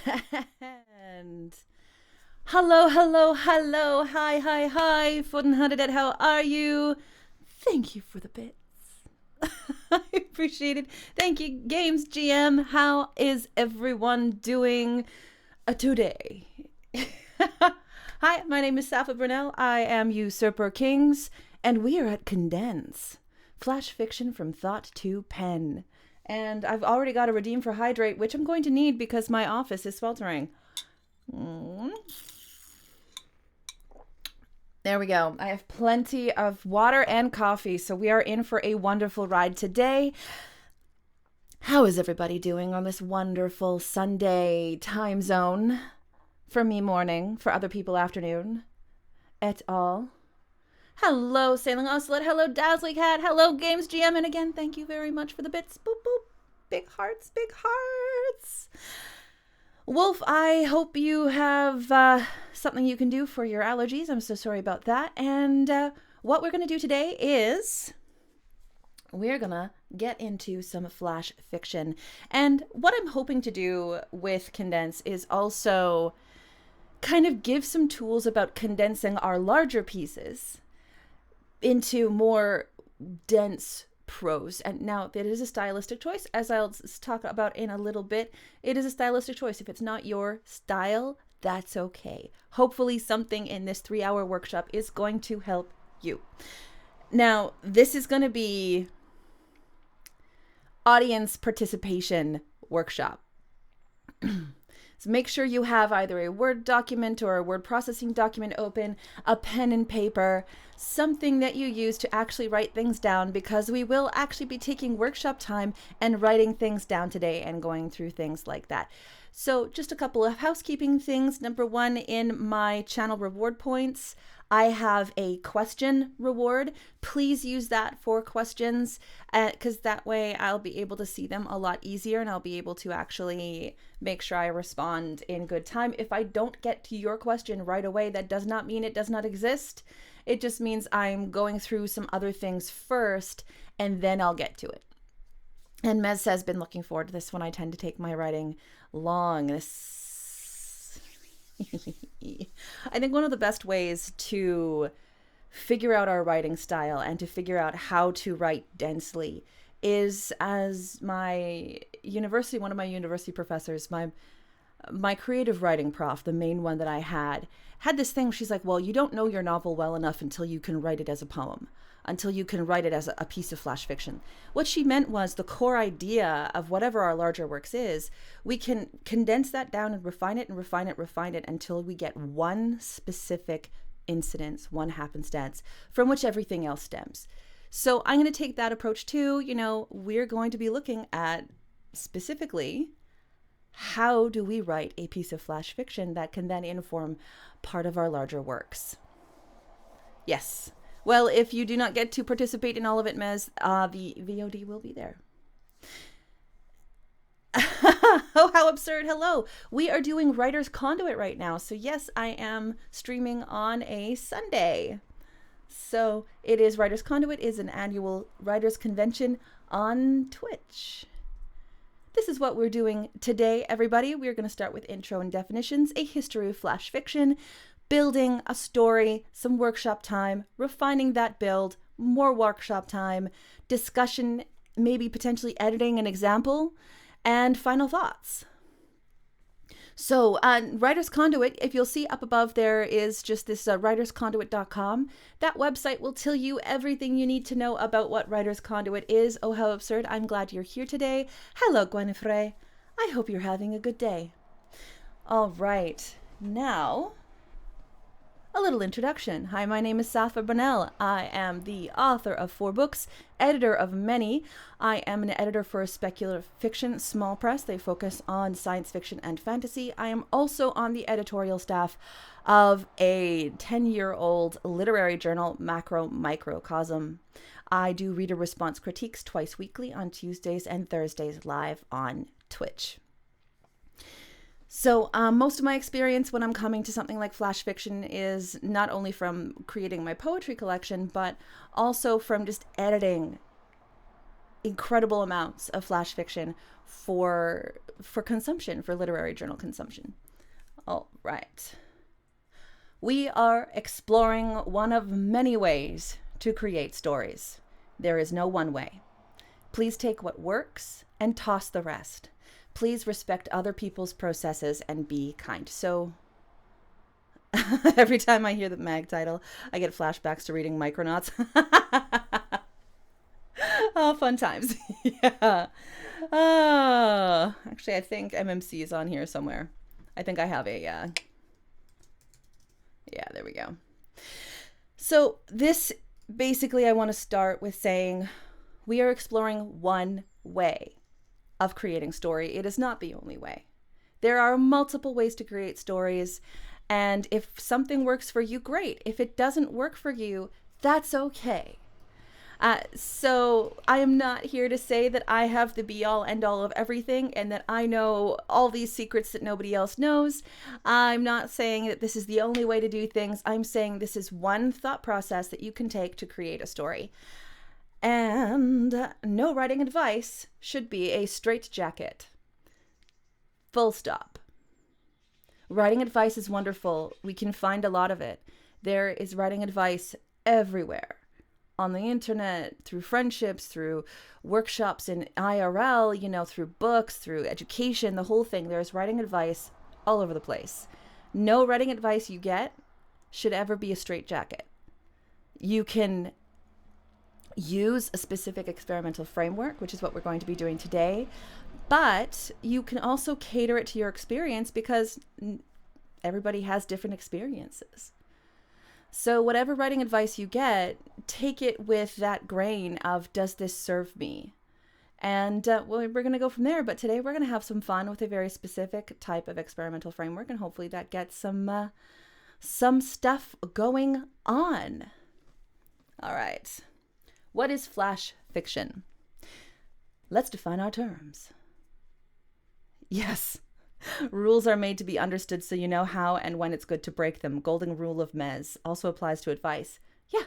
And hello, hello, hello, hi, Fortenhunted, how are you? Thank you for the bits. I appreciate it. Thank you, Games GM. How is everyone doing today? Hi, my name is Sapha Burnell. I am Usurper Kings, and we are at Condense, flash fiction from thought to pen. And I've already got a redeem for hydrate, which I'm going to need because my office is sweltering. There we go. I have plenty of water and coffee, so we are in for a wonderful ride today. How is everybody doing on this wonderful Sunday time zone? For me, morning. For other people, afternoon. Et al. Hello, Sailing Ocelot. Hello, Dazzly Cat. Hello, Games GM. And again, thank you very much for the bits. Boop, boop. Big hearts, big hearts. Wolf, I hope you have something you can do for your allergies. I'm so sorry about that. And what we're going to do today is we're going to get into some flash fiction. And what I'm hoping to do with Condense is also kind of give some tools about condensing our larger pieces into more dense prose. And now it is a stylistic choice, as I'll talk about in a little bit. It is a stylistic choice. If it's not your style, that's okay. Hopefully something in this 3-hour workshop is going to help you. Now, this is going to be audience participation workshop. So make sure you have either a Word document or a word processing document open, a pen and paper, something that you use to actually write things down, because we will actually be taking workshop time and writing things down today and going through things like that. So just a couple of housekeeping things. Number one, in my channel reward points, I have a question reward. Please use that for questions, because that way I'll be able to see them a lot easier, and I'll be able to actually make sure I respond in good time. If I don't get to your question right away, that does not mean it does not exist. It just means I'm going through some other things first, and then I'll get to it. And Mez has been looking forward to this one. I tend to take my writing long. I think one of the best ways to figure out our writing style and to figure out how to write densely is, as one of my university professors, my creative writing prof, the main one that I had this thing. She's like, well, you don't know your novel well enough until you can write it as a poem, until you can write it as a piece of flash fiction. What she meant was the core idea of whatever our larger works is, we can condense that down and refine it until we get one specific incident, one happenstance from which everything else stems. So I'm going to take that approach too. We're going to be looking at specifically, how do we write a piece of flash fiction that can then inform part of our larger works? Yes. Well, if you do not get to participate in all of it, Mez, the VOD will be there. Oh, how absurd. Hello. We are doing Writer's Conduit right now. So yes, I am streaming on a Sunday. So it is Writer's Conduit is an annual writers convention on Twitch. This is what we're doing today, everybody. We're going to start with intro and definitions, a history of flash fiction, building a story, some workshop time, refining that build, more workshop time, discussion, maybe potentially editing an example, and final thoughts. So Writer's Conduit, if you'll see up above, there is just this writersconduit.com. That website will tell you everything you need to know about what Writer's Conduit is. Oh, how absurd. I'm glad you're here today. Hello, Gwenfrey. I hope you're having a good day. All right. Now, a little introduction. Hi, my name is Sapha Burnell. I am the author of 4 books, editor of many. I am an editor for speculative fiction, small press. They focus on science fiction and fantasy. I am also on the editorial staff of a 10-year-old literary journal, Macro Microcosm. I do reader response critiques twice weekly on Tuesdays and Thursdays live on Twitch. So most of my experience when I'm coming to something like flash fiction is not only from creating my poetry collection, but also from just editing incredible amounts of flash fiction for consumption, for literary journal consumption. All right. We are exploring one of many ways to create stories. There is no one way. Please take what works and toss the rest. Please respect other people's processes and be kind. So every time I hear the mag title, I get flashbacks to reading Micronauts. Oh, fun times. Yeah. Actually, I think MMC is on here somewhere. I think I have a, yeah, there we go. So this, basically, I want to start with saying we are exploring one way of creating story. It is not the only way. There are multiple ways to create stories. And if something works for you, great. If it doesn't work for you, that's okay. So I am not here to say that I have the be all end all of everything and that I know all these secrets that nobody else knows. I'm not saying that this is the only way to do things. I'm saying this is one thought process that you can take to create a story. And no writing advice should be a straitjacket. Full stop. Writing advice is wonderful. We can find a lot of it. There is writing advice everywhere. On the internet, through friendships, through workshops in IRL, through books, through education, the whole thing. There's writing advice all over the place. No writing advice you get should ever be a straitjacket. You can use a specific experimental framework, which is what we're going to be doing today, but you can also cater it to your experience because everybody has different experiences. So whatever writing advice you get, take it with that grain of, does this serve me? And we're going to go from there. But today we're going to have some fun with a very specific type of experimental framework. And hopefully that gets some stuff going on. All right. What is flash fiction? Let's define our terms. Yes. Rules are made to be understood so you know how and when it's good to break them. Golden rule of Mez also applies to advice. Yeah,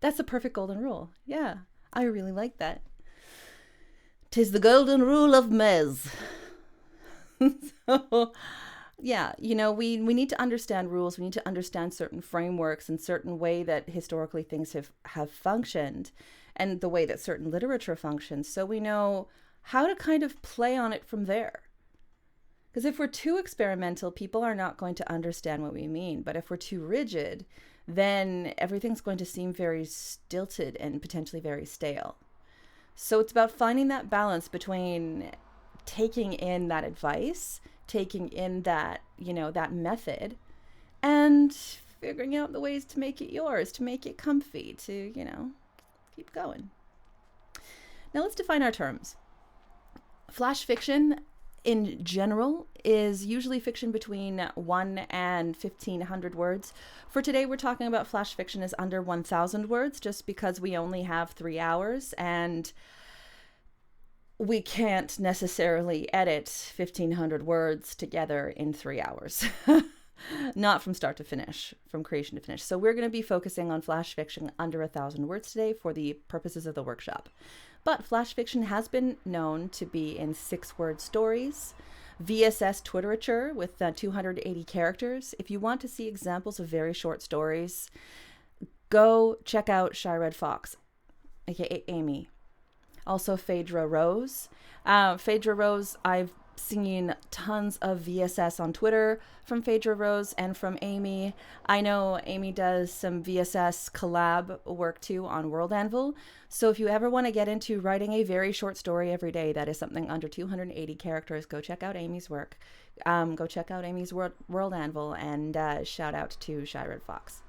that's the perfect golden rule. Yeah, I really like that. 'Tis the golden rule of Mez. So, yeah, we need to understand rules. We need to understand certain frameworks and certain way that historically things have functioned and the way that certain literature functions. So we know how to kind of play on it from there. Because if we're too experimental, people are not going to understand what we mean. But if we're too rigid, then everything's going to seem very stilted and potentially very stale. So it's about finding that balance between taking in that advice, taking in that, that method, and figuring out the ways to make it yours, to make it comfy, to, keep going. Now let's define our terms. Flash fiction in general is usually fiction between 1 and 1,500 words. For today, we're talking about flash fiction is under 1,000 words, just because we only have 3 hours and we can't necessarily edit 1,500 words together in 3 hours. Not from start to finish, from creation to finish. So we're going to be focusing on flash fiction under 1,000 words today for the purposes of the workshop. But flash fiction has been known to be in 6-word stories, VSS Twitterature with 280 characters. If you want to see examples of very short stories, go check out Shy Red Fox, aka Amy. Also Phaedra Rose. Phaedra Rose, I've seen tons of VSS on Twitter from Phaedra Rose and from Amy. I know Amy does some VSS collab work too on World Anvil. So if you ever want to get into writing a very short story every day that is something under 280 characters, go check out Amy's work. Go check out Amy's World Anvil and shout out to Shy Red Fox.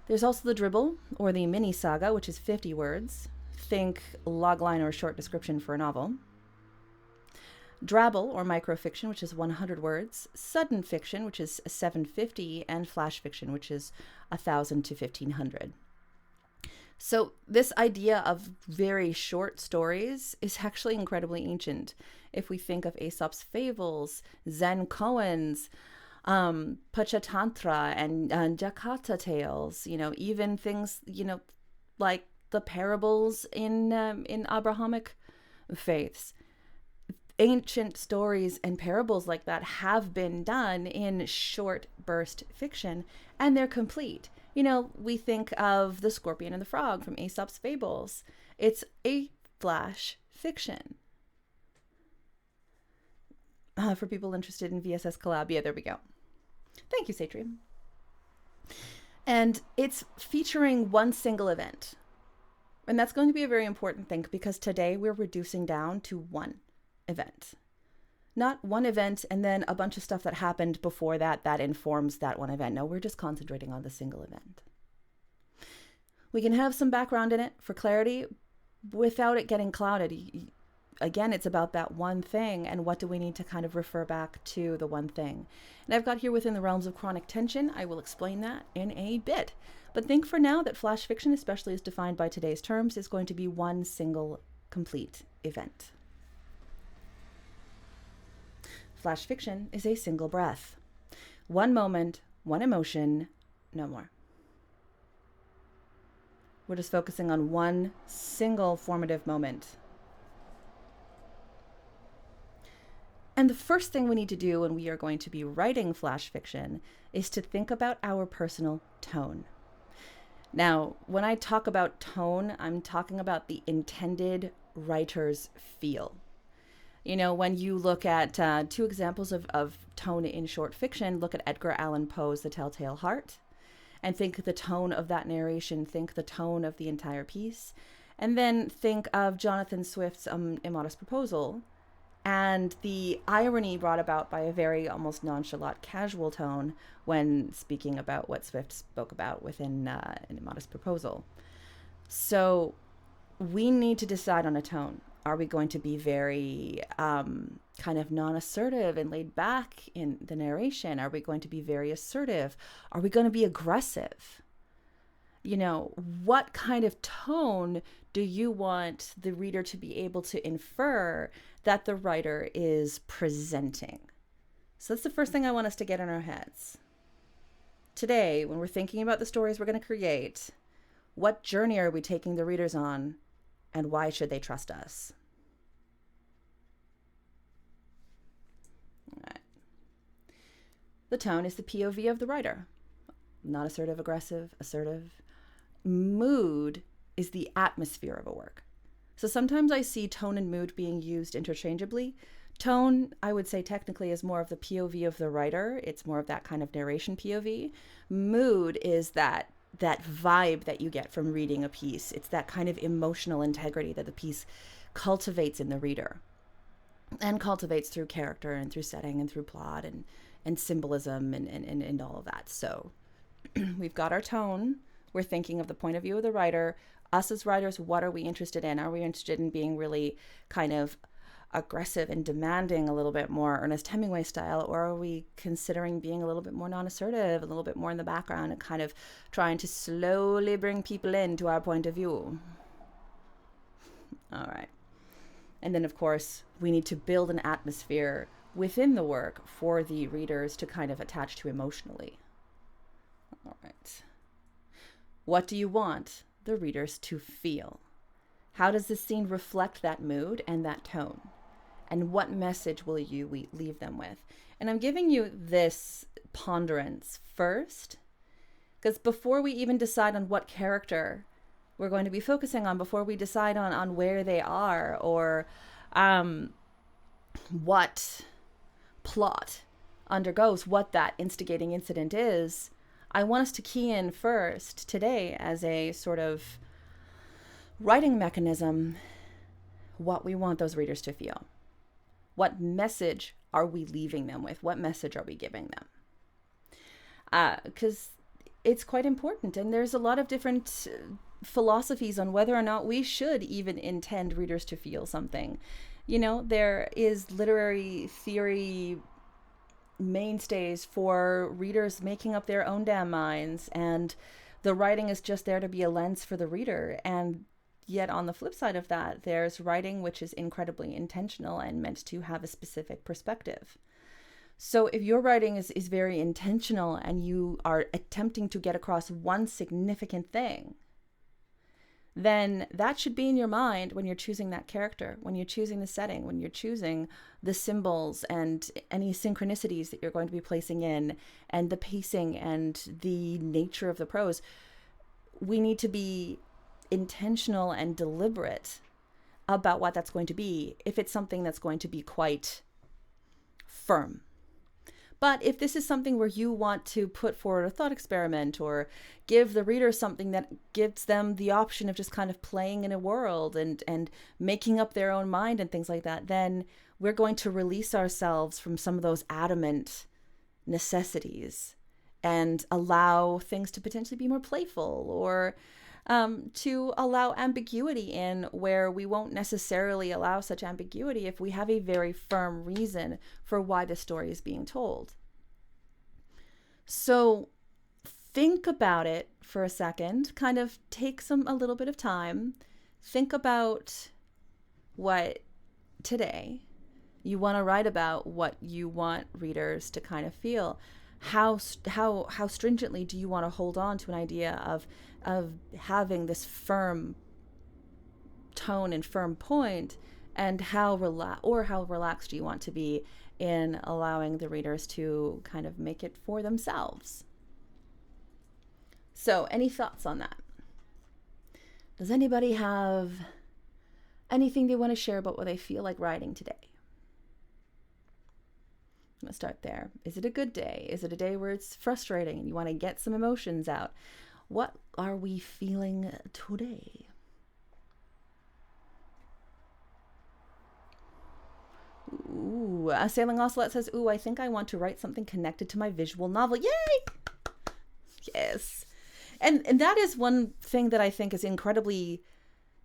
There's also the Dribble or the mini saga, which is 50 words. Think logline or short description for a novel. Drabble or microfiction, which is 100 words, sudden fiction, which is 750, and flash fiction, which is 1,000 to 1,500. So this idea of very short stories is actually incredibly ancient. If we think of Aesop's fables, Zen koans, Pachatantra, and Jakarta tales, even things, like the parables in Abrahamic faiths. Ancient stories and parables like that have been done in short burst fiction, and they're complete. We think of The Scorpion and the Frog from Aesop's Fables. It's a flash fiction. For people interested in VSS collab, yeah, there we go. Thank you, Satrium. And it's featuring one single event. And that's going to be a very important thing, because today we're reducing down to one event. Not one event and then a bunch of stuff that happened before that informs that one event. No, we're just concentrating on the single event. We can have some background in it for clarity without it getting clouded. Again, it's about that one thing, and what do we need to kind of refer back to the one thing. And I've got here within the realms of chronic tension. I will explain that in a bit. But think for now that flash fiction, especially as defined by today's terms, is going to be one single complete event. Flash fiction is a single breath. One moment, one emotion, no more. We're just focusing on one single formative moment. And the first thing we need to do when we are going to be writing flash fiction is to think about our personal tone. Now, when I talk about tone, I'm talking about the intended writer's feel. When you look at two examples of tone in short fiction, look at Edgar Allan Poe's The Telltale Heart, and think the tone of that narration, think the tone of the entire piece, and then think of Jonathan Swift's Immodest Proposal, and the irony brought about by a very almost nonchalant, casual tone when speaking about what Swift spoke about within an Immodest Proposal. So we need to decide on a tone. Are we going to be very kind of non-assertive and laid back in the narration? Are we going to be very assertive? Are we going to be aggressive? What kind of tone do you want the reader to be able to infer that the writer is presenting? So that's the first thing I want us to get in our heads. Today, when we're thinking about the stories we're going to create, what journey are we taking the readers on, and why should they trust us? All right. The tone is the POV of the writer. Not assertive, aggressive, assertive. Mood is the atmosphere of a work. So sometimes I see tone and mood being used interchangeably. Tone, I would say technically, is more of the POV of the writer. It's more of that kind of narration POV. Mood is that vibe that you get from reading a piece. It's that kind of emotional integrity that the piece cultivates in the reader, and cultivates through character and through setting and through plot and symbolism and all of that. So we've got our tone. We're thinking of the point of view of the writer. Us as writers, what are we interested in? Are we interested in being really kind of aggressive and demanding, a little bit more Ernest Hemingway style, or are we considering being a little bit more non-assertive, a little bit more in the background, and kind of trying to slowly bring people into our point of view? All right. And then, of course, we need to build an atmosphere within the work for the readers to kind of attach to emotionally. All right. What do you want the readers to feel? How does this scene reflect that mood and that tone? And what message will you leave them with? And I'm giving you this ponderance first, because before we even decide on what character we're going to be focusing on, before we decide on where they are, or what plot undergoes, what that instigating incident is, I want us to key in first today as a sort of writing mechanism what we want those readers to feel. What message are we leaving them with? What message are we giving them? Because it's quite important, and there's a lot of different philosophies on whether or not we should even intend readers to feel something. There is literary theory mainstays for readers making up their own damn minds, and the writing is just there to be a lens for the reader. And yet on the flip side of that, there's writing which is incredibly intentional and meant to have a specific perspective. So if your writing is very intentional and you are attempting to get across one significant thing, then that should be in your mind when you're choosing that character, when you're choosing the setting, when you're choosing the symbols and any synchronicities that you're going to be placing in, and the pacing and the nature of the prose. We need to be intentional and deliberate about what that's going to be if it's something that's going to be quite firm. But if this is something where you want to put forward a thought experiment or give the reader something that gives them the option of just kind of playing in a world and making up their own mind and things like that, then we're going to release ourselves from some of those adamant necessities and allow things to potentially be more playful, or to allow ambiguity in where we won't necessarily allow such ambiguity if we have a very firm reason for why the story is being told. So think about it for a second, kind of take a little bit of time, think about what today you want to write about, what you want readers to kind of feel. How stringently do you want to hold on to an idea of having this firm tone and firm point, and how relaxed do you want to be in allowing the readers to kind of make it for themselves? So, any thoughts on that? Does anybody have anything they want to share about what they feel like writing today? I'm going to start there. Is it a good day? Is it a day where it's frustrating and you want to get some emotions out? What are we feeling today? Ooh, Sailing Ocelot says, ooh, I think I want to write something connected to my visual novel. Yay! Yes. And that is one thing that I think is incredibly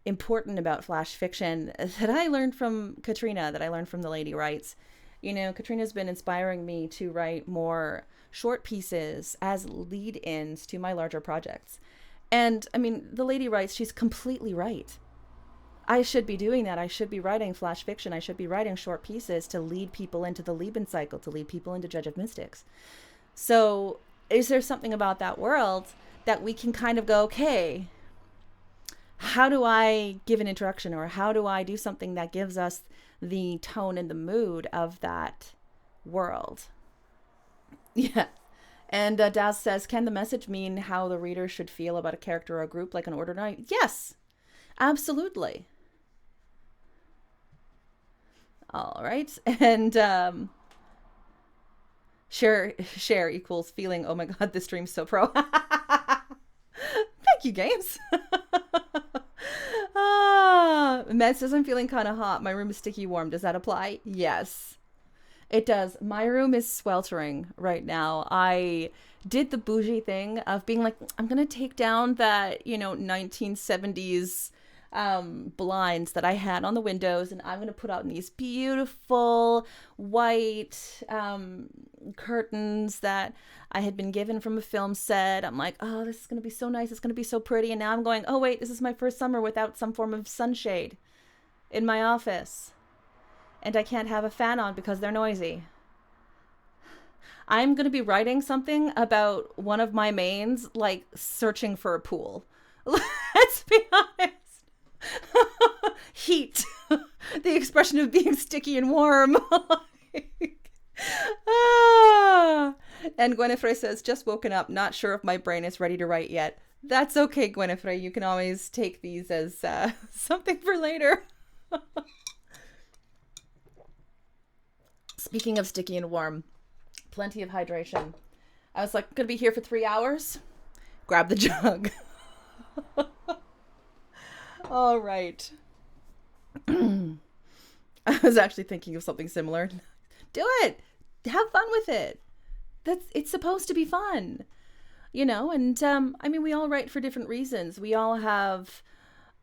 important about flash fiction that I learned from Katrina, that I learned from The Lady Writes. You know, Katrina's been inspiring me to write more short pieces as lead-ins to my larger projects. And I mean, The Lady Writes, she's completely right. I should be doing that. I should be writing flash fiction. I should be writing short pieces to lead people into the Lebenscycle, to lead people into Judge of Mystics. So is there something about that world that we can kind of go, okay, how do I give an introduction, or how do I do something that gives us the tone and the mood of that world? Yeah. And Daz says, can the message mean how the reader should feel about a character or a group, like an order night? Yes, absolutely. All right. And share equals feeling, oh my God, this stream's so pro. Thank you, Games. Med says, I'm feeling kind of hot. My room is sticky warm. Does that apply? Yes, it does. My room is sweltering right now. I did the bougie thing of being like, I'm going to take down that, 1970s blinds that I had on the windows, and I'm going to put out these beautiful white curtains that I had been given from a film set. I'm like, oh, this is going to be so nice. It's going to be so pretty. And now I'm going, oh, wait, this is my first summer without some form of sunshade in my office. And I can't have a fan on because they're noisy. I'm going to be writing something about one of my mains, like, searching for a pool. Let's be honest. Heat. The expression of being sticky and warm. And Gwenifrey says, just woken up, not sure if my brain is ready to write yet. That's okay, Gwenifrey. You can always take these as something for later. Speaking of sticky and warm, plenty of hydration. I was like, gonna be here for 3 hours? Grab the jug. All right. I was actually thinking of something similar. Do it. Have fun with it. It's supposed to be fun, and I mean, we all write for different reasons. We all have,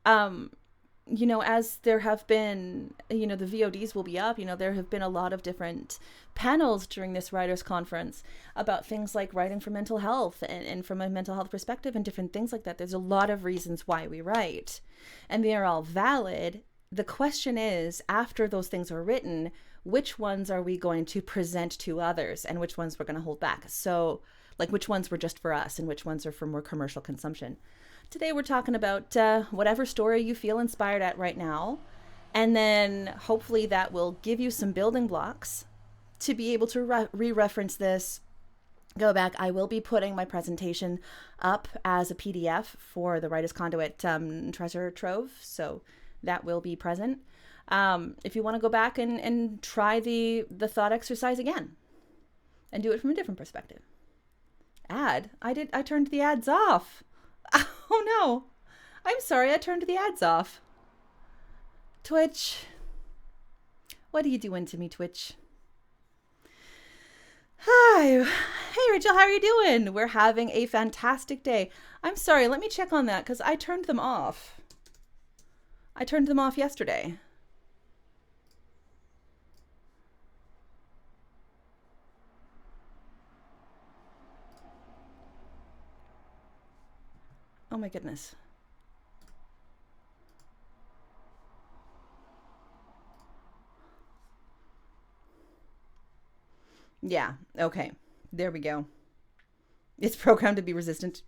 as there have been, the VODs will be up, there have been a lot of different panels during this writers conference about things like writing for mental health and from a mental health perspective and different things like that. There's a lot of reasons why we write, and they are all valid. The question is, after those things are written, which ones are we going to present to others and which ones we're going to hold back? So, like, which ones were just for us and which ones are for more commercial consumption? Today we're talking about whatever story you feel inspired at right now. And then hopefully that will give you some building blocks to be able to re-reference this. Go back. I will be putting my presentation up as a PDF for the Writer's Conduit treasure trove. So that will be present. If you want to go back and try the thought exercise again and do it from a different perspective. I turned the ads off. Oh no. I'm sorry, I turned the ads off. Twitch. What are you doing to me, Twitch? Hi. Hey, Rachel, how are you doing? We're having a fantastic day. I'm sorry, let me check on that because I turned them off. I turned them off yesterday. Oh my goodness. Yeah, okay. There we go. It's programmed to be resistant.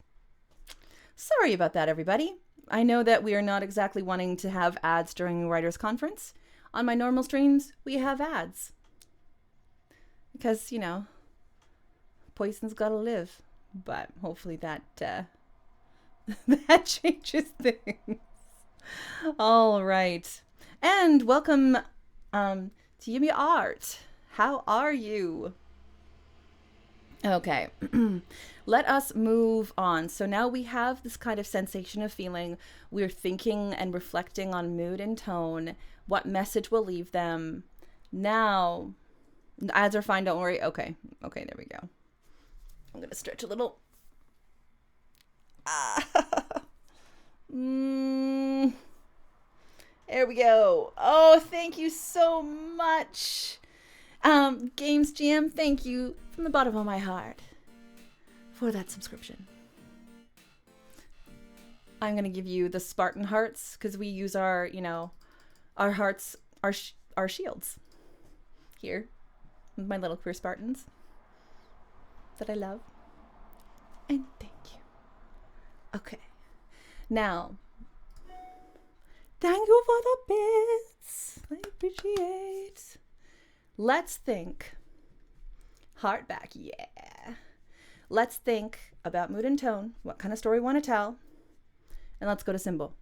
Sorry about that, everybody. I know that we are not exactly wanting to have ads during Writers' Conference. On my normal streams, we have ads. Because, you know, poison's gotta live. But hopefully that that changes things. All right. And welcome to Yumi Art. How are you? Okay. Let us move on. So now we have this kind of sensation of feeling. We're thinking and reflecting on mood and tone, what message will leave them. Now, ads are fine, don't worry. Okay, there we go. I'm going to stretch a little. There we go. Oh, thank you so much. Games GM, thank you from the bottom of my heart for that subscription. I'm going to give you the Spartan hearts because we use our, you know, our hearts, our shields here. My little queer Spartans that I love. And thank you. Okay. Now, thank you for the bits. I appreciate. Let's think. Heart back, yeah. Let's think about mood and tone. What kind of story we want to tell? And let's go to symbol.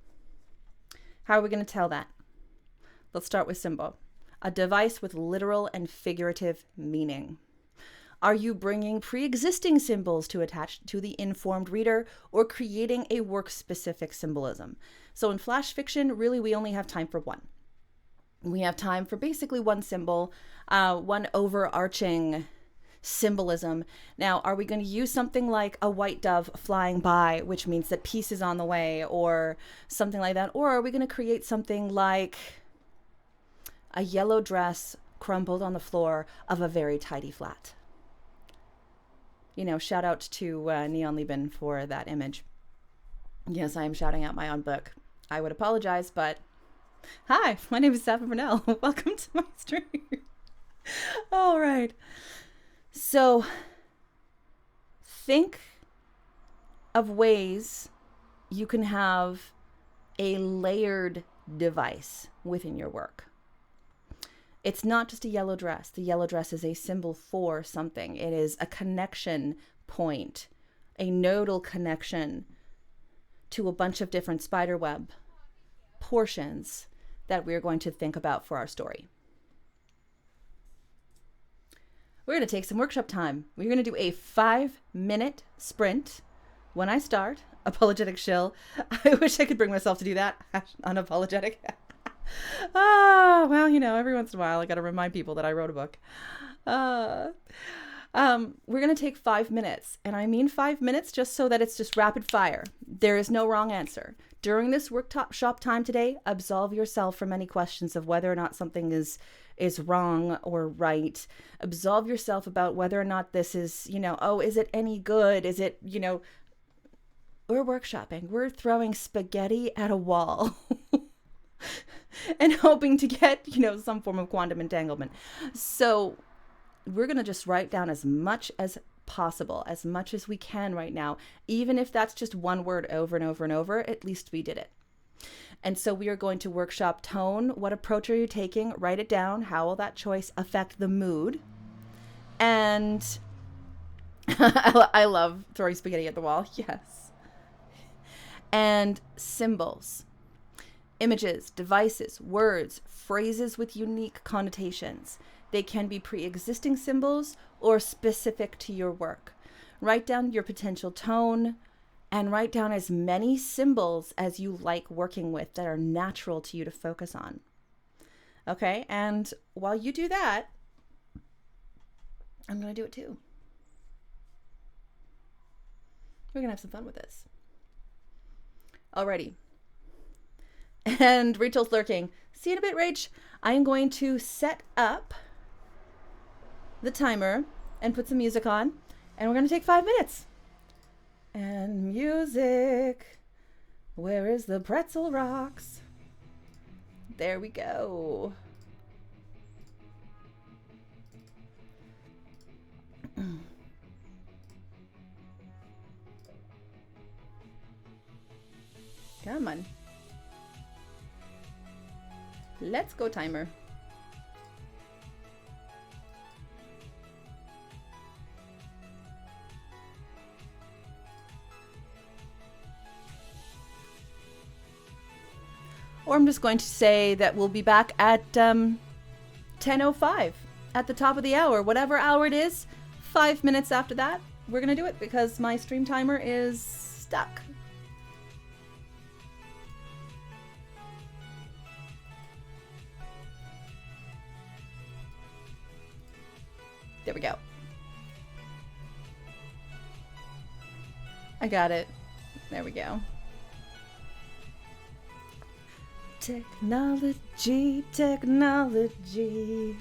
How are we going to tell that? Let's start with symbol. A device with literal and figurative meaning. Are you bringing pre-existing symbols to attach to the informed reader or creating a work-specific symbolism? So in flash fiction, really, we only have time for one. We have time for basically one symbol, one overarching symbolism. Now, are we going to use something like a white dove flying by, which means that peace is on the way, or something like that? Or are we going to create something like a yellow dress crumpled on the floor of a very tidy flat? You know, shout out to Neon Lieben for that image. Yes, I am shouting out my own book. I would apologize, but hi, my name is Sapha Burnell. Welcome to my stream. All right. So think of ways you can have a layered device within your work. It's not just a yellow dress. The yellow dress is a symbol for something. It is a connection point, a nodal connection to a bunch of different spiderweb portions that we're going to think about for our story. We're going to take some workshop time. We're going to do a 5-minute sprint when I start. Apologetic shill. I wish I could bring myself to do that. Unapologetic. Well, you know, every once in a while I got to remind people that I wrote a book. We're going to take 5 minutes, and I mean 5 minutes just so that it's just rapid fire. There is no wrong answer. During this workshop time today, absolve yourself from any questions of whether or not something is wrong or right. Absolve yourself about whether or not this is, you know, oh, is it any good? Is it, you know, we're workshopping. We're throwing spaghetti at a wall. And hoping to get, you know, some form of quantum entanglement. So we're going to just write down as much as possible, as much as we can right now. Even if that's just one word over and over and over, at least we did it. And so we are going to workshop tone. What approach are you taking? Write it down. How will that choice affect the mood? And I love throwing spaghetti at the wall. Yes. And symbols, images, devices, words, phrases with unique connotations. They can be pre-existing symbols or specific to your work. Write down your potential tone and write down as many symbols as you like working with that are natural to you to focus on. Okay, and while you do that, I'm going to do it too. We're going to have some fun with this. Alrighty. And Rachel's lurking. See you in a bit, Rach. I am going to set up the timer and put some music on, and we're going to take 5 minutes. And music. Where is the pretzel rocks? There we go. Come on. Let's go, timer. Or I'm just going to say that we'll be back at 10:05 at the top of the hour. Whatever hour it is, 5 minutes after that, we're going to do it because my stream timer is stuck. There we go. I got it. There we go. Technology, technology.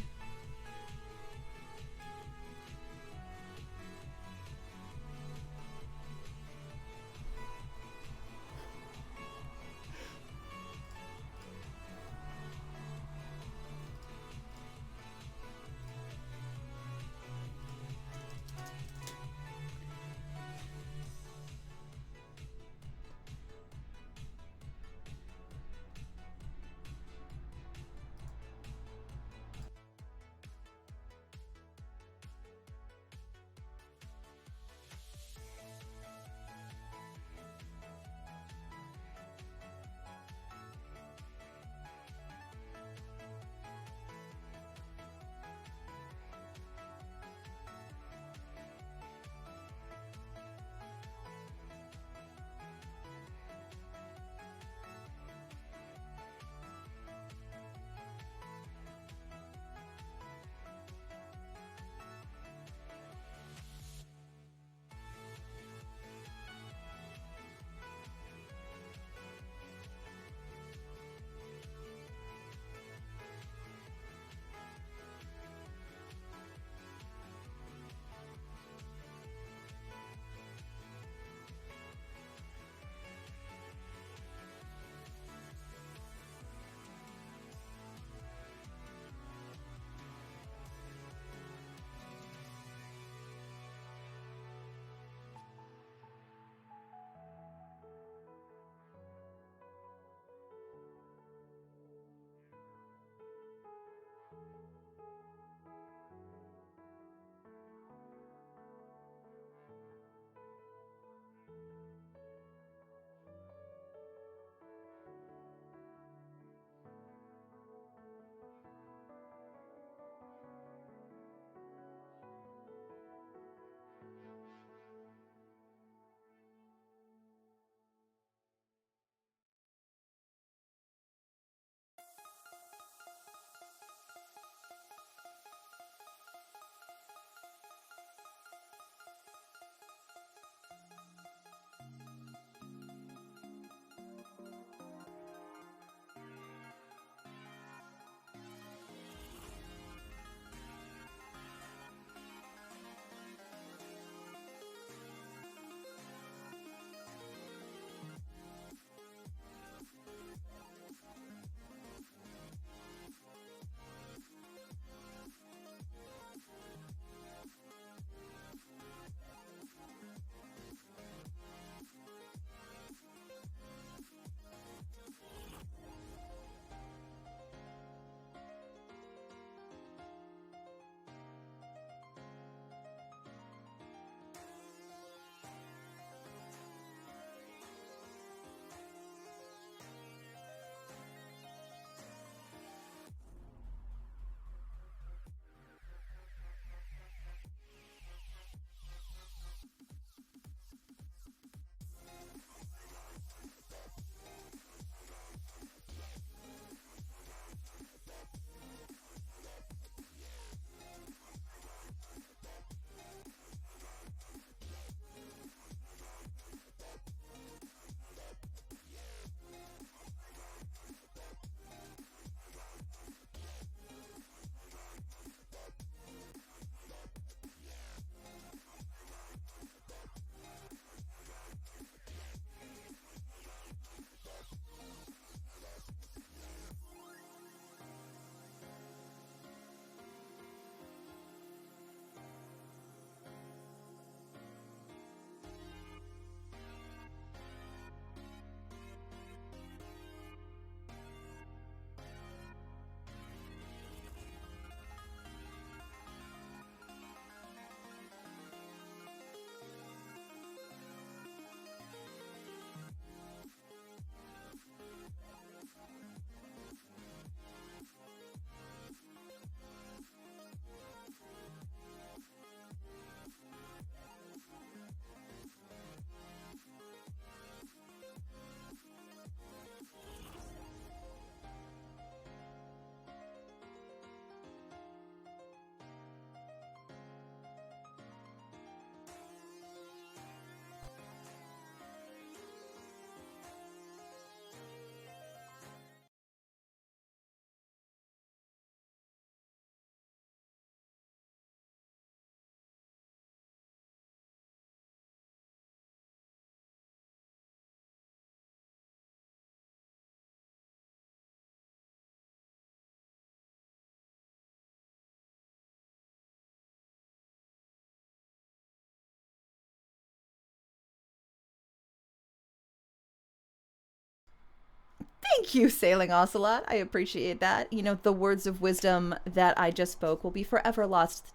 Thank you, Sailing Ocelot. I appreciate that. You know, the words of wisdom that I just spoke will be forever lost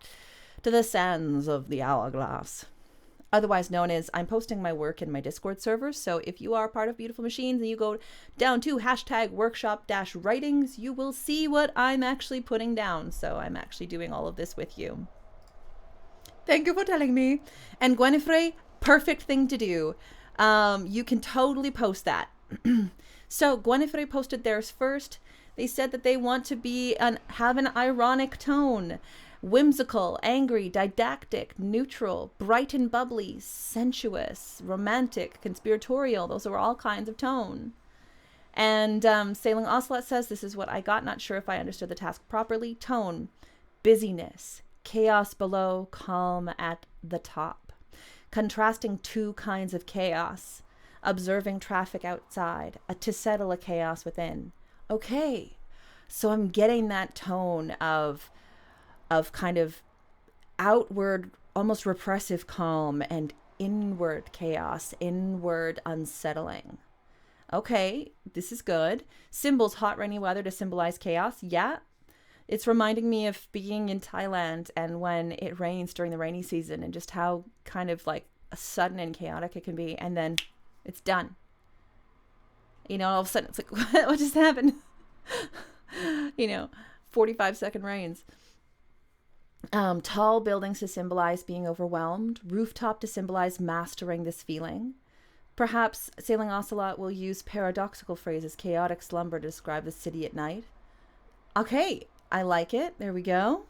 to the sands of the hourglass. Otherwise known as, I'm posting my work in my Discord server. So if you are part of Beautiful Machines and you go down to #workshop-writings, you will see what I'm actually putting down. So I'm actually doing all of this with you. Thank you for telling me. And Gwenfrey, perfect thing to do. You can totally post that. So Gwenfrey posted theirs first. They said that they want to have an ironic tone. Whimsical, angry, didactic, neutral, bright and bubbly, sensuous, romantic, conspiratorial. Those are all kinds of tone. And Sailing Ocelot says, this is what I got. Not sure if I understood the task properly. Tone, busyness, chaos below, calm at the top. Contrasting two kinds of chaos. Observing traffic outside, to settle a chaos within. Okay, so I'm getting that tone of kind of outward, almost repressive calm and inward chaos, inward unsettling. Okay, this is good. Symbols, hot, rainy weather to symbolize chaos. Yeah, it's reminding me of being in Thailand and when it rains during the rainy season and just how kind of like sudden and chaotic it can be. And then it's done. You know, all of a sudden it's like, what just happened? 45-second rains. Tall buildings to symbolize being overwhelmed. Rooftop to symbolize mastering this feeling. Perhaps Sailing Ocelot will use paradoxical phrases, chaotic slumber, to describe the city at night. Okay, I like it. There we go.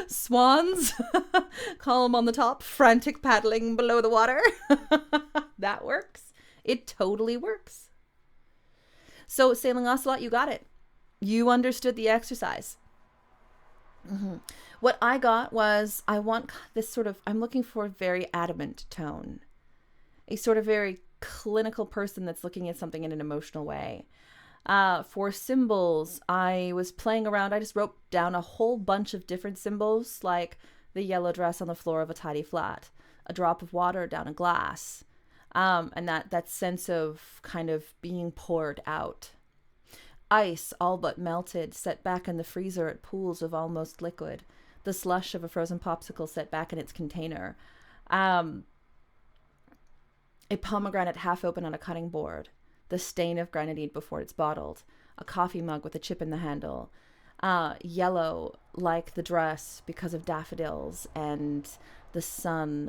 Swans, column on the top, frantic paddling below the water. That works. It totally works. So Sailing Ocelot, you got it. You understood the exercise. What I got was, I'm looking for a very adamant tone. A sort of very clinical person that's looking at something in an emotional way. For symbols, I was playing around. I just wrote down a whole bunch of different symbols, like the yellow dress on the floor of a tidy flat, a drop of water down a glass, and that sense of kind of being poured out. Ice, all but melted, set back in the freezer at pools of almost liquid. The slush of a frozen popsicle set back in its container. A pomegranate half open on a cutting board. The stain of grenadine before it's bottled. A coffee mug with a chip in the handle. Yellow, like the dress, because of daffodils and the sun,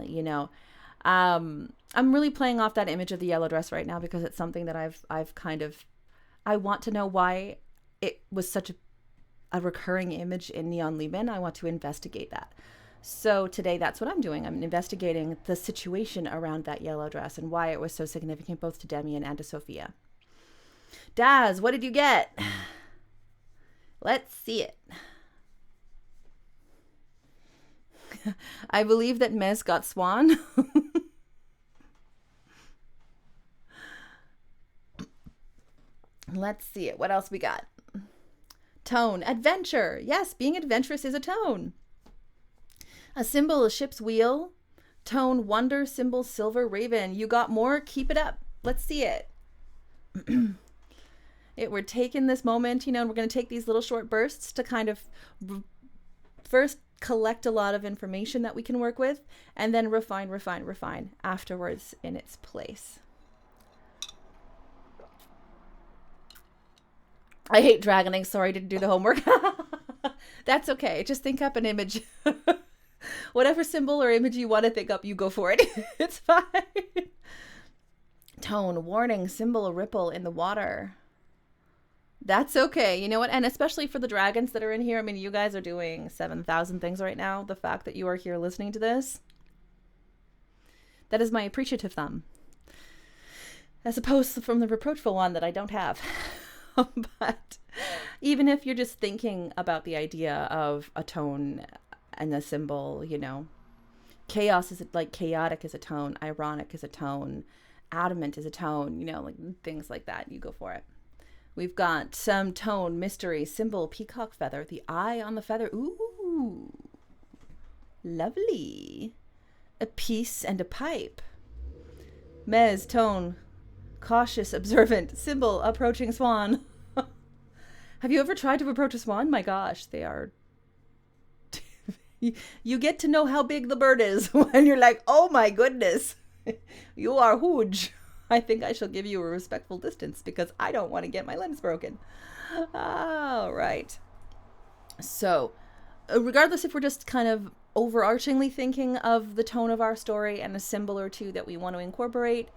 I'm really playing off that image of the yellow dress right now because it's something that I want to know why it was such a recurring image in Neon Lieben. I want to investigate that. So today that's what I'm doing. I'm investigating the situation around that yellow dress and why it was so significant both to Demian and to Sophia. Daz, what did you get? Let's see it. I believe that Mez got Swan. Let's see it. What else we got? Tone. Adventure. Yes, being adventurous is a tone. A symbol, a ship's wheel. Tone, wonder, symbol, silver, raven. You got more? Keep it up. Let's see it. We're taking this moment, and we're going to take these little short bursts to kind of first collect a lot of information that we can work with, and then refine afterwards in its place. I hate dragoning. Sorry, didn't do the homework. That's okay. Just think up an image. Whatever symbol or image you want to think up, you go for it. It's fine. Tone, warning, symbol, a ripple in the water. That's okay. You know what? And especially for the dragons that are in here, I mean, you guys are doing 7,000 things right now. The fact that you are here listening to this, that is my appreciative thumb. As opposed from the reproachful one that I don't have. But even if you're just thinking about the idea of a tone and a symbol, chaos is like chaotic is a tone, ironic is a tone, adamant is a tone, like things like that. You go for it. We've got some tone, mystery, symbol, peacock feather, the eye on the feather. Ooh, lovely. A piece and a pipe. Mez, tone, cautious, observant, symbol, approaching swan. Have you ever tried to approach a swan? My gosh, they are... You get to know how big the bird is when you're like, oh my goodness, you are huge. I think I shall give you a respectful distance because I don't want to get my limbs broken. All right. So, regardless if we're just kind of overarchingly thinking of the tone of our story and a symbol or two that we want to incorporate,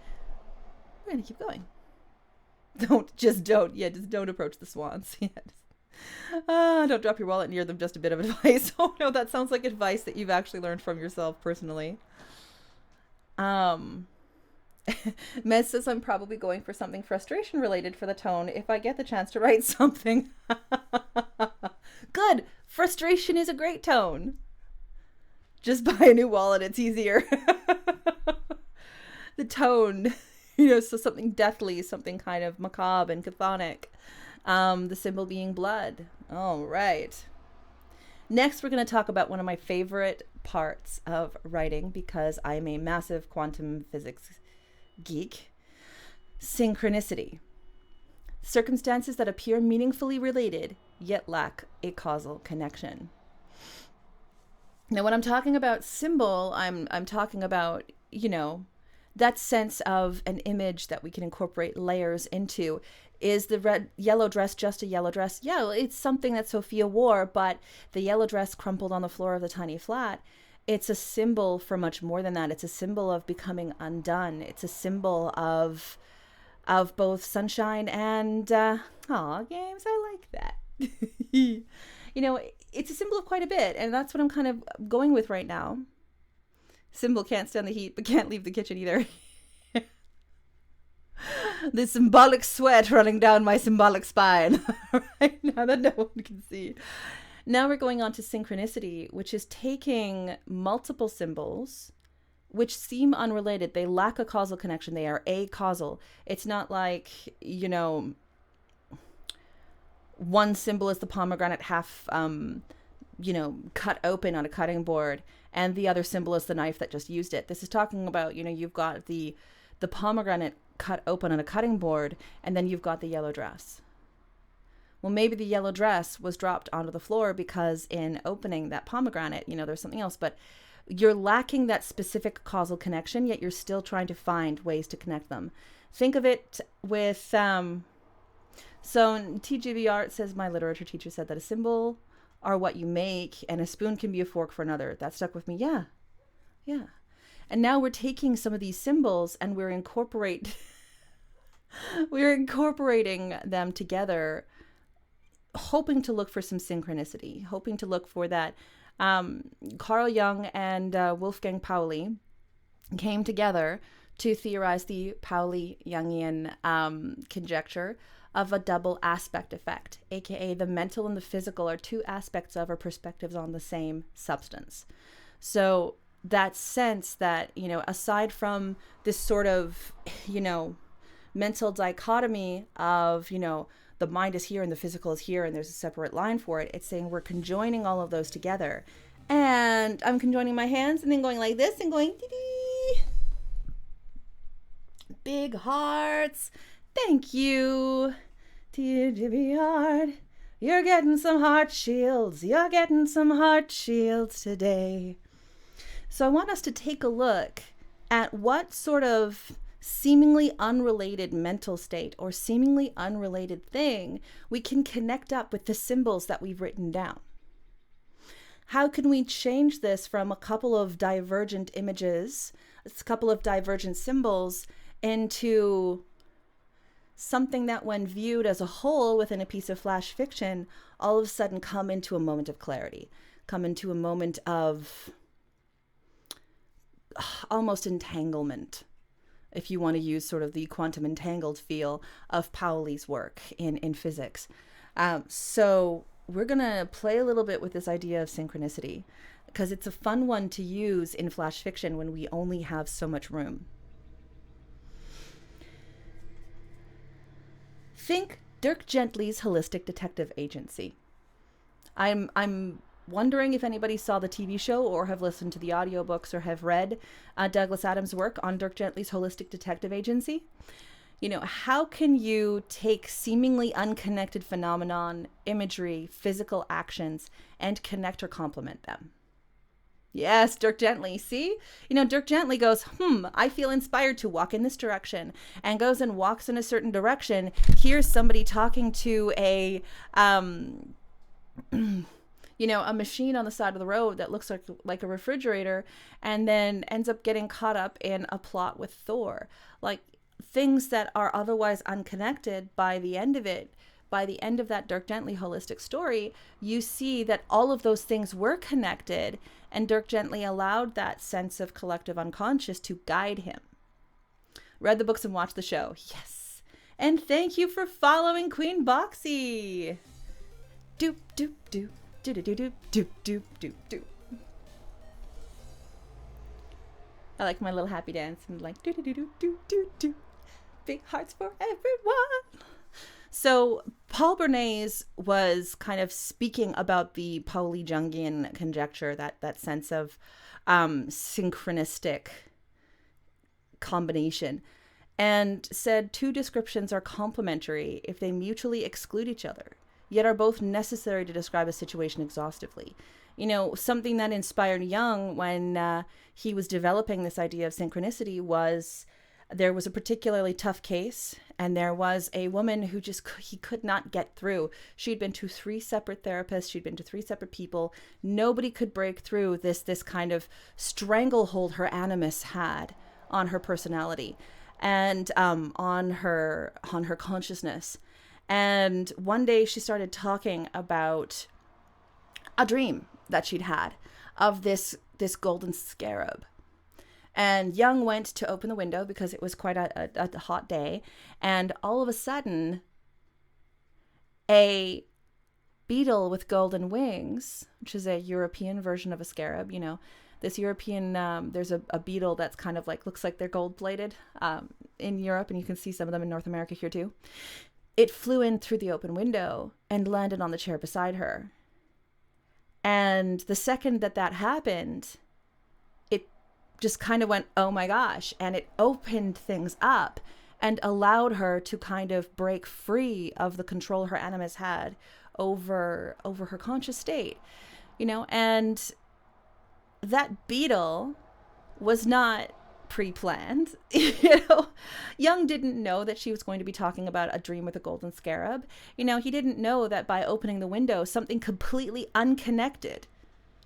we're going to keep going. Just don't approach the swans. Don't drop your wallet near them, just a bit of advice. Oh no, that sounds like advice that you've actually learned from yourself personally. Mez says I'm probably going for something frustration related for the tone if I get the chance to write something. Good. Frustration is a great tone. Just buy a new wallet, it's easier. The tone, so something deathly, something kind of macabre and chthonic. The symbol being blood. All right. Next, we're going to talk about one of my favorite parts of writing because I'm a massive quantum physics geek. Synchronicity. Circumstances that appear meaningfully related, yet lack a causal connection. Now, when I'm talking about symbol, I'm talking about, that sense of an image that we can incorporate layers into. Is the yellow dress just a yellow dress? Yeah, it's something that Sophia wore, but the yellow dress crumpled on the floor of the tiny flat. It's a symbol for much more than that. It's a symbol of becoming undone. It's a symbol of both sunshine and, games. I like that. It's a symbol of quite a bit, and that's what I'm kind of going with right now. Symbol can't stand the heat, but can't leave the kitchen either. The symbolic sweat running down my symbolic spine right now that no one can see. Now we're going on to synchronicity, which is taking multiple symbols which seem unrelated. They lack a causal connection. They are acausal. It's not like, one symbol is the pomegranate half, cut open on a cutting board, and the other symbol is the knife that just used it. This is talking about, you've got the pomegranate cut open on a cutting board, and then you've got the yellow dress. Well, maybe the yellow dress was dropped onto the floor because in opening that pomegranate, there's something else, but you're lacking that specific causal connection, yet you're still trying to find ways to connect them. Think of it with, so TGV Art says, my literature teacher said that a symbol are what you make and a spoon can be a fork for another. That stuck with me. Yeah. And now we're taking some of these symbols and we're incorporating them together, hoping to look for some synchronicity, hoping to look for that. Carl Jung and Wolfgang Pauli came together to theorize the Pauli-Jungian conjecture of a double aspect effect, aka the mental and the physical are two aspects of or perspectives on the same substance. So that sense that, aside from this sort of, mental dichotomy of, the mind is here and the physical is here and there's a separate line for it, it's saying we're conjoining all of those together. And I'm conjoining my hands and then going like this and going, dee-dee. Big hearts. Thank you, dear Jibby Heart. You're getting some heart shields. You're getting some heart shields today. So I want us to take a look at what sort of seemingly unrelated mental state or seemingly unrelated thing we can connect up with the symbols that we've written down. How can we change this from a couple of divergent images, a couple of divergent symbols, into something that when viewed as a whole within a piece of flash fiction, all of a sudden come into a moment of clarity, come into a moment of almost entanglement, if you want to use sort of the quantum entangled feel of Pauli's work in physics. So we're going to play a little bit with this idea of synchronicity because it's a fun one to use in flash fiction when we only have so much room. Think Dirk Gently's Holistic Detective Agency. I'm wondering if anybody saw the TV show or have listened to the audiobooks or have read Douglas Adams' work on Dirk Gently's Holistic Detective Agency. How can you take seemingly unconnected phenomenon, imagery, physical actions, and connect or complement them? Yes, Dirk Gently. See? Dirk Gently goes, I feel inspired to walk in this direction, and goes and walks in a certain direction. Here's somebody talking to a a machine on the side of the road that looks like a refrigerator, and then ends up getting caught up in a plot with Thor. Like, things that are otherwise unconnected, by the end of that Dirk Gently holistic story, you see that all of those things were connected, and Dirk Gently allowed that sense of collective unconscious to guide him. Read the books and watched the show. Yes. And thank you for following Queen Boxy. Doop, doop, doop. Do, do, do, do, do, do, do, do. I like my little happy dance. I'm like, do, do, do, do, do, do, do. Big hearts for everyone. So Paul Bernays was kind of speaking about the Pauli Jungian conjecture, that sense of synchronistic combination, and said two descriptions are complementary if they mutually exclude each other, yet are both necessary to describe a situation exhaustively. Something that inspired Jung when he was developing this idea of synchronicity was, there was a particularly tough case, and there was a woman who he could not get through. She'd been to 3 separate therapists. She'd been to 3 separate people. Nobody could break through this kind of stranglehold her animus had on her personality and on her consciousness. And one day she started talking about a dream that she'd had of this golden scarab. And Jung went to open the window because it was quite a hot day. And all of a sudden, a beetle with golden wings, which is a European version of a scarab, this European, there's a beetle that's kind of looks like they're gold plated in Europe. And you can see some of them in North America here too. It flew in through the open window and landed on the chair beside her. And the second that happened, it just kind of went, oh my gosh. And it opened things up and allowed her to kind of break free of the control her animus had over her conscious state, and that beetle was not pre-planned. Jung didn't know that she was going to be talking about a dream with a golden scarab. He didn't know that by opening the window, something completely unconnected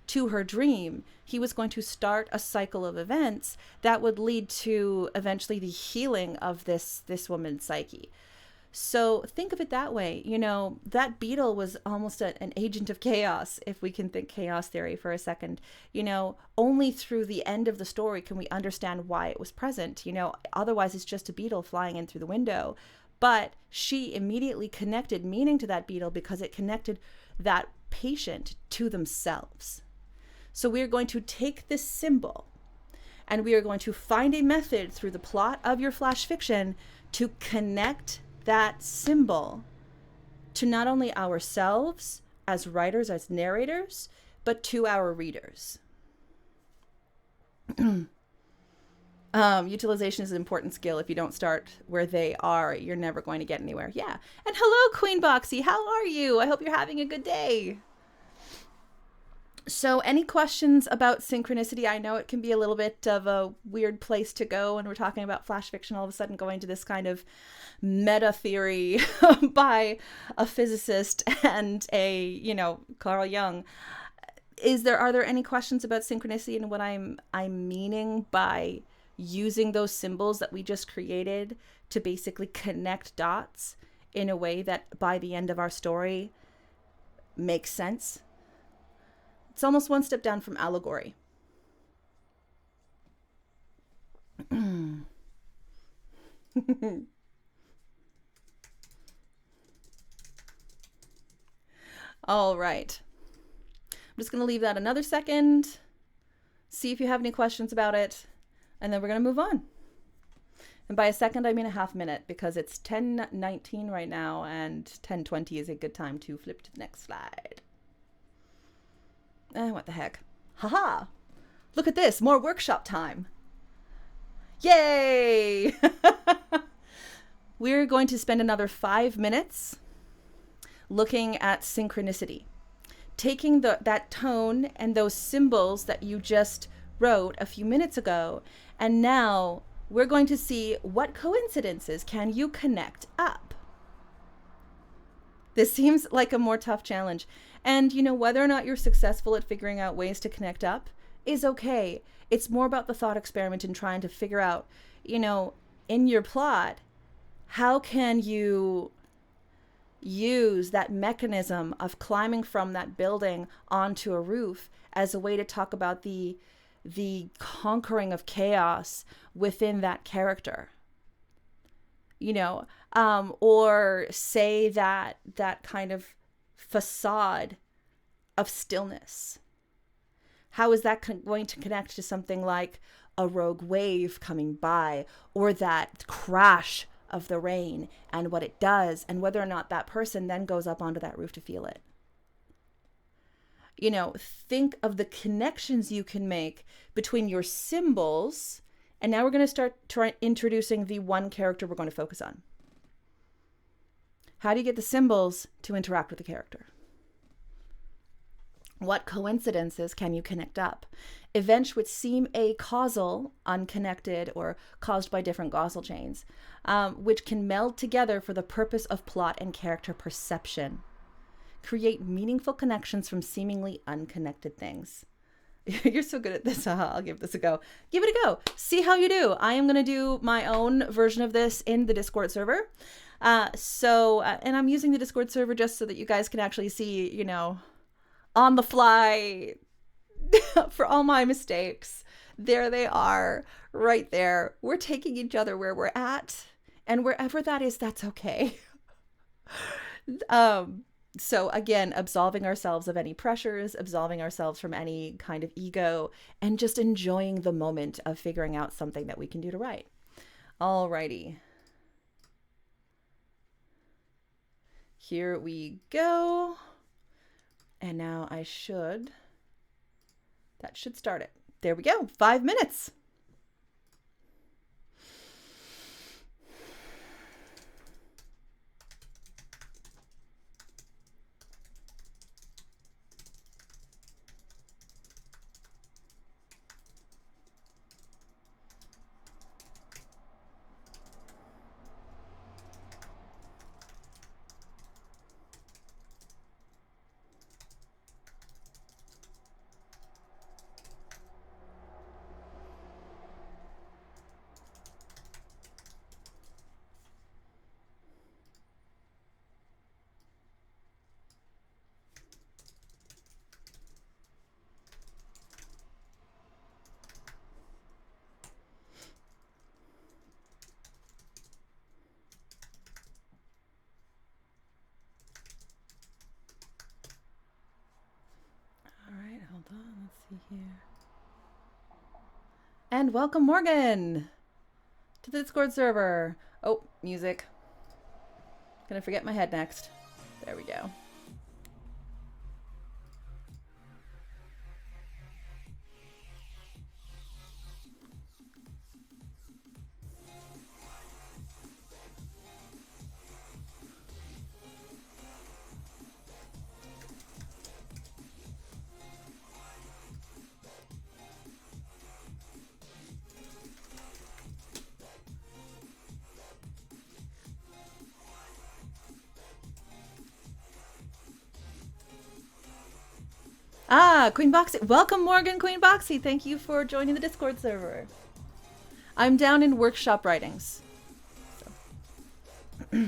to her dream, he was going to start a cycle of events that would lead to eventually the healing of this woman's psyche. So think of it that way. That beetle was almost an agent of chaos, if we can think chaos theory for a second. Only through the end of the story can we understand why it was present. Otherwise it's just a beetle flying in through the window. But she immediately connected meaning to that beetle because it connected that patient to themselves. So we are going to take this symbol and we are going to find a method through the plot of your flash fiction to connect that symbol to not only ourselves as writers, as narrators, but to our readers. Utilization is an important skill. If you don't start where they are, you're never going to get anywhere. Yeah. And hello, Queen Boxy. How are you? I hope you're having a good day. So any questions about synchronicity? I know it can be a little bit of a weird place to go when we're talking about flash fiction, all of a sudden going to this kind of meta theory by a physicist and Carl Jung. Are there any questions about synchronicity and what I'm meaning by using those symbols that we just created to basically connect dots in a way that by the end of our story makes sense? It's almost one step down from allegory. All right. I'm just going to leave that another second, see if you have any questions about it, and then we're going to move on. And by a second, I mean a half minute, because it's 10:19 right now, and 10:20 is a good time to flip to the next slide. What the heck? Haha! Look at this, more workshop time. Yay! we're going to spend another 5 minutes looking at synchronicity, taking that tone and those symbols that you just wrote a few minutes ago, and now we're going to see what coincidences can you connect up. This seems like a more tough challenge. And whether or not you're successful at figuring out ways to connect up is okay. It's more about the thought experiment and trying to figure out, in your plot, how can you use that mechanism of climbing from that building onto a roof as a way to talk about the conquering of chaos within that character, or say that kind of facade of stillness. How is that going to connect to something like a rogue wave coming by, or that crash of the rain and what it does, and whether or not that person then goes up onto that roof to feel it? Think of the connections you can make between your symbols. And now we're going to start introducing the one character we're going to focus on. How do you get the symbols to interact with the character? What coincidences can you connect up? Events which seem acausal, unconnected, or caused by different causal chains, which can meld together for the purpose of plot and character perception. Create meaningful connections from seemingly unconnected things. You're so good at this. I'll give this a go. Give it a go. See how you do. I am going to do my own version of this in the Discord server. And I'm using the Discord server just so that you guys can actually see, on the fly for all my mistakes. There they are, right there. We're taking each other where we're at, and wherever that is, that's okay. So again, absolving ourselves of any pressures, absolving ourselves from any kind of ego, and just enjoying the moment of figuring out something that we can do to write. Alrighty. Here we go. And now that should start it. There we go. 5 minutes. Let's see here. And welcome, Morgan, to the Discord server. Oh, music. Gonna forget my head next. There we go. Queen Boxy. Welcome, Morgan, Queen Boxy. Thank you for joining the Discord server. I'm down in workshop writings. So.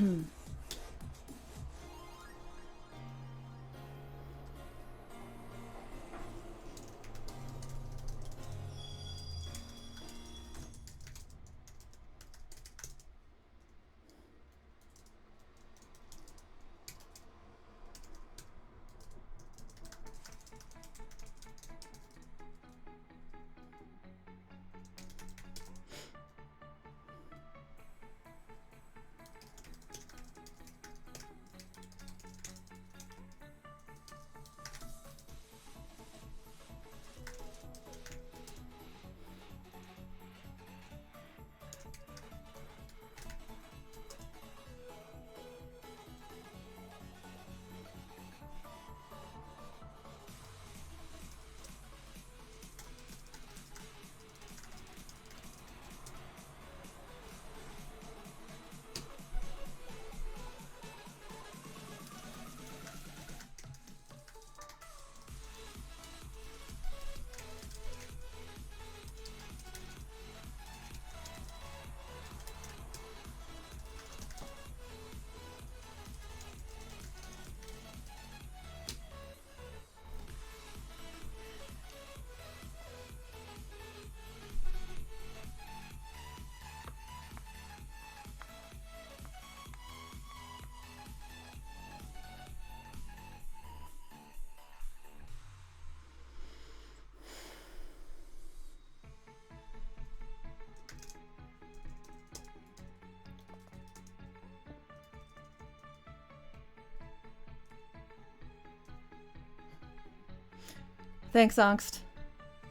Thanks, Angst.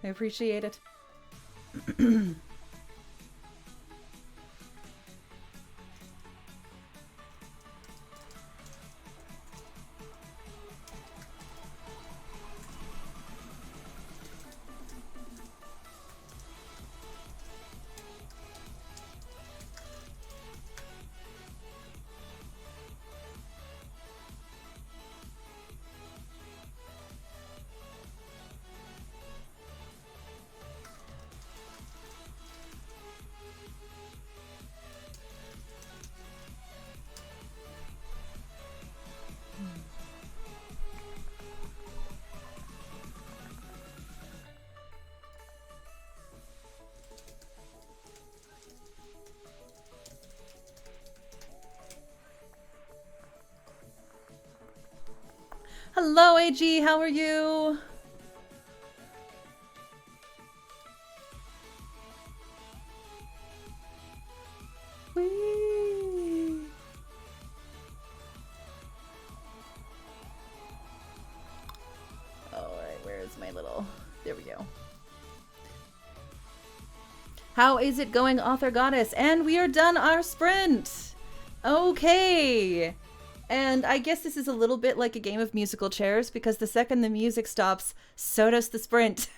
I appreciate it. Hello, AG. How are you? Whee! All right, where is my little... There we go. How is it going, Author Goddess? And we are done our sprint. Okay. And I guess this is a little bit like a game of musical chairs, because the second the music stops, so does the sprint.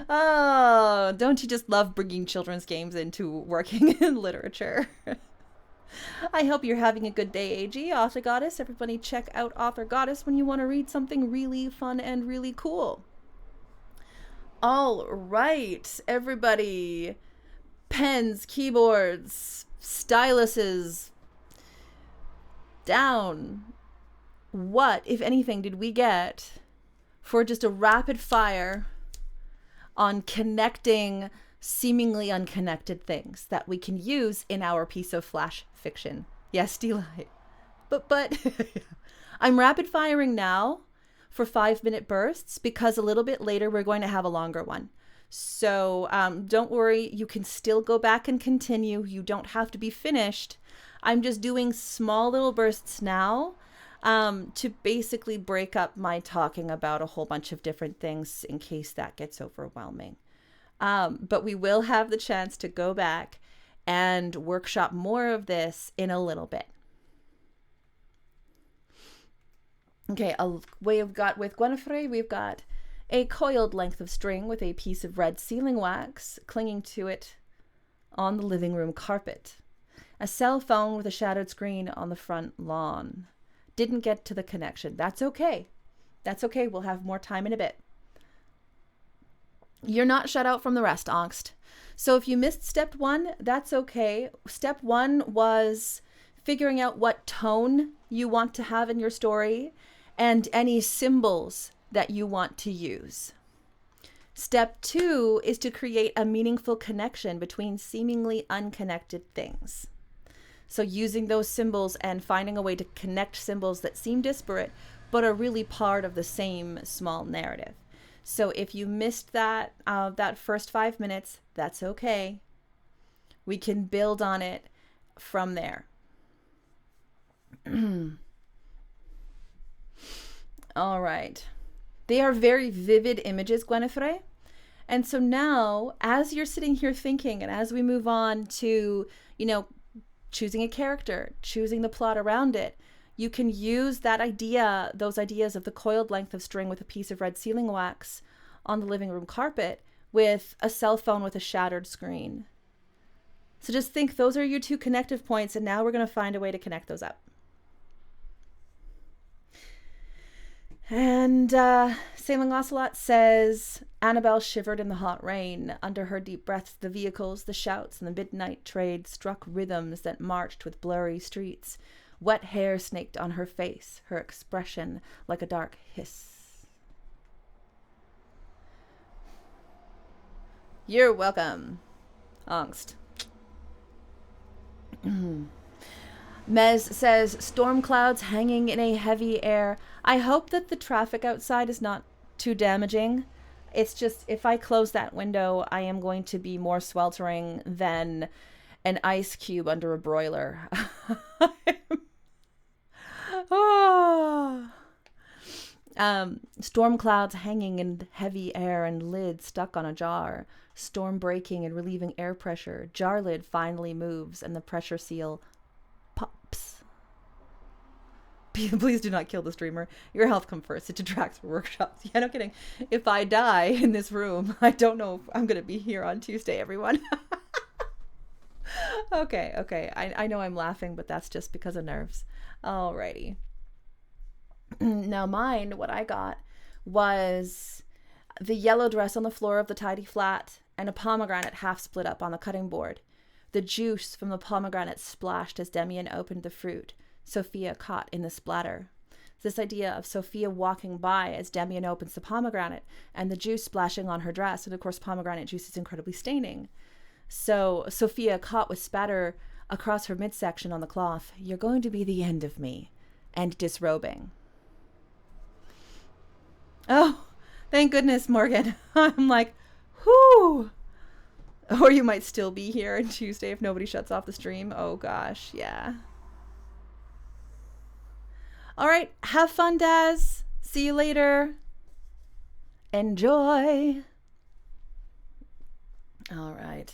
Oh, don't you just love bringing children's games into working in literature? I hope you're having a good day, AG, Author Goddess. Everybody check out Author Goddess when you want to read something really fun and really cool. All right, everybody. Pens, keyboards, styluses, down. What, if anything, did we get for just a rapid fire on connecting seemingly unconnected things that we can use in our piece of flash fiction? Yes, Delight. But I'm rapid firing now for 5-minute bursts, because a little bit later we're going to have a longer one. So don't worry, you can still go back and continue. You don't have to be finished. I'm just doing small little bursts now to basically break up my talking about a whole bunch of different things in case that gets overwhelming. But we will have the chance to go back and workshop more of this in a little bit. Okay, we've got with Gwenfrey, we've got a coiled length of string with a piece of red sealing wax clinging to it on the living room carpet. A cell phone with a shadowed screen on the front lawn. Didn't get to the connection. That's okay. That's okay. We'll have more time in a bit. You're not shut out from the rest, Angst. So if you missed step 1, that's okay. Step 1 was figuring out what tone you want to have in your story and any symbols that you want to use. Step 2 is to create a meaningful connection between seemingly unconnected things. So using those symbols and finding a way to connect symbols that seem disparate but are really part of the same small narrative. So if you missed that first 5 minutes, that's okay. We can build on it from there. All right. They are very vivid images, Gwenfrey. And so now, as you're sitting here thinking, and as we move on to, choosing a character, choosing the plot around it, you can use that idea, those ideas of the coiled length of string with a piece of red sealing wax on the living room carpet with a cell phone with a shattered screen. So just think those are your 2 connective points, and now we're going to find a way to connect those up. And Sailing Ocelot says, Annabelle shivered in the hot rain. Under her deep breaths, the vehicles, the shouts, and the midnight trade struck rhythms that marched with blurry streets. Wet hair snaked on her face, her expression like a dark hiss. You're welcome, Angst. Mez says, storm clouds hanging in a heavy air. I hope that the traffic outside is not too damaging. It's just, if I close that window, I am going to be more sweltering than an ice cube under a broiler. Oh. Storm clouds hanging in heavy air and lid stuck on a jar. Storm breaking and relieving air pressure. Jar lid finally moves and the pressure seal pops. Please do not kill the streamer. Your health comes first. It detracts from workshops. Yeah, no kidding. If I die in this room, I don't know if I'm going to be here on Tuesday, everyone. Okay. I know I'm laughing, but that's just because of nerves. Alrighty. Now mine, what I got was the yellow dress on the floor of the tidy flat and a pomegranate half split up on the cutting board. The juice from the pomegranate splashed as Demian opened the fruit. Sophia caught in the splatter. This idea of Sophia walking by as Demian opens the pomegranate and the juice splashing on her dress. And of course, pomegranate juice is incredibly staining. So Sophia caught with spatter across her midsection on the cloth. You're going to be the end of me. And disrobing. Oh, thank goodness, Morgan. I'm like, whoo. Or you might still be here on Tuesday if nobody shuts off the stream. Oh gosh, yeah. All right, have fun, Daz. See you later. Enjoy. All right.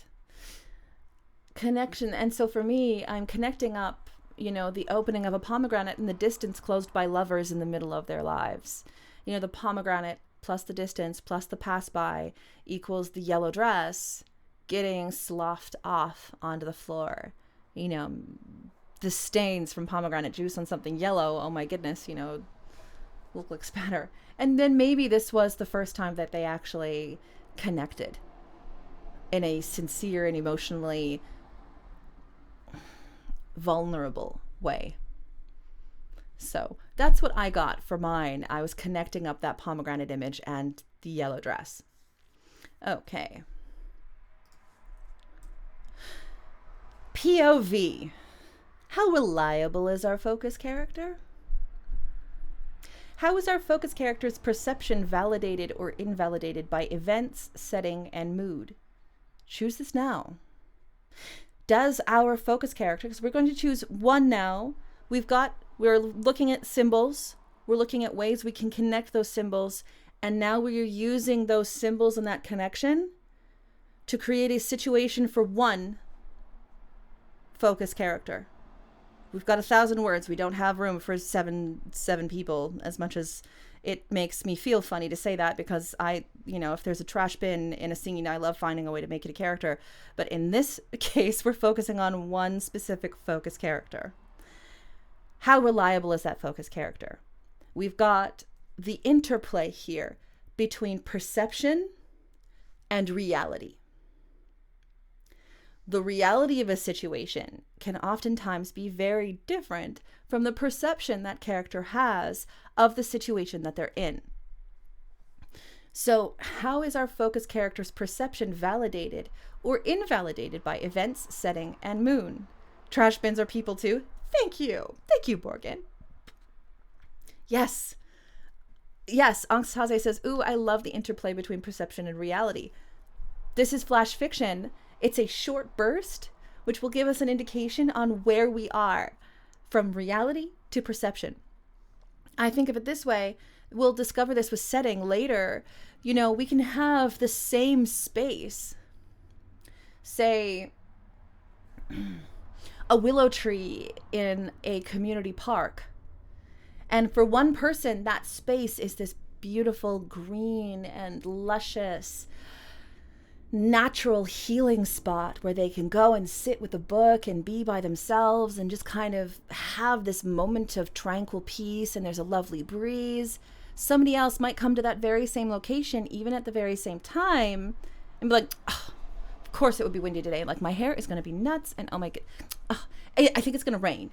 Connection. And so for me, I'm connecting up, the opening of a pomegranate in the distance closed by lovers in the middle of their lives. The pomegranate plus the distance plus the pass by equals the yellow dress getting sloughed off onto the floor. The stains from pomegranate juice on something yellow, oh my goodness, look like spatter. And then maybe this was the first time that they actually connected in a sincere and emotionally vulnerable way. So that's what I got for mine. I was connecting up that pomegranate image and the yellow dress. Okay. POV. How reliable is our focus character? How is our focus character's perception validated or invalidated by events, setting, and mood? Choose this now. Does our focus character, because we're going to choose one now, we're looking at symbols, we're looking at ways we can connect those symbols, and now we're using those symbols and that connection to create a situation for one focus character. We've got 1,000 words. We don't have room for seven people, as much as it makes me feel funny to say that, because if there's a trash bin in a scene, I love finding a way to make it a character. But in this case, we're focusing on one specific focus character. How reliable is that focus character? We've got the interplay here between perception and reality. The reality of a situation can oftentimes be very different from the perception that character has of the situation that they're in. So how is our focus character's perception validated or invalidated by events, setting, and mood? Trash bins are people too. Thank you, Morgan. Yes, Angstase says, ooh, I love the interplay between perception and reality. This is flash fiction. It's a short burst, which will give us an indication on where we are from reality to perception. I think of it this way. We'll discover this with setting later. We can have the same space, say a willow tree in a community park. And for one person, that space is this beautiful green and luscious natural healing spot where they can go and sit with a book and be by themselves and just kind of have this moment of tranquil peace, and there's a lovely breeze. Somebody else might come to that very same location, even at the very same time, and be like, oh, of course it would be windy today. Like, my hair is going to be nuts, and oh my God, oh, I think it's going to rain.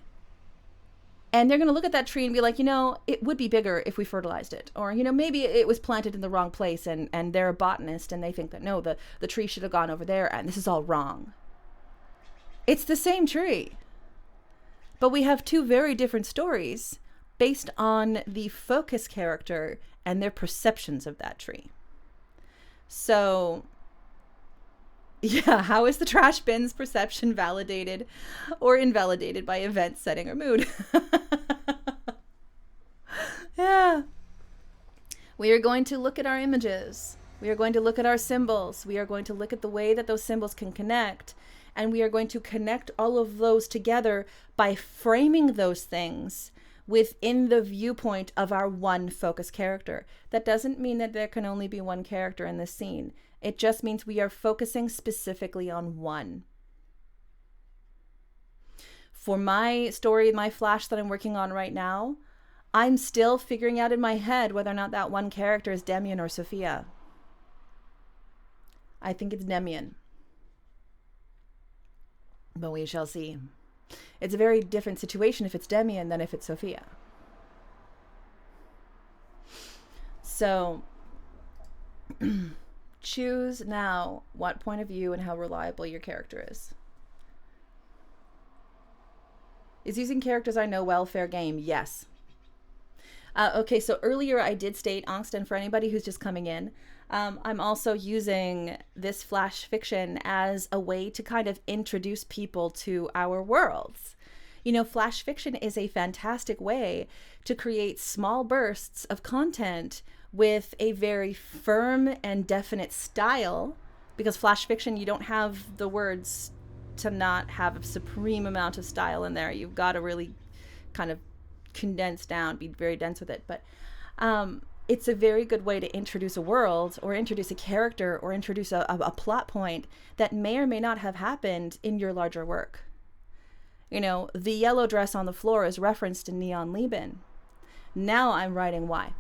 And they're going to look at that tree and be like, it would be bigger if we fertilized it. Or, maybe it was planted in the wrong place, and they're a botanist and they think that, no, the tree should have gone over there and this is all wrong. It's the same tree. But we have two very different stories based on the focus character and their perceptions of that tree. So, yeah, how is the trash bin's perception validated or invalidated by event, setting, or mood? Yeah. We are going to look at our images. We are going to look at our symbols. We are going to look at the way that those symbols can connect. And we are going to connect all of those together by framing those things within the viewpoint of our one focus character. That doesn't mean that there can only be one character in this scene. It just means we are focusing specifically on one. For my story, my flash that I'm working on right now, I'm still figuring out in my head whether or not that one character is Demian or Sophia. I think it's Demian, but we shall see. It's a very different situation if it's Demian than if it's Sophia. So choose now what point of view and how reliable your character is. Is using characters I know well fair game? Yes. Okay, so earlier I did state angst, and for anybody who's just coming in, I'm also using this flash fiction as a way to kind of introduce people to our worlds. You know, flash fiction is a fantastic way to create small bursts of content with a very firm and definite style, because flash fiction, you don't have the words to not have a supreme amount of style in there. You've got to really kind of condense down, be very dense with it. But it's a very good way to introduce a world or introduce a character or introduce a plot point that may or may not have happened in your larger work. You know, the yellow dress on the floor is referenced in Neon Lieben. Now I'm writing why.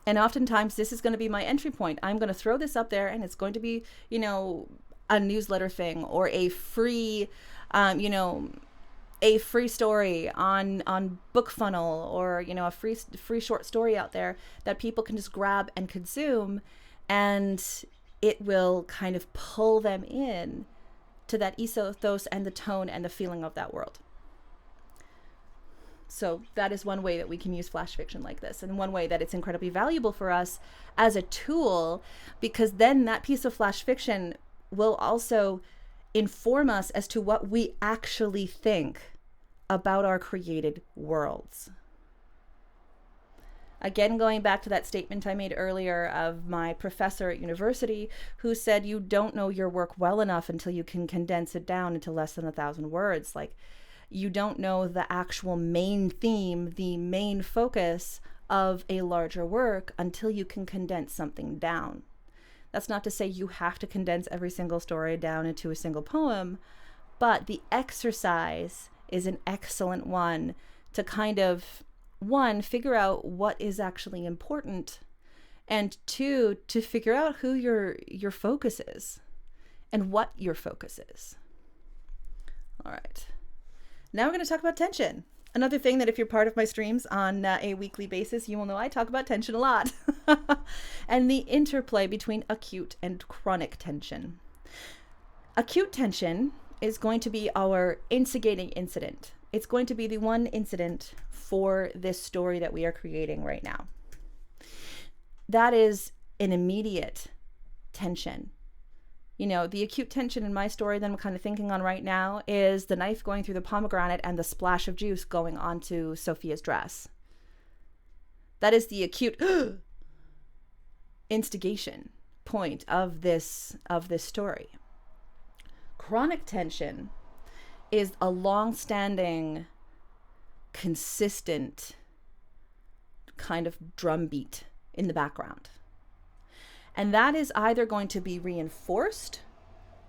And oftentimes this is going to be my entry point. I'm going to throw this up there and it's going to be, you know, a newsletter thing or a free, a free story on BookFunnel, or, you know, a free short story out there that people can just grab and consume, and it will kind of pull them in to that ethos and the tone and the feeling of that world. So that is one way that we can use flash fiction like this, and one way that it's incredibly valuable for us as a tool, because then that piece of flash fiction will also inform us as to what we actually think about our created worlds. Again, going back to that statement I made earlier of my professor at university who said you don't know your work well enough until you can condense it down into less than 1,000 words. Like, you don't know the actual main theme, the main focus of a larger work until you can condense something down. That's not to say you have to condense every single story down into a single poem, but the exercise is an excellent one to kind of, one, figure out what is actually important, and two, to figure out who your focus is and what your focus is. All right. Now we're going to talk about tension. Another thing that if you're part of my streams on a weekly basis, you will know I talk about tension a lot. And the interplay between acute and chronic tension. Acute tension is going to be our instigating incident. It's going to be the one incident for this story that we are creating right now. That is an immediate tension. You know, the acute tension in my story that I'm kind of thinking on right now is the knife going through the pomegranate and the splash of juice going onto Sophia's dress. That is the acute instigation point of this story. Chronic tension is a long-standing, consistent kind of drumbeat in the background. And that is either going to be reinforced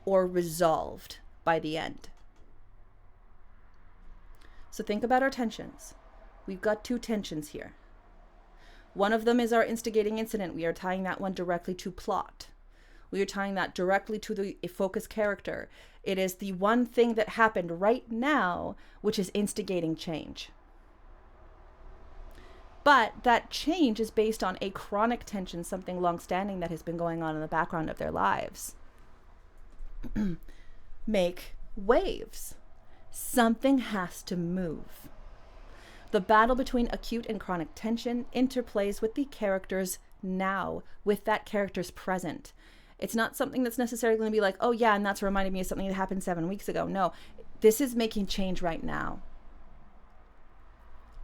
or resolved by the end. So think about our tensions. We've got two tensions here. One of them is our instigating incident. We are tying that one directly to plot. We are tying that directly to the focus character. It is the one thing that happened right now, which is instigating change. But that change is based on a chronic tension, something long-standing that has been going on in the background of their lives. Make waves. Something has to move. The battle between acute and chronic tension interplays with the character's now, with that character's present. It's not something that's necessarily going to be like, oh yeah, and that's reminding me of something that happened 7 weeks ago. No, this is making change right now.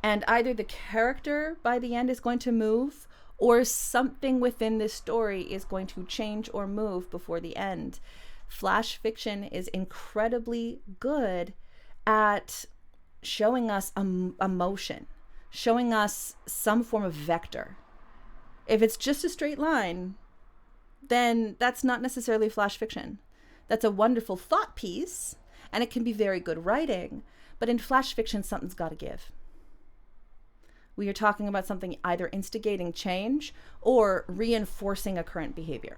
And either the character by the end is going to move, or something within this story is going to change or move before the end. Flash fiction is incredibly good at showing us a motion, showing us some form of vector. If it's just a straight line, then that's not necessarily flash fiction. That's a wonderful thought piece, and it can be very good writing, but in flash fiction, something's got to give. We are talking about something either instigating change or reinforcing a current behavior.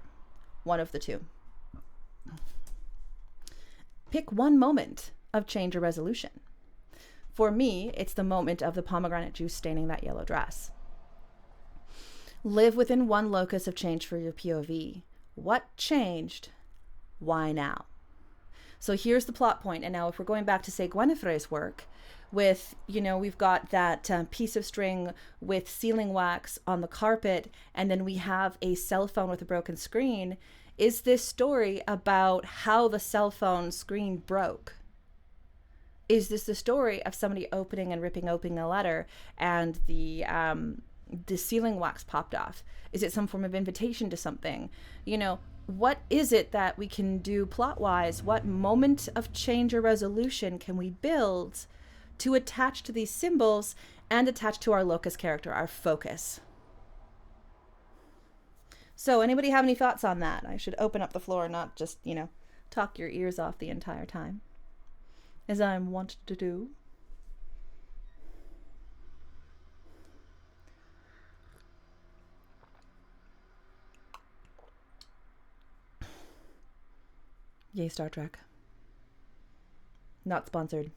One of the two. Pick one moment of change or resolution. For me, it's the moment of the pomegranate juice staining that yellow dress. Live within one locus of change for your POV. What changed? Why now? So here's the plot point. And now if we're going back to, say, Guinevre's work, with, we've got that piece of string with sealing wax on the carpet, and then we have a cell phone with a broken screen. Is this story about how the cell phone screen broke? Is this the story of somebody opening and ripping open a letter and the sealing wax popped off? Is it some form of invitation to something? What is it that we can do plot-wise? What moment of change or resolution can we build to attach to these symbols and attach to our locus character, our focus? So anybody have any thoughts on that? I should open up the floor, not just, talk your ears off the entire time, as I'm wont to do. Yay, Star Trek. Not sponsored.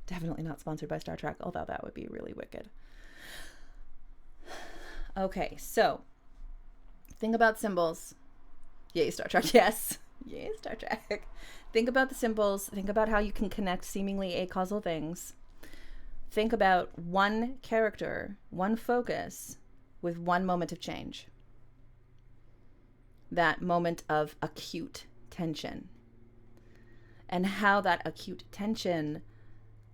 Definitely not sponsored by Star Trek, although that would be really wicked. Okay, so think about symbols. Yay, Star Trek. Yes. Yay, Star Trek. Think about the symbols. Think about how you can connect seemingly acausal things. Think about one character, one focus, with one moment of change. That moment of acute tension. And how that acute tension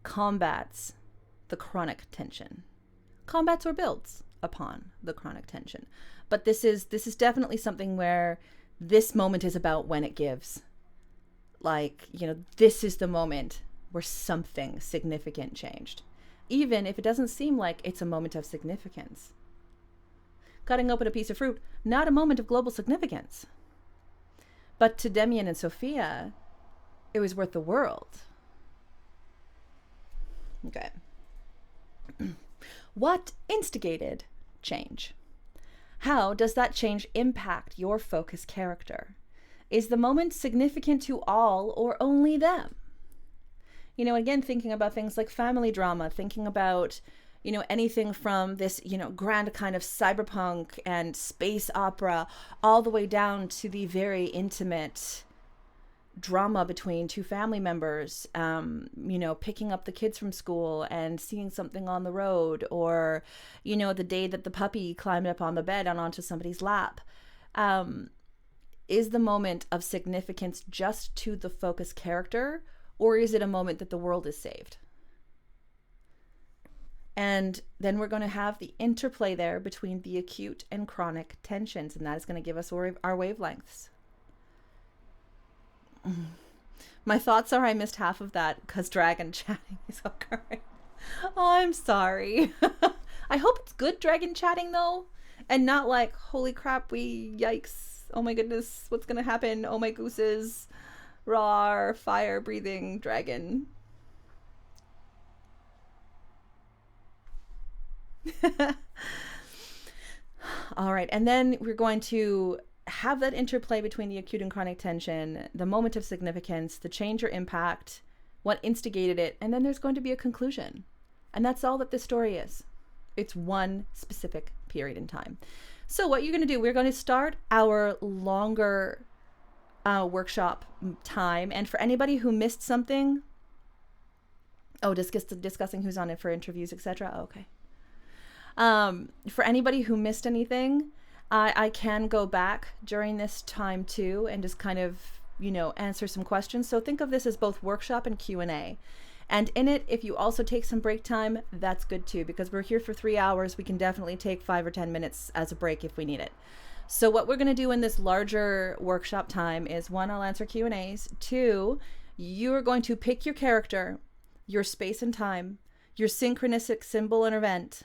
combats the chronic tension. Combats or builds upon the chronic tension. But this is definitely something where this moment is about when it gives. This is the moment where something significant changed. Even if it doesn't seem like it's a moment of significance. Cutting open a piece of fruit, not a moment of global significance. But to Demian and Sophia, it was worth the world. Okay. What instigated change? How does that change impact your focus character? Is the moment significant to all or only them? Again, thinking about things like family drama, thinking about, anything from this, grand kind of cyberpunk and space opera, all the way down to the very intimate drama between two family members, picking up the kids from school and seeing something on the road, or, the day that the puppy climbed up on the bed and onto somebody's lap. Is the moment of significance just to the focus character, or is it a moment that the world is saved? And then we're going to have the interplay there between the acute and chronic tensions, and that is going to give us our wavelengths. My thoughts are I missed half of that because dragon chatting is occurring. Oh, I'm sorry. I hope it's good dragon chatting though, and not like, holy crap, yikes, oh my goodness, what's gonna happen, oh my gooses, rawr, fire breathing dragon. All right, and then we're going to have that interplay between the acute and chronic tension, the moment of significance, the change or impact, what instigated it, and then there's going to be a conclusion. And that's all that this story is. It's one specific period in time. So what you're going to do, we're going to start our longer workshop time. And for anybody who missed something, discussing who's on it for interviews, etc. Okay. For anybody who missed anything, I can go back during this time too and just kind of, answer some questions. So think of this as both workshop and Q&A. And in it, if you also take some break time, that's good too, because we're here for 3 hours. We can definitely take 5 or 10 minutes as a break if we need it. So what we're going to do in this larger workshop time is, 1, I'll answer Q&As. 2, you are going to pick your character, your space and time, your synchronistic symbol and event,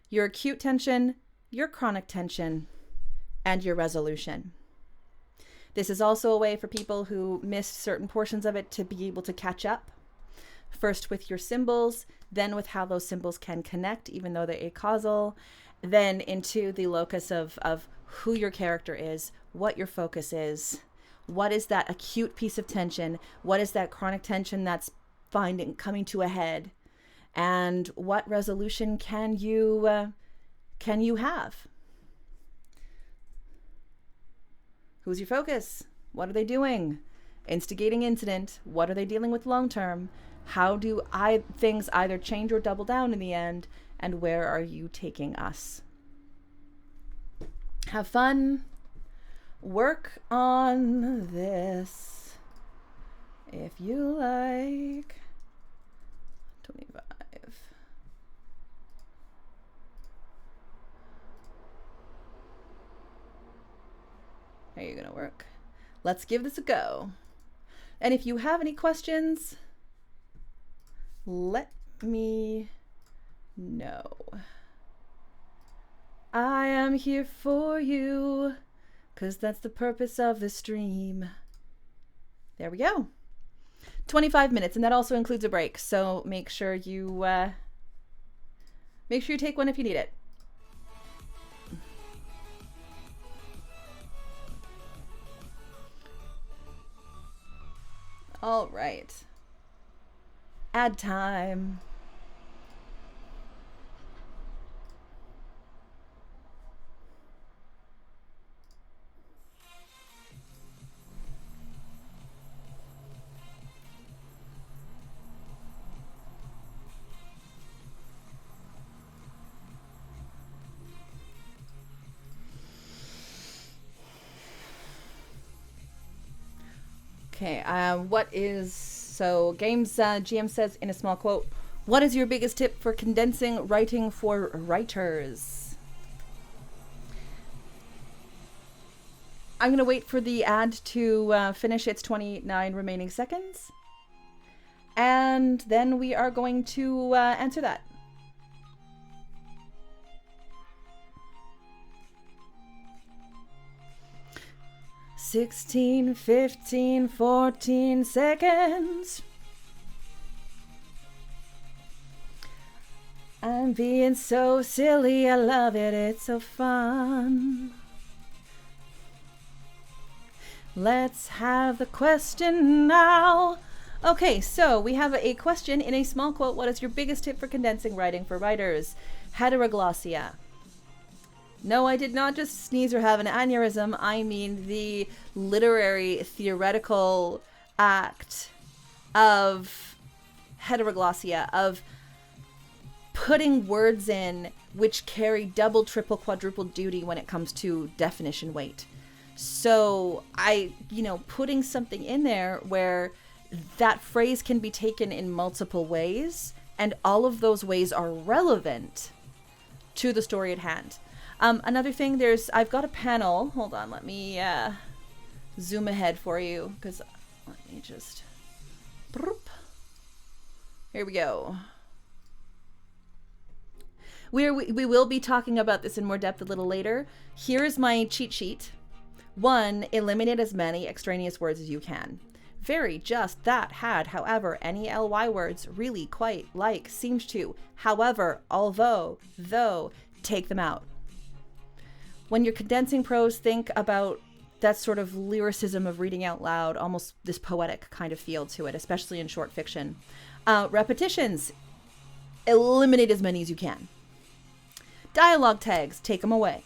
your acute tension, your chronic tension, and your resolution. This is also a way for people who missed certain portions of it to be able to catch up. First with your symbols, then with how those symbols can connect, even though they're acausal, then into the locus of who your character is, what your focus is, what is that acute piece of tension, what is that chronic tension that's coming to a head, and what resolution can you have? Who's your focus? What are they doing? Instigating incident. What are they dealing with long term? How do things either change or double down in the end? And where are you taking us? Have fun. Work on this. If you like. 25. How are you going to work? Let's give this a go. And if you have any questions, let me know. I am here for you, because that's the purpose of the stream. There we go. 25 minutes, and that also includes a break. So make sure you take one if you need it. All right. Ad time. Okay, Games GM says in a small quote, what is your biggest tip for condensing writing for writers? I'm going to wait for the ad to finish its 29 remaining seconds. And then we are going to answer that. "16, 15, 14 seconds. I'm being so silly, I love it, it's so fun. Let's have the question now." Okay, so we have a question in a small quote. What is your biggest tip for condensing writing for writers? Heteroglossia. No, I did not just sneeze or have an aneurysm. I mean the literary, theoretical act of heteroglossia, of putting words in which carry double, triple, quadruple duty when it comes to definition weight. So putting something in there where that phrase can be taken in multiple ways, and all of those ways are relevant to the story at hand. Another thing, I've got a panel. Hold on, let me zoom ahead for you, because let me just, here we go. We will be talking about this in more depth a little later. Here's my cheat sheet. 1, eliminate as many extraneous words as you can. Very, just, that, had, however, any ly words, really, quite, like, seemed to, however, although, though, take them out. When you're condensing prose, think about that sort of lyricism of reading out loud, almost this poetic kind of feel to it, especially in short fiction. Repetitions, eliminate as many as you can. Dialogue tags, take them away.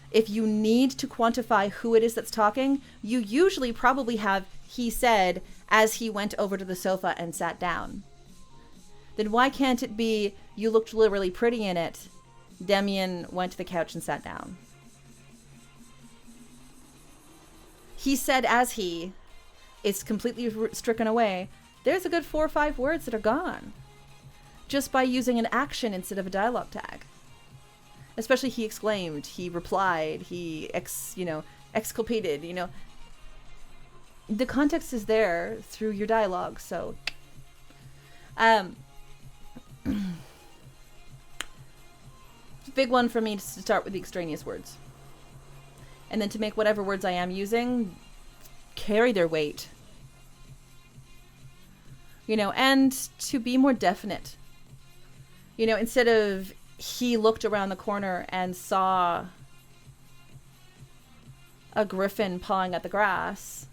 If you need to quantify who it is that's talking, you usually probably have "he said" as he went over to the sofa and sat down. Then why can't it be "you looked really pretty in it"? Demian went to the couch and sat down. He said as he is completely stricken away. there's a good 4 or 5 words that are gone just by using an action instead of a dialogue tag. Especially he exclaimed, he replied, he exculpated, you know. The context is there through your dialogue, so big one for me to start with the extraneous words. And then to make whatever words I am using carry their weight. You know, and to be more definite. You know, instead of he looked around the corner and saw a griffin pawing at the grass.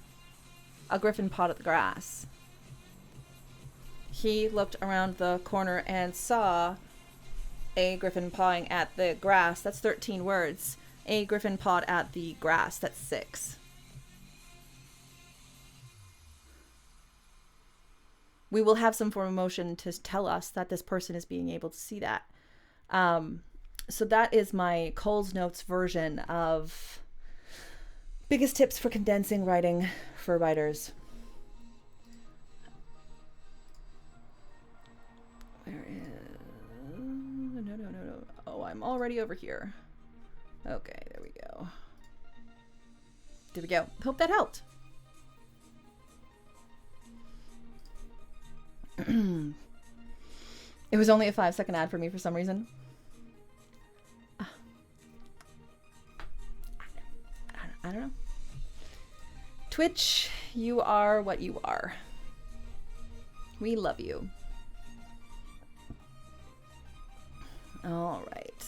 A griffin pawed at the grass. He looked around the corner and saw a griffin pawing at the grass. That's 13 words. A griffin pawed at the grass. That's 6. We will have some form of emotion to tell us that this person is being able to see that. So that is my Cole's Notes version of biggest tips for condensing writing for writers. Where is... No. Oh, I'm already over here. Okay, there we go. There we go. Hope that helped. It was only a 5-second ad for me for some reason. I don't know. Twitch, you are what you are. We love you. All right.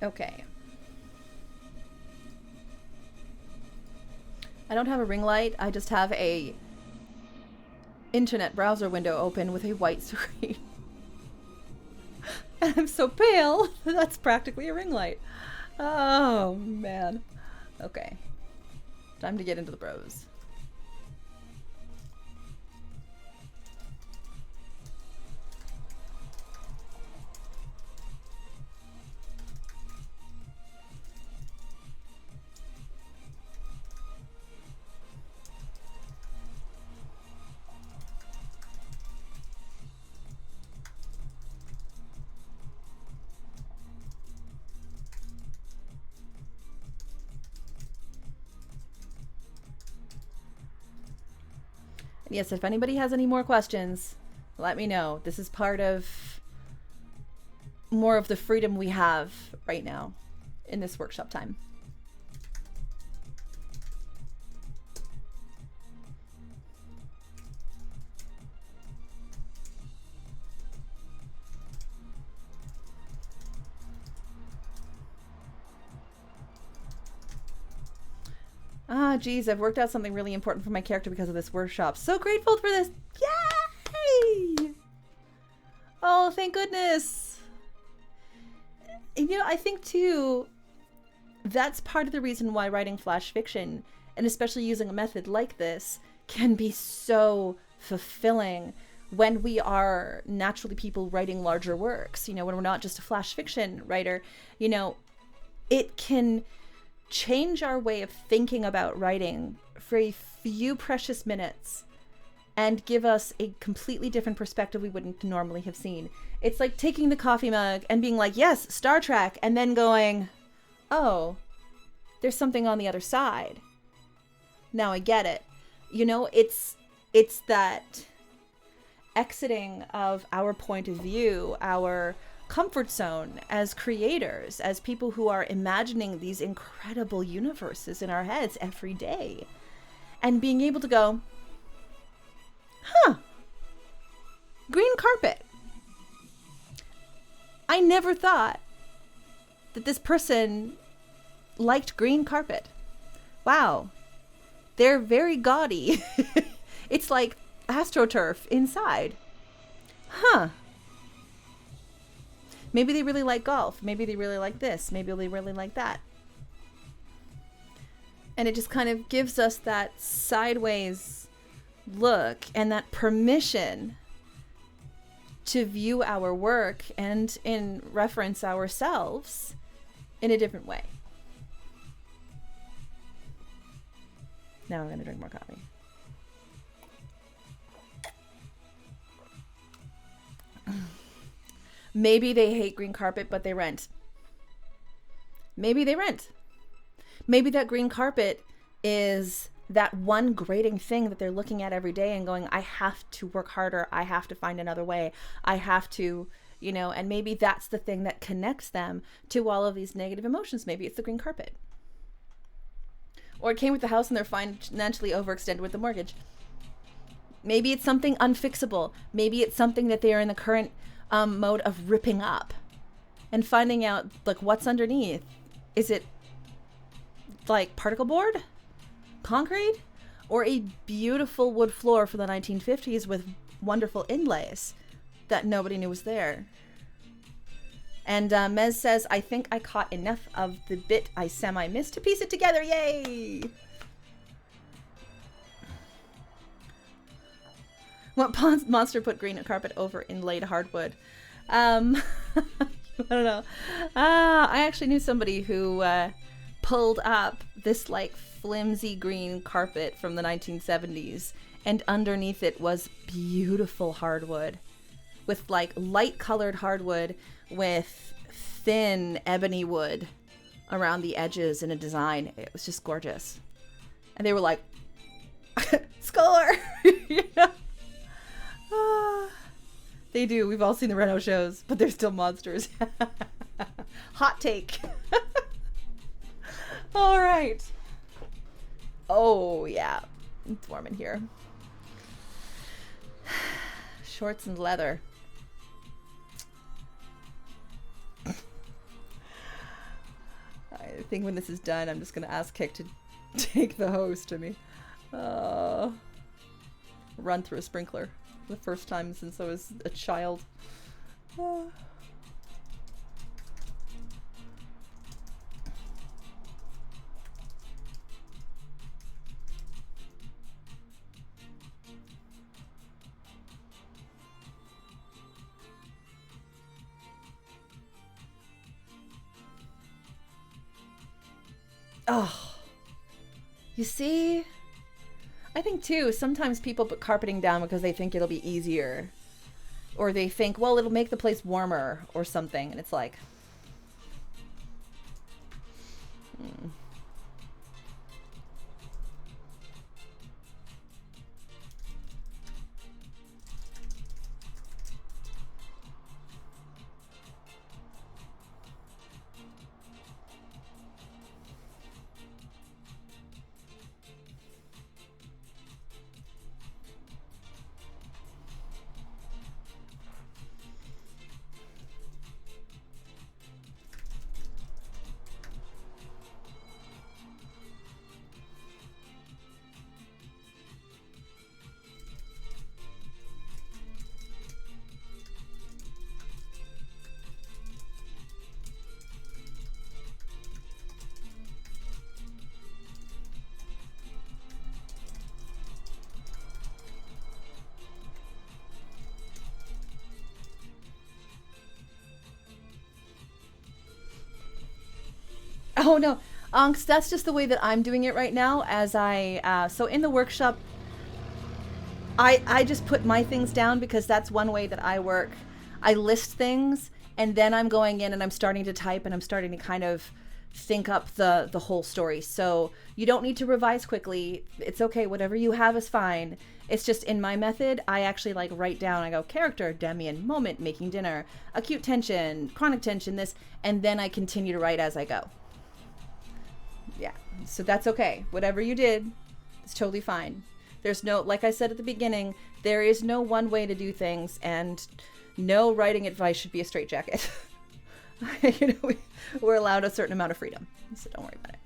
Okay. I don't have a ring light. I just have a internet browser window open with a white screen. And I'm so pale. That's practically a ring light. Oh, man. Okay. Time to get into the bros. Yes, if anybody has any more questions, let me know. This is part of more of the freedom we have right now in this workshop time. Ah, geez, I've worked out something really important for my character because of this workshop. So grateful for this. Yay! Oh, thank goodness. And, you know, I think, too, that's part of the reason why writing flash fiction, and especially using a method like this, can be so fulfilling when we are naturally people writing larger works. You know, when we're not just a flash fiction writer, you know, it can change our way of thinking about writing for a few precious minutes and give us a completely different perspective we wouldn't normally have seen. It's like taking the coffee mug and being like, yes, Star Trek, and then going, oh, there's something on the other side. Now I get it. You know, it's that exiting of our point of view, our comfort zone as creators, as people who are imagining these incredible universes in our heads every day, and being able to go, huh, green carpet. I never thought that this person liked green carpet. Wow, they're very gaudy. It's like AstroTurf inside. Huh. Maybe they really like golf. Maybe they really like this. Maybe they really like that. And it just kind of gives us that sideways look and that permission to view our work and in reference ourselves in a different way. Now I'm going to drink more coffee. Maybe they hate green carpet, but they rent. Maybe they rent. Maybe that green carpet is that one grating thing that they're looking at every day and going, I have to work harder. I have to find another way. I have to, you know, and maybe that's the thing that connects them to all of these negative emotions. Maybe it's the green carpet. Or it came with the house and they're financially overextended with the mortgage. Maybe it's something unfixable. Maybe it's something that they are in the current mode of ripping up and finding out like what's underneath. Is it like particle board, concrete, or a beautiful wood floor from the 1950s with wonderful inlays that nobody knew was there? And Mez says, I think I caught enough of the bit I semi-missed to piece it together. Yay! What monster put green carpet over inlaid hardwood? I don't know. I actually knew somebody who pulled up this like flimsy green carpet from the 1970s, and underneath it was beautiful hardwood with like light colored hardwood with thin ebony wood around the edges in a design. It was just gorgeous. And they were like, score! You know? They do. We've all seen the Reno shows, but they're still monsters. Hot take. All right. Oh, yeah. It's warm in here. Shorts and leather. I think when this is done, I'm just going to ask Kick to take the hose to me. Run through a sprinkler. The first time since I was a child. Oh, you see? I think too, sometimes people put carpeting down because they think it'll be easier. Or they think, well, it'll make the place warmer or something. And it's like... Oh no, that's just the way that I'm doing it right now. As so in the workshop, I just put my things down because that's one way that I work. I list things and then I'm going in and I'm starting to type and I'm starting to kind of think up the whole story. So you don't need to revise quickly. It's okay. Whatever you have is fine. It's just in my method, I actually like write down, I go character, Demian, moment, making dinner, acute tension, chronic tension, this, and then I continue to write as I go. Yeah, so that's okay. Whatever you did, it's totally fine. There's no, like I said at the beginning, there is no one way to do things, and no writing advice should be a straitjacket. You know, we're allowed a certain amount of freedom, so don't worry about it.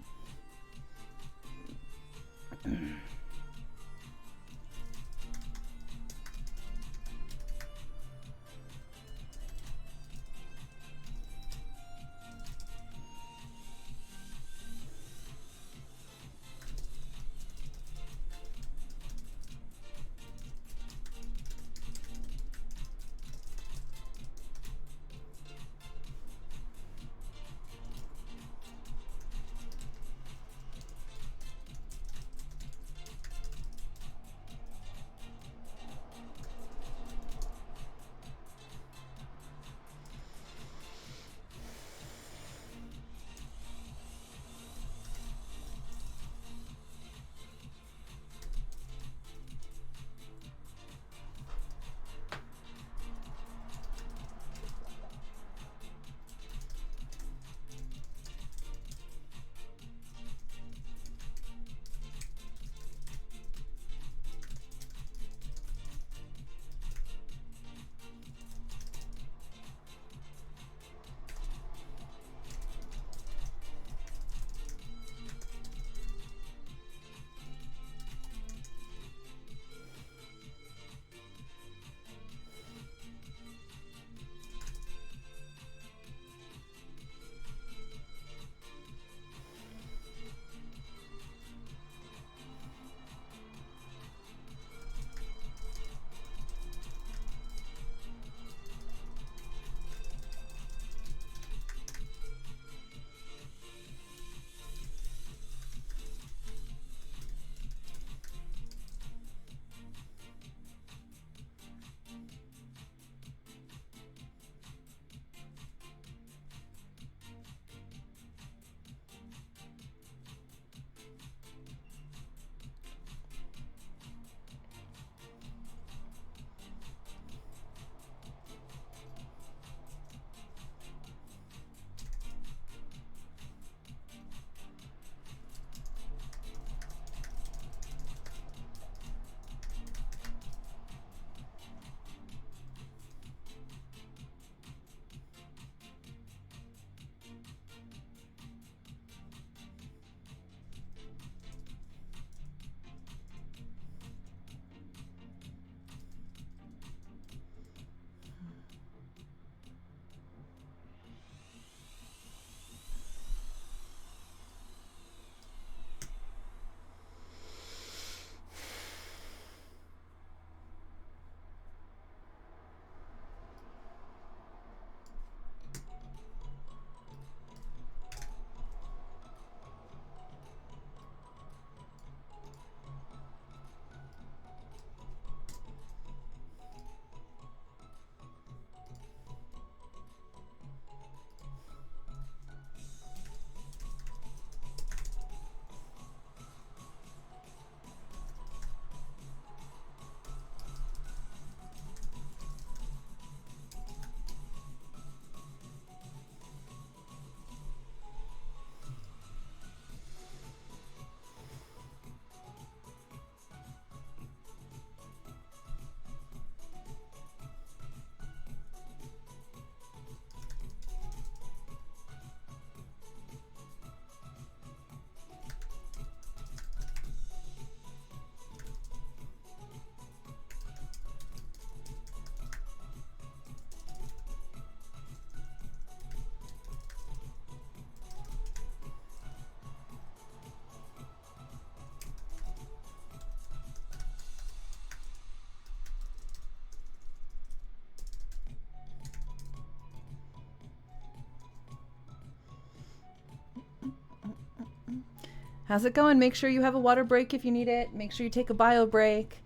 How's it going? Make sure you have a water break if you need it. Make sure you take a bio break.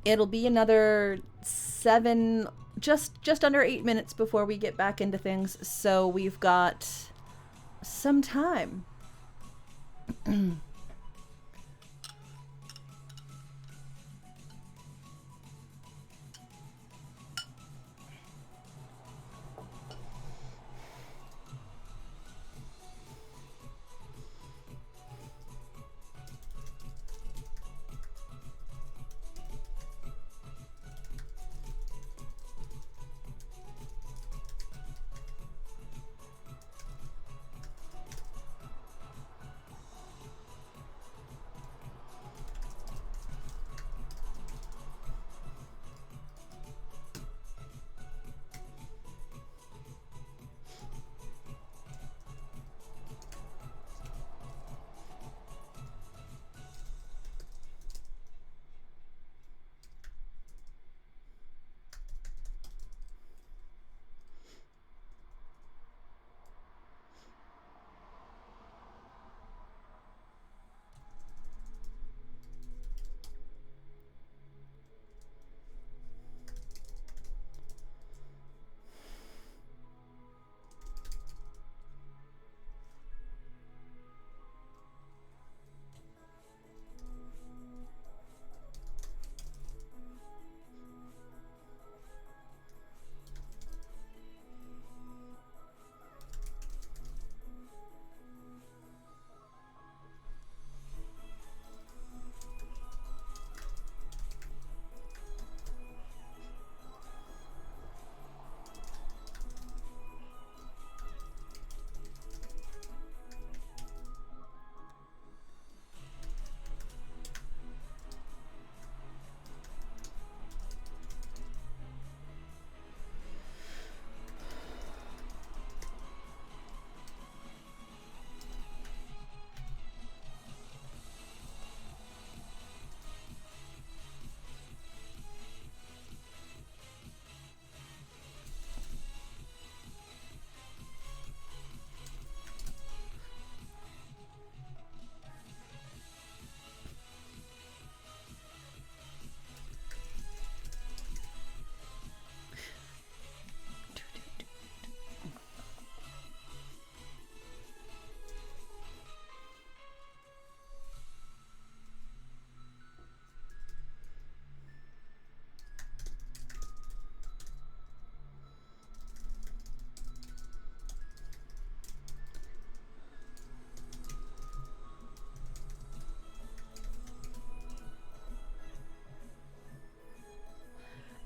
It'll be another 7, just under 8 minutes before we get back into things. So we've got some time.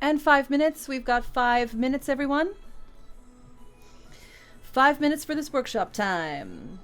And 5 minutes. We've got 5 minutes, everyone. 5 minutes for this workshop time.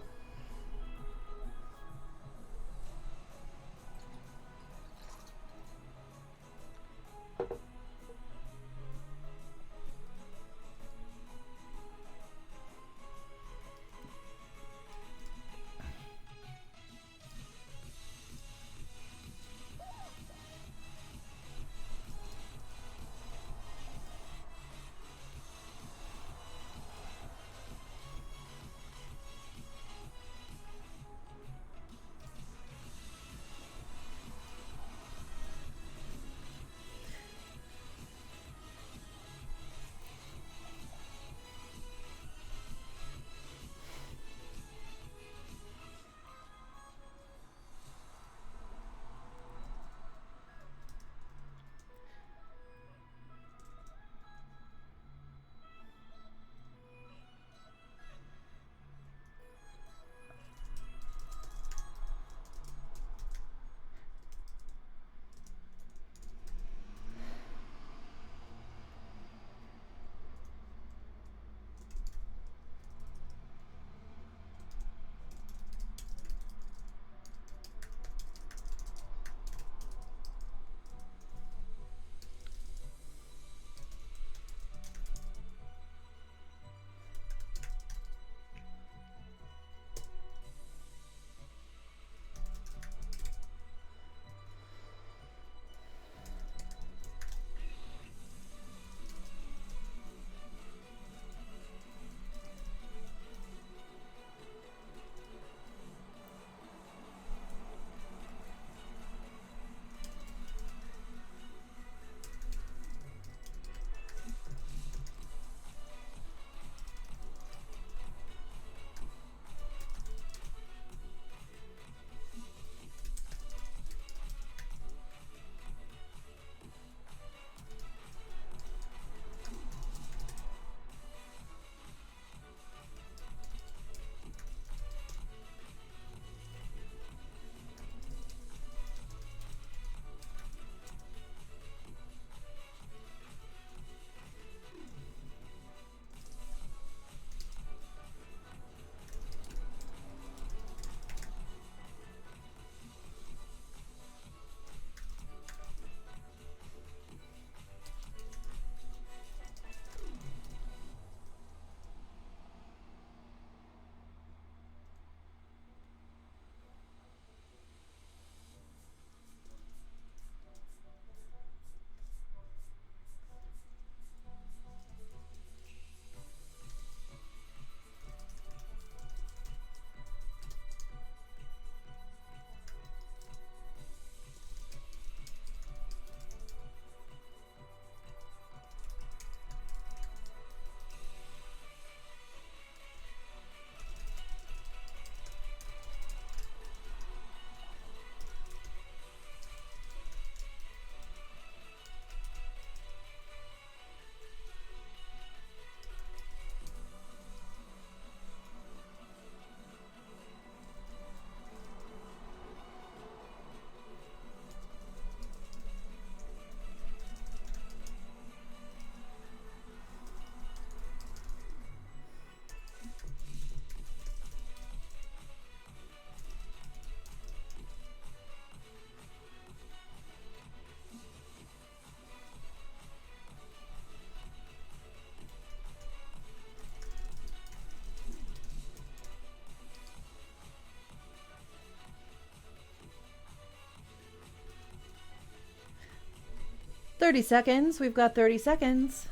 30 seconds. We've got 30 seconds.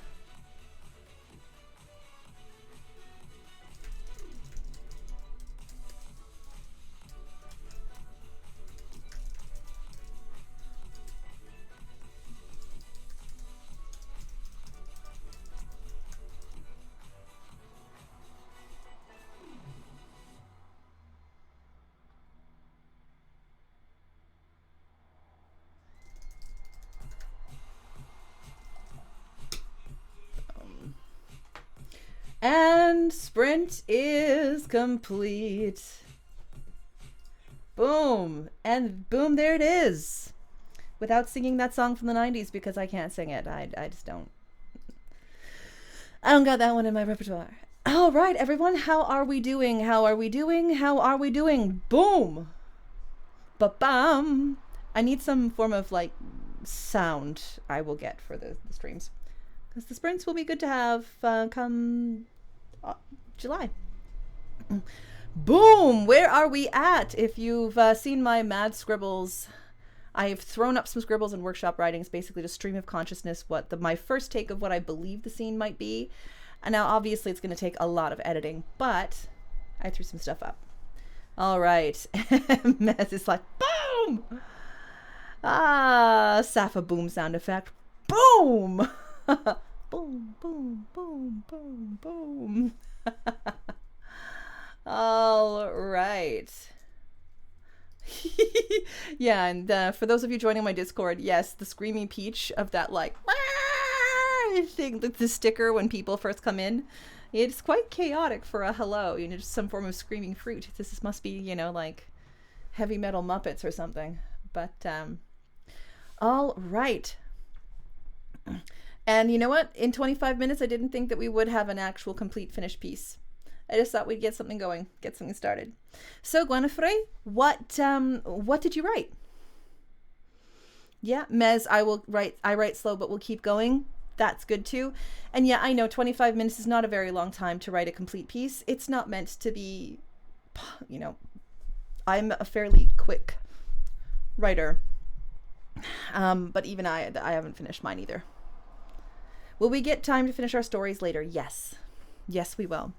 And sprint is complete. Boom. And boom, there it is. Without singing that song from the 90s because I can't sing it. I just don't. I don't got that one in my repertoire. All right, everyone. How are we doing? How are we doing? How are we doing? Boom. Ba-bam. I need some form of like sound I will get for the streams. Because the sprints will be good to have come July. Boom! Where are we at? If you've seen my mad scribbles, I've thrown up some scribbles and workshop writings, basically to stream of consciousness, my first take of what I believe the scene might be. And now obviously it's going to take a lot of editing, but I threw some stuff up. All right. Mez is like, boom! Ah, Sapha boom sound effect. Boom! Boom, boom, boom, boom, boom. All right. Yeah, and for those of you joining my Discord, yes, the screaming peach of that like thing, the sticker when people first come in, it's quite chaotic for a hello, you know, just some form of screaming fruit. This must be, you know, like heavy metal Muppets or something. But all right. And you know what? In 25 minutes, I didn't think that we would have an actual complete finished piece. I just thought we'd get something going, get something started. So, Gwenfrey, what did you write? Yeah, Mez, I write slow, but we'll keep going. That's good too. And yeah, I know 25 minutes is not a very long time to write a complete piece. It's not meant to be, you know, I'm a fairly quick writer. But even I haven't finished mine either. Will we get time to finish our stories later? Yes. Yes, we will.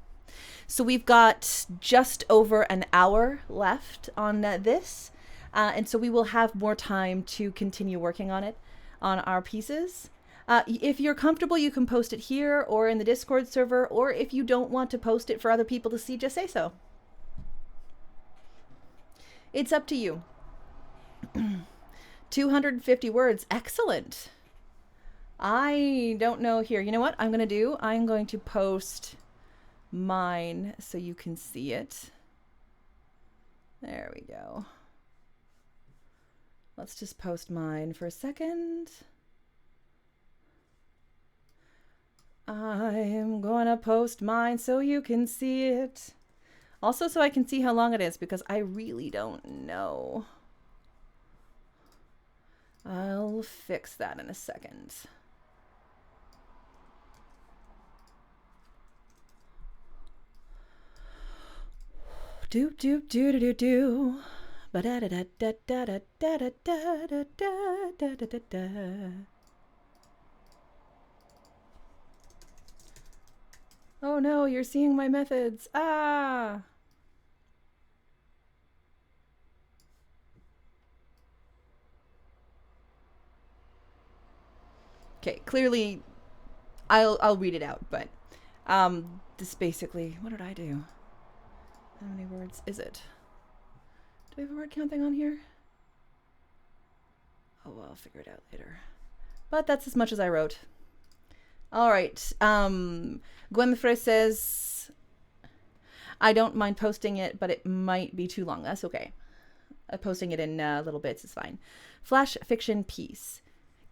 So we've got just over an hour left on this. And so we will have more time to continue working on it, on our pieces. If you're comfortable, you can post it here or in the Discord server, or if you don't want to post it for other people to see, just say so. It's up to you. 250 words. Excellent. I don't know here. You know what I'm going to do? I'm going to post mine so you can see it. There we go. Let's just post mine for a second. I'm going to post mine so you can see it. Also so I can see how long it is, because I really don't know. I'll fix that in a second. Do do do do do do. Ba da da da da da da da da da da da da da. Oh no, you're seeing my methods. Ah. Okay, clearly I'll read it out, but this basically, what did I do? How many words is it? Do we have a word count thing on here? Oh, well, I'll figure it out later. But that's as much as I wrote. All right. Gwenfrey says, I don't mind posting it, but it might be too long. That's okay. Posting it in little bits is fine. Flash fiction piece.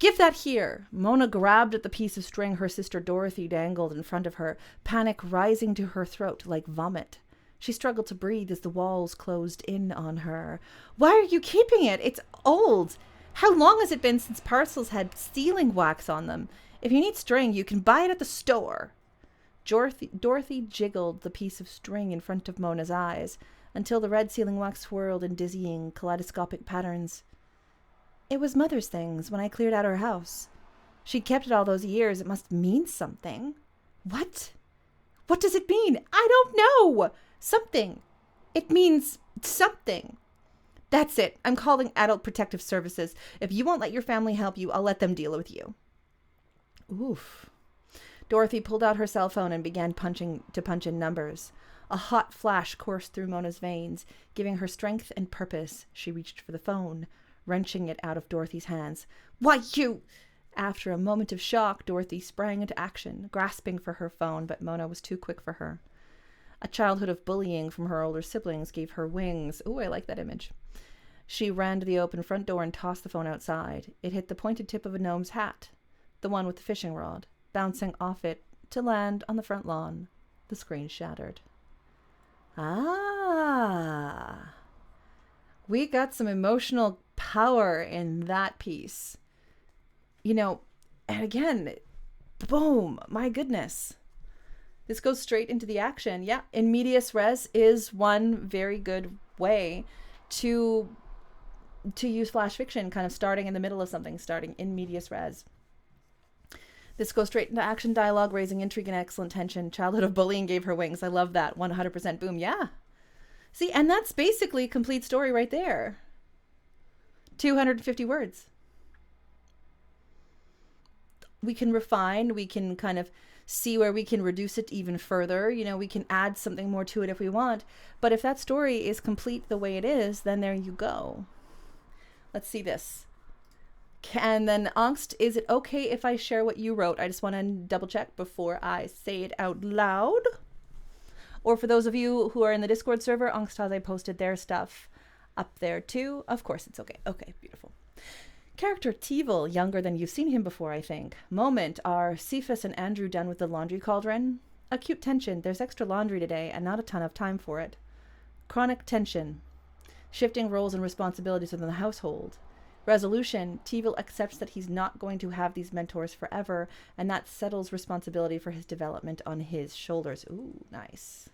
Give that here. Mona grabbed at the piece of string her sister Dorothy dangled in front of her, panic rising to her throat like vomit. She struggled to breathe as the walls closed in on her. Why are you keeping it? It's old. How long has it been since parcels had sealing wax on them? If you need string, you can buy it at the store. Dorothy jiggled the piece of string in front of Mona's eyes until the red sealing wax swirled in dizzying, kaleidoscopic patterns. It was Mother's things when I cleared out her house. She'd kept it all those years. It must mean something. What? What does it mean? I don't know. Something. It means something. That's it. I'm calling Adult Protective Services. If you won't let your family help you, I'll let them deal with you. Oof. Dorothy pulled out her cell phone and began punch in numbers. A hot flash coursed through Mona's veins, giving her strength and purpose. She reached for the phone, wrenching it out of Dorothy's hands. Why, you... After a moment of shock, Dorothy sprang into action, grasping for her phone, but Mona was too quick for her. A childhood of bullying from her older siblings gave her wings. Ooh, I like that image. She ran to the open front door and tossed the phone outside. It hit the pointed tip of a gnome's hat, the one with the fishing rod, bouncing off it to land on the front lawn. The screen shattered. Ah. We got some emotional power in that piece. You know, and again, boom, my goodness. This goes straight into the action. Yeah, in medias res is one very good way to use flash fiction, kind of starting in the middle of something, starting in medias res. This goes straight into action dialogue, raising intrigue and excellent tension. Childhood of bullying gave her wings. I love that. 100% boom. Yeah. See, and that's basically a complete story right there. 250 words. We can refine, we can kind of see where we can reduce it even further. You know, we can add something more to it if we want. But if that story is complete the way it is, then there you go. Let's see this. And then Angst, is it okay if I share what you wrote? I just want to double check before I say it out loud. Or for those of you who are in the Discord server, Angsthaze posted their stuff up there too. Of course it's okay. Okay, beautiful. Character Teevil, younger than you've seen him before, I think. Moment, are Cephas and Andrew done with the laundry cauldron? Acute tension, there's extra laundry today and not a ton of time for it. Chronic tension, shifting roles and responsibilities within the household. Resolution, Teevil accepts that he's not going to have these mentors forever, and that settles responsibility for his development on his shoulders. Ooh, nice.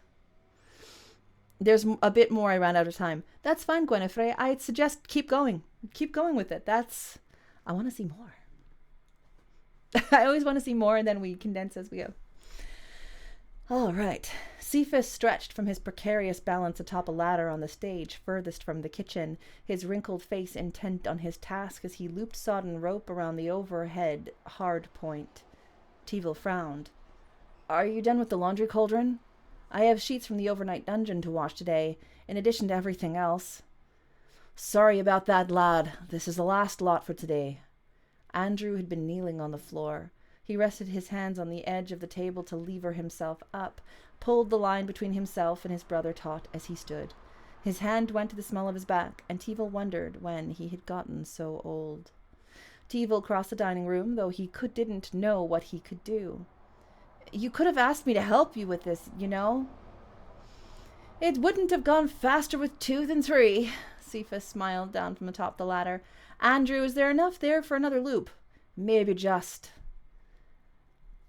There's a bit more. I ran out of time. That's fine, Gwenifrey. I'd suggest keep going. Keep going with it. I want to see more. I always want to see more, and then we condense as we go. All right. Cephas stretched from his precarious balance atop a ladder on the stage furthest from the kitchen, his wrinkled face intent on his task as he looped sodden rope around the overhead hard point. Teevil frowned. Are you done with the laundry cauldron? I have sheets from the overnight dungeon to wash today, in addition to everything else. Sorry about that, lad. This is the last lot for today. Andrew had been kneeling on the floor. He rested his hands on the edge of the table to lever himself up, pulled the line between himself and his brother taut as he stood. His hand went to the smell of his back, and Teevil wondered when he had gotten so old. Teevil crossed the dining room, though he didn't know what he could do. You could have asked me to help you with this, you know. It wouldn't have gone faster with 2 than 3. Cephas smiled down from atop the ladder. Andrew, is there enough there for another loop? Maybe just.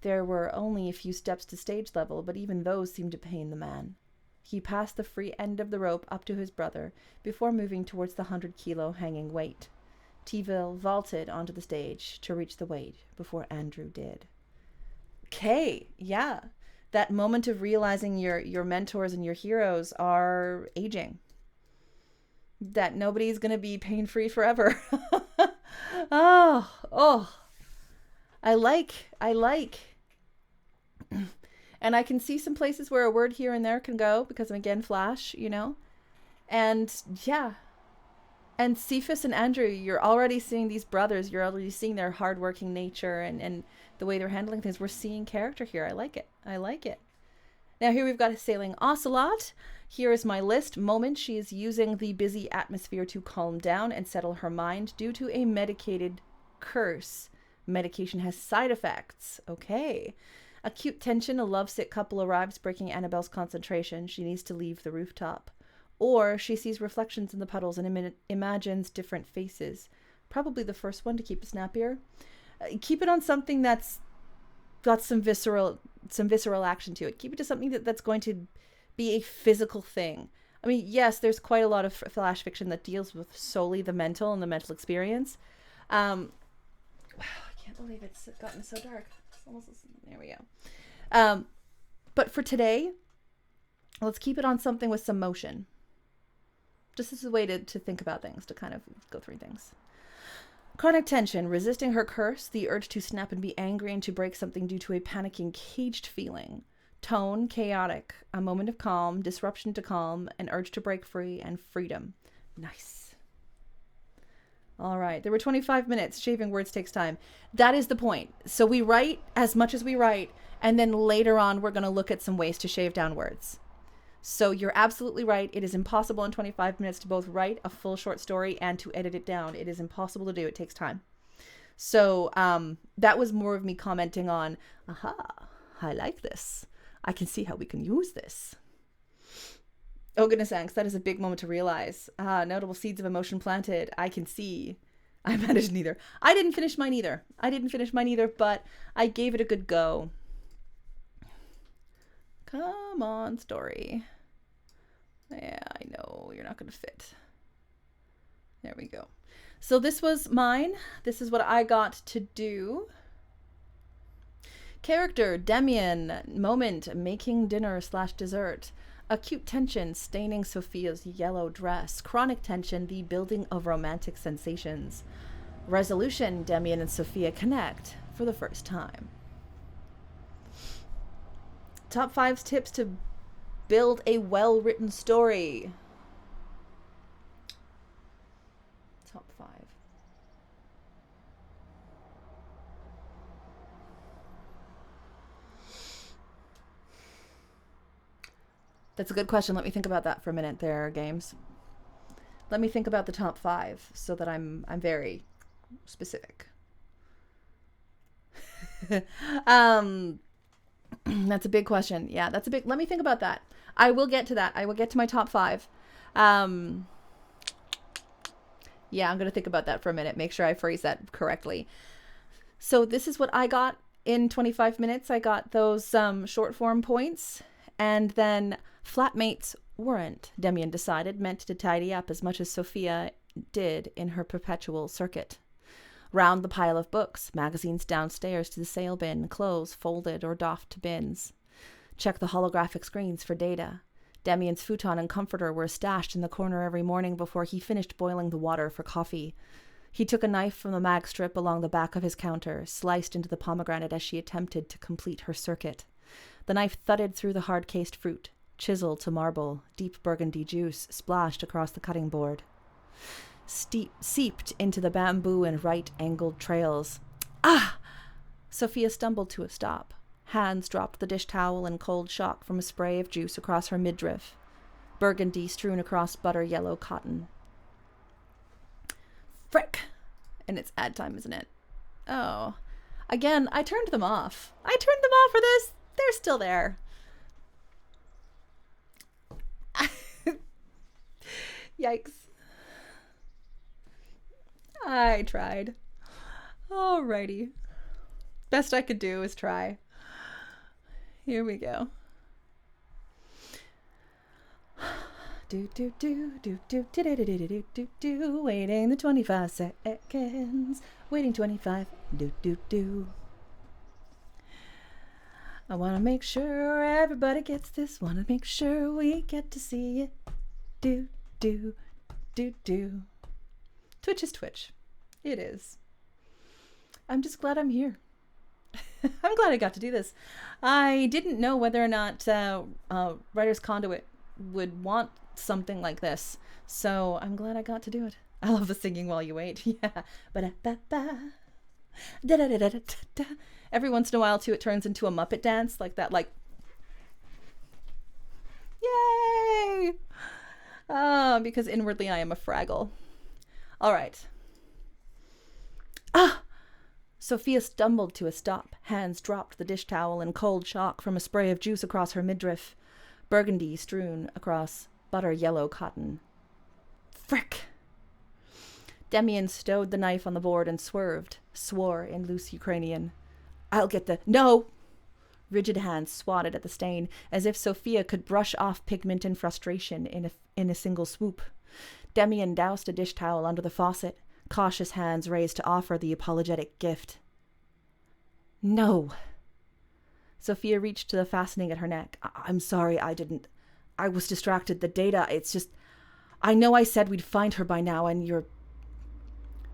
There were only a few steps to stage level, but even those seemed to pain the man. He passed the free end of the rope up to his brother before moving towards the 100-kilo hanging weight. Teevil vaulted onto the stage to reach the weight before Andrew did. Okay, yeah. That moment of realizing your mentors and your heroes are aging. That nobody's going to be pain-free forever. Oh. I like. And I can see some places where a word here and there can go because I'm, again, Flash, you know. And, yeah. And Cephas and Andrew, you're already seeing these brothers. You're already seeing their hardworking nature and the way they're handling things. We're seeing character here. I like it. Now here we've got a sailing ocelot. Here is my list. Moment, she is using the busy atmosphere to calm down and settle her mind due to a medicated curse. Medication has side effects. Okay. Acute tension, a lovesick couple arrives, breaking Annabelle's concentration. She needs to leave the rooftop. Or she sees reflections in the puddles and imagines different faces. Probably the first one to keep it snappier. Keep it on something that's got some visceral action to it. Keep it to something that's going to be a physical thing. I mean, yes, there's quite a lot of flash fiction that deals with solely the mental and the mental experience. I can't believe it's gotten so dark. It's almost, there we go. But for today, let's keep it on something with some motion. Just as a way to think about things, to kind of go through things. Chronic tension, resisting her curse, the urge to snap and be angry and to break something due to a panicking, caged feeling. Tone, chaotic, a moment of calm, disruption to calm, an urge to break free, and freedom. Nice. All right, there were 25 minutes. Shaving words takes time. That is the point. So we write as much as we write, and then later on we're going to look at some ways to shave down words. So you're absolutely right. It is impossible in 25 minutes to both write a full short story and to edit it down. It is impossible to do. It takes time. So that was more of me commenting on, aha, I like this. I can see how we can use this. Oh, goodness sakes, that is a big moment to realize. Notable seeds of emotion planted. I can see. I managed neither. I didn't finish mine either, but I gave it a good go. Come on, story. Yeah, I know you're not going to fit. There we go. So this was mine. This is what I got to do. Character, Demian, moment, making dinner / dessert. Acute tension, staining Sophia's yellow dress. Chronic tension, the building of romantic sensations. Resolution, Demian and Sophia connect for the first time. Top 5 tips to build a well-written story. Top 5. That's a good question. Let me think about that for a minute there, games. Let me think about the top 5 so that I'm very specific. That's a big question. Yeah, let me think about that. I will get to that. I will get to my top 5. Yeah, I'm going to think about that for a minute. Make sure I phrase that correctly. So this is what I got in 25 minutes. I got those short form points, and then flatmates weren't, Demian decided, meant to tidy up as much as Sophia did in her perpetual circuit. Round the pile of books, magazines downstairs to the sale bin, clothes folded or doffed to bins. Check the holographic screens for data. Demian's futon and comforter were stashed in the corner every morning before he finished boiling the water for coffee. He took a knife from the mag strip along the back of his counter, sliced into the pomegranate as she attempted to complete her circuit. The knife thudded through the hard-cased fruit, chisel to marble, deep burgundy juice splashed across the cutting board. Seeped into the bamboo and right-angled trails. Ah! Sophia stumbled to a stop. Hands dropped the dish towel in cold shock from a spray of juice across her midriff. Burgundy strewn across butter-yellow cotton. Frick! And it's ad time, isn't it? Oh. Again, I turned them off. I turned them off for this. They're still there. Yikes. I tried. Alrighty. Best I could do is try. Here we go. Waiting the 25 seconds. Waiting 25. I want to make sure everybody gets this. Want to make sure we get to see it. Twitch is Twitch. It is. I'm just glad I'm here. I'm glad I got to do this. I didn't know whether or not Writer's Conduit would want something like this, so I'm glad I got to do it. I love the singing while you wait. Yeah. Every once in a while, too, it turns into a Muppet dance, like that, like, yay! Because inwardly I am a Fraggle. All right. Ah! Sophia stumbled to a stop. Hands dropped the dish towel in cold shock from a spray of juice across her midriff. Burgundy strewn across butter-yellow cotton. Frick! Demian stowed the knife on the board and swore in loose Ukrainian. I'll get the... No! Rigid hands swatted at the stain, as if Sophia could brush off pigment and frustration in a single swoop. Demian doused a dish towel under the faucet, cautious hands raised to offer the apologetic gift. No. Sophia reached to the fastening at her neck. I'm sorry, I was distracted. The data, it's just, I know I said we'd find her by now and you're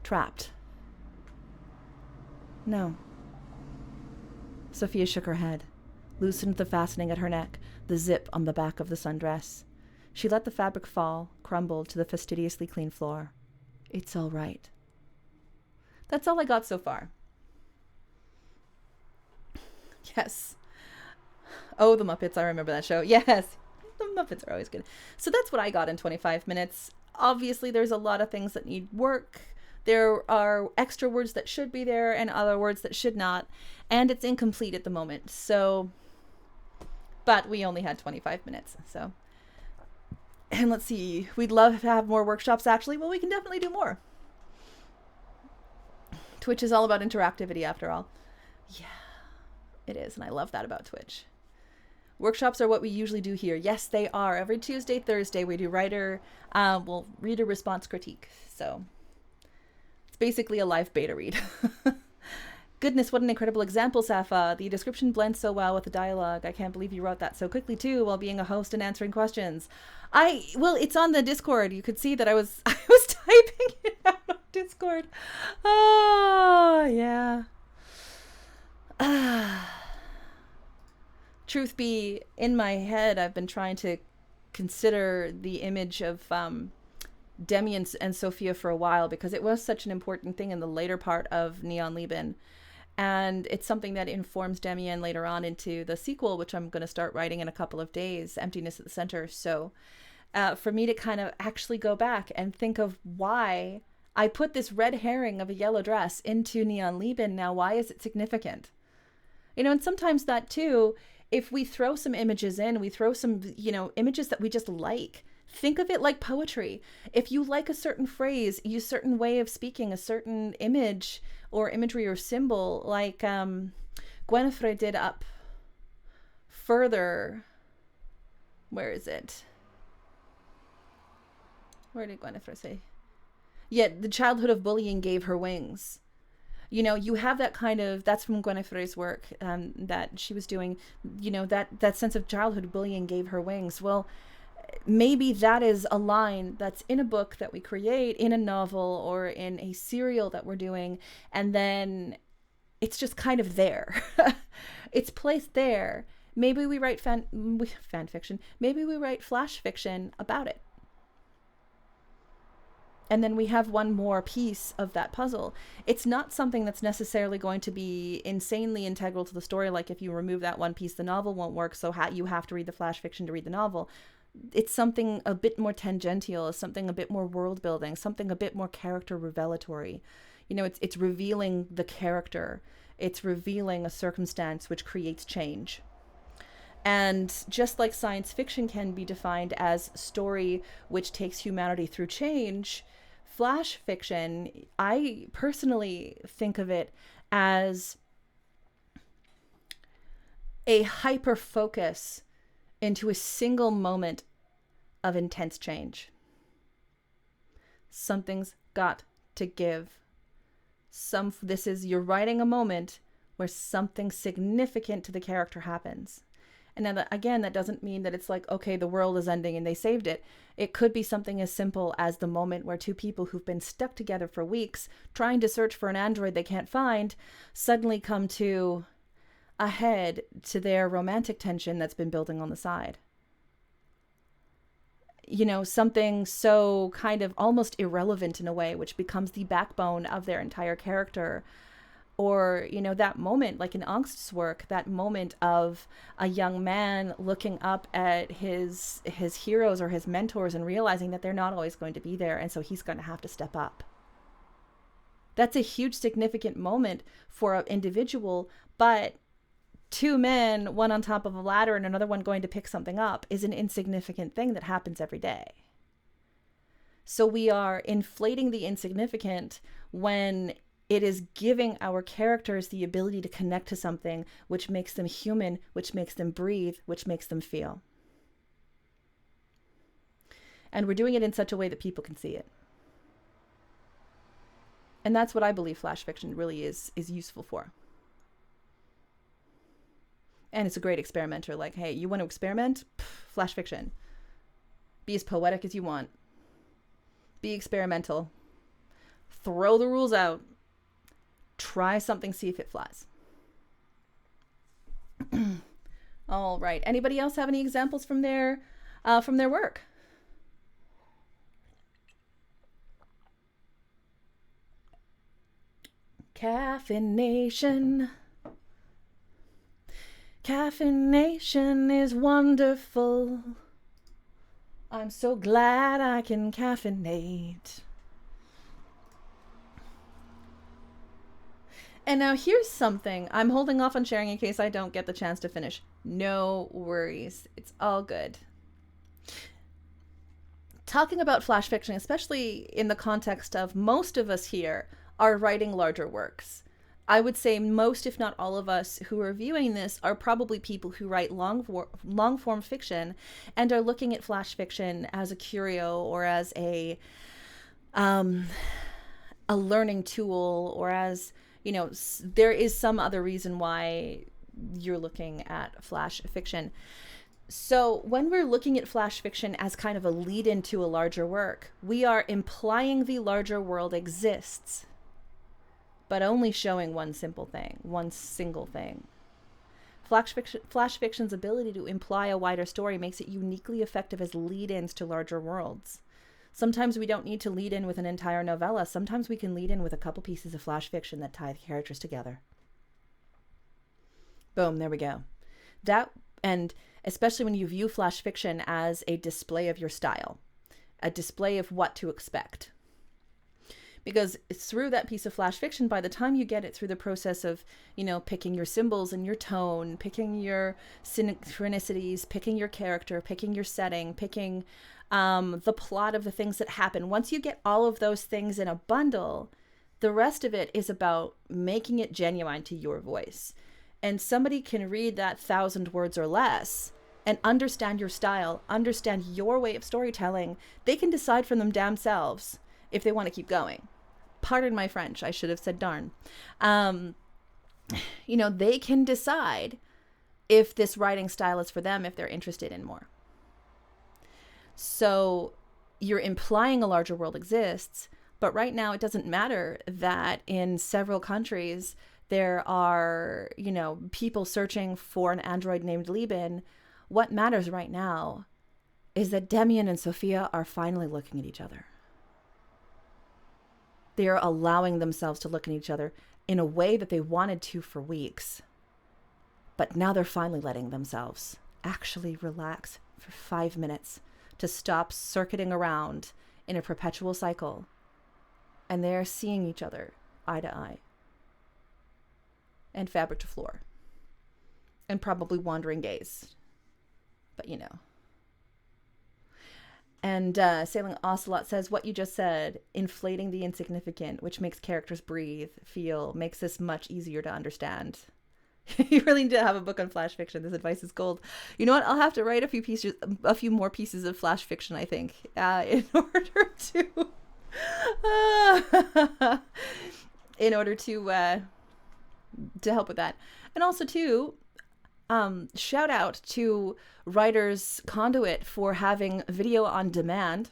trapped. No. Sophia shook her head, loosened the fastening at her neck, the zip on the back of the sundress. She let the fabric fall, crumbled to the fastidiously clean floor. It's all right. That's all I got so far. Yes. Oh, the Muppets. I remember that show. Yes. The Muppets are always good. So that's what I got in 25 minutes. Obviously, there's a lot of things that need work. There are extra words that should be there and other words that should not. And it's incomplete at the moment. So, but we only had 25 minutes. So, and let's see. We'd love to have more workshops, actually. Well, we can definitely do more. Twitch is all about interactivity, after all. Yeah, it is. And I love that about Twitch. Workshops are what we usually do here. Yes, they are. Every Tuesday, Thursday, we do reader response critique. So it's basically a live beta read. Goodness, what an incredible example, Sapha. The description blends so well with the dialogue. I can't believe you wrote that so quickly, too, while being a host and answering questions. Well, it's on the Discord. You could see that I was typing it out on Discord. Oh, yeah. Truth be, in my head, I've been trying to consider the image of Demi and Sophia for a while because it was such an important thing in the later part of Neon Lieben. And it's something that informs Demian later on into the sequel, which I'm going to start writing in a couple of days, Emptiness at the Center. So for me to kind of actually go back and think of why I put this red herring of a yellow dress into Neon Lieben. Now, why is it significant? You know, and sometimes that too, if we throw some images in, we throw some, images that we just like. Think of it like poetry. If you like a certain phrase, a certain way of speaking, a certain image or imagery or symbol, like Gwenfrey did up further. Where is it? Where did Gwenfrey say? Yeah, the childhood of bullying gave her wings. You have that kind of, that's from Gwenfrey's work that she was doing, that sense of childhood bullying gave her wings. Well, maybe that is a line that's in a book that we create, in a novel or in a serial that we're doing, and then it's just kind of there. It's placed there. Maybe we write fan fiction. Maybe we write flash fiction about it. And then we have one more piece of that puzzle. It's not something that's necessarily going to be insanely integral to the story. Like if you remove that one piece, the novel won't work. So you have to read the flash fiction to read the novel. It's something a bit more tangential, something a bit more world building, something a bit more character revelatory. It's revealing the character. It's revealing a circumstance which creates change. And just like science fiction can be defined as story which takes humanity through change, flash fiction, I personally think of it as a hyper focus into a single moment of intense change. Something's got to give. You're writing a moment where something significant to the character happens. And now, that doesn't mean that it's like, okay, the world is ending and they saved it. It could be something as simple as the moment where two people who've been stuck together for weeks, trying to search for an android they can't find, suddenly come to a head to their romantic tension that's been building on the side. Something so kind of almost irrelevant in a way, which becomes the backbone of their entire character. Or, that moment, like in Angst's work, that moment of a young man looking up at his heroes or his mentors and realizing that they're not always going to be there. And so he's going to have to step up. That's a huge, significant moment for an individual. But two men, one on top of a ladder and another one going to pick something up, is an insignificant thing that happens every day. So we are inflating the insignificant when it is giving our characters the ability to connect to something which makes them human, which makes them breathe, which makes them feel. And we're doing it in such a way that people can see it. And that's what I believe flash fiction really is useful for. And it's a great experimenter. Like, hey, you want to experiment? Flash fiction. Be as poetic as you want. Be experimental. Throw the rules out. Try something, see if it flies. All right. Anybody else have any examples from their work? Caffeination. Caffeination is wonderful. I'm so glad I can caffeinate. And now here's something. I'm holding off on sharing in case I don't get the chance to finish. No worries. It's all good. Talking about flash fiction, especially in the context of most of us here are writing larger works. I would say most, if not all of us who are viewing this are probably people who write long form fiction and are looking at flash fiction as a curio or as a learning tool, or as, you know, there is some other reason why you're looking at flash fiction. So when we're looking at flash fiction as kind of a lead into a larger work, we are implying the larger world exists, but only showing one single thing. Flash fiction's ability to imply a wider story makes it uniquely effective as lead-ins to larger worlds. Sometimes we don't need to lead in with an entire novella. Sometimes we can lead in with a couple pieces of flash fiction that tie the characters together. Boom, there we go. That, and especially when you view flash fiction as a display of your style, a display of what to expect. Because through that piece of flash fiction, by the time you get it through the process of, you know, picking your symbols and your tone, picking your synchronicities, picking your character, picking your setting, picking the plot of the things that happen, once you get all of those things in a bundle, the rest of it is about making it genuine to your voice. And somebody can read that 1,000 words or less and understand your style, understand your way of storytelling. They can decide for them damn selves if they want to keep going. Pardon my French, I should have said darn. You know, they can decide if this writing style is for them, if they're interested in more. So you're implying a larger world exists, but right now it doesn't matter that in several countries there are, you know, people searching for an android named Lieben. What matters right now is that Demian and Sophia are finally looking at each other. They are allowing themselves to look at each other in a way that they wanted to for weeks. But now they're finally letting themselves actually relax for 5 minutes to stop circuiting around in a perpetual cycle. And they're seeing each other eye to eye. And fabric to floor. And probably wandering gaze. But you know. And Sailing Ocelot says, what you just said, inflating the insignificant, which makes characters breathe, feel, makes this much easier to understand. You really need to have a book on flash fiction. This advice is gold. You know what? I'll have to write a few more pieces of flash fiction, I think, in order to help with that. And also too, shout out to Writers Conduit for having video on demand.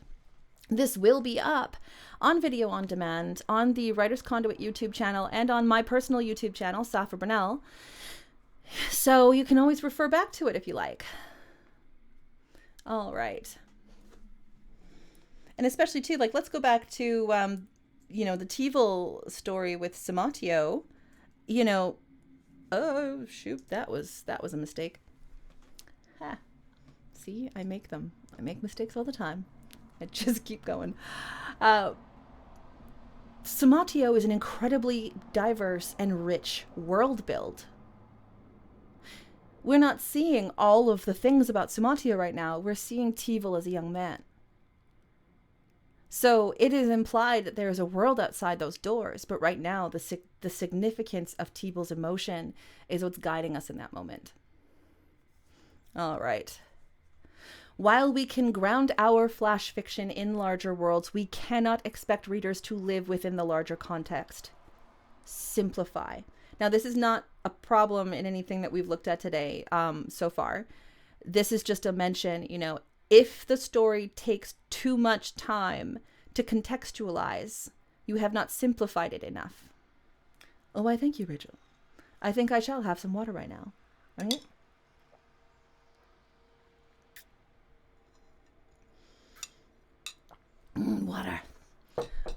This will be up on video on demand on the Writers Conduit YouTube channel and on my personal YouTube channel, Sapha Burnell. So you can always refer back to it if you like. All right. And especially too, like, let's go back to, you know, the Teevil story with Samatio. You know, oh shoot, that was a mistake. Ha. See, I make mistakes all the time. I just keep going. Samatio is an incredibly diverse and rich world build. We're not seeing all of the things about Samatio right now. We're seeing Teevil as a young man. So it is implied that there is a world outside those doors, but right now the significance of Teevil's emotion is what's guiding us in that moment. All right. While we can ground our flash fiction in larger worlds, we cannot expect readers to live within the larger context. Simplify. Now, this is not a problem in anything that we've looked at today so far. This is just a mention, you know, if the story takes too much time to contextualize, you have not simplified it enough. Oh, why, thank you, Rachel. I think I shall have some water right now. Right? Water.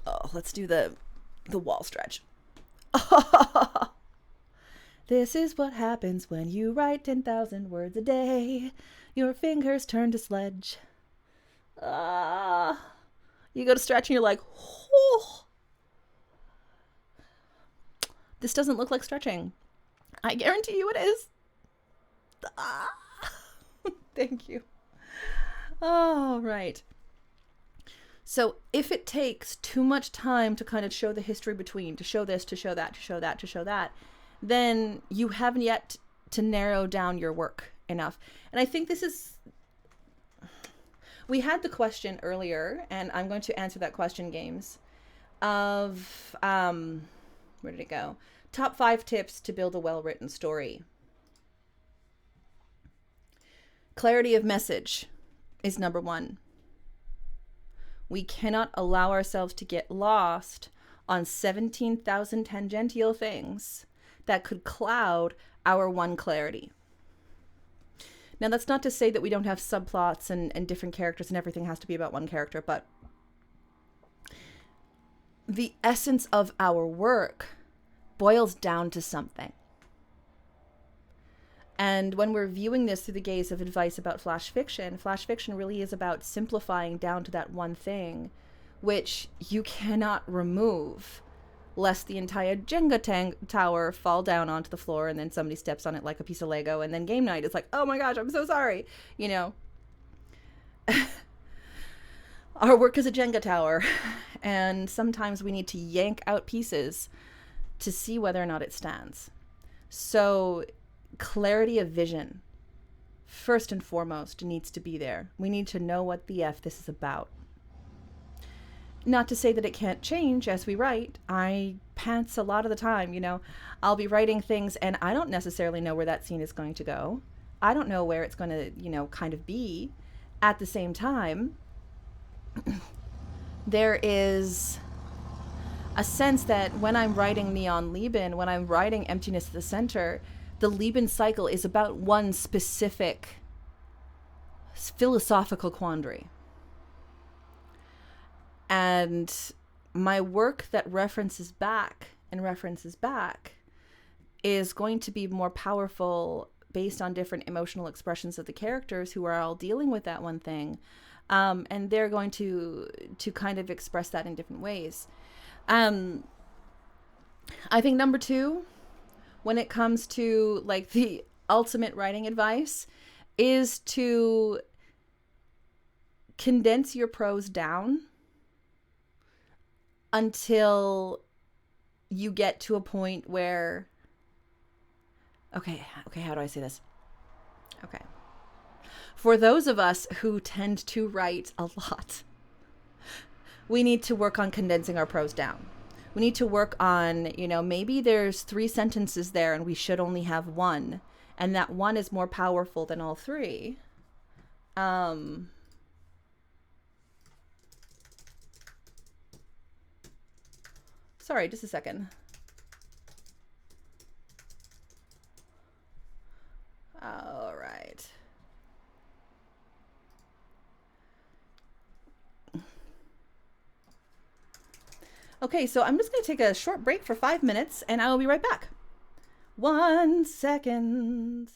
Oh, let's do the wall stretch. This is what happens when you write 10,000 words a day. Your fingers turn to sledge. You go to stretch and you're like, oh. This doesn't look like stretching. I guarantee you it is. Thank you. All right. So if it takes too much time to kind of show the history between, to show this, to show that, to show that, to show that, then you haven't yet to narrow down your work enough. And I think this is, we had the question earlier, and I'm going to answer that question, Games, of, where did it go? Top 5 tips to build a well-written story. Clarity of message is number 1. We cannot allow ourselves to get lost on 17,000 tangential things that could cloud our one clarity. Now, that's not to say that we don't have subplots and different characters and everything has to be about one character, but the essence of our work boils down to something. And when we're viewing this through the gaze of advice about flash fiction really is about simplifying down to that one thing, which you cannot remove, lest the entire Jenga tower fall down onto the floor and then somebody steps on it like a piece of Lego, and then game night is like, oh my gosh, I'm so sorry. You know, our work is a Jenga tower, and sometimes we need to yank out pieces to see whether or not it stands. So clarity of vision, first and foremost, needs to be there. We need to know what the F this is about. Not to say that it can't change as we write. I pants a lot of the time, you know. I'll be writing things and I don't necessarily know where that scene is going to go. I don't know where it's going to, you know, kind of be. At the same time, there is a sense that when I'm writing Neon Lieben, when I'm writing Emptiness at the Center, the Lieben cycle is about one specific philosophical quandary. And my work that references back is going to be more powerful based on different emotional expressions of the characters who are all dealing with that one thing. And they're going to kind of express that in different ways. I think number 2, when it comes to like the ultimate writing advice, is to condense your prose down until you get to a point where, okay, how do I say this? Okay. For those of us who tend to write a lot, we need to work on condensing our prose down. We need to work on, you know, maybe there's 3 sentences there and we should only have 1. And that 1 is more powerful than all 3. Sorry, just a second. All right. Okay, so I'm just going to take a short break for 5 minutes and I will be right back. 1 second.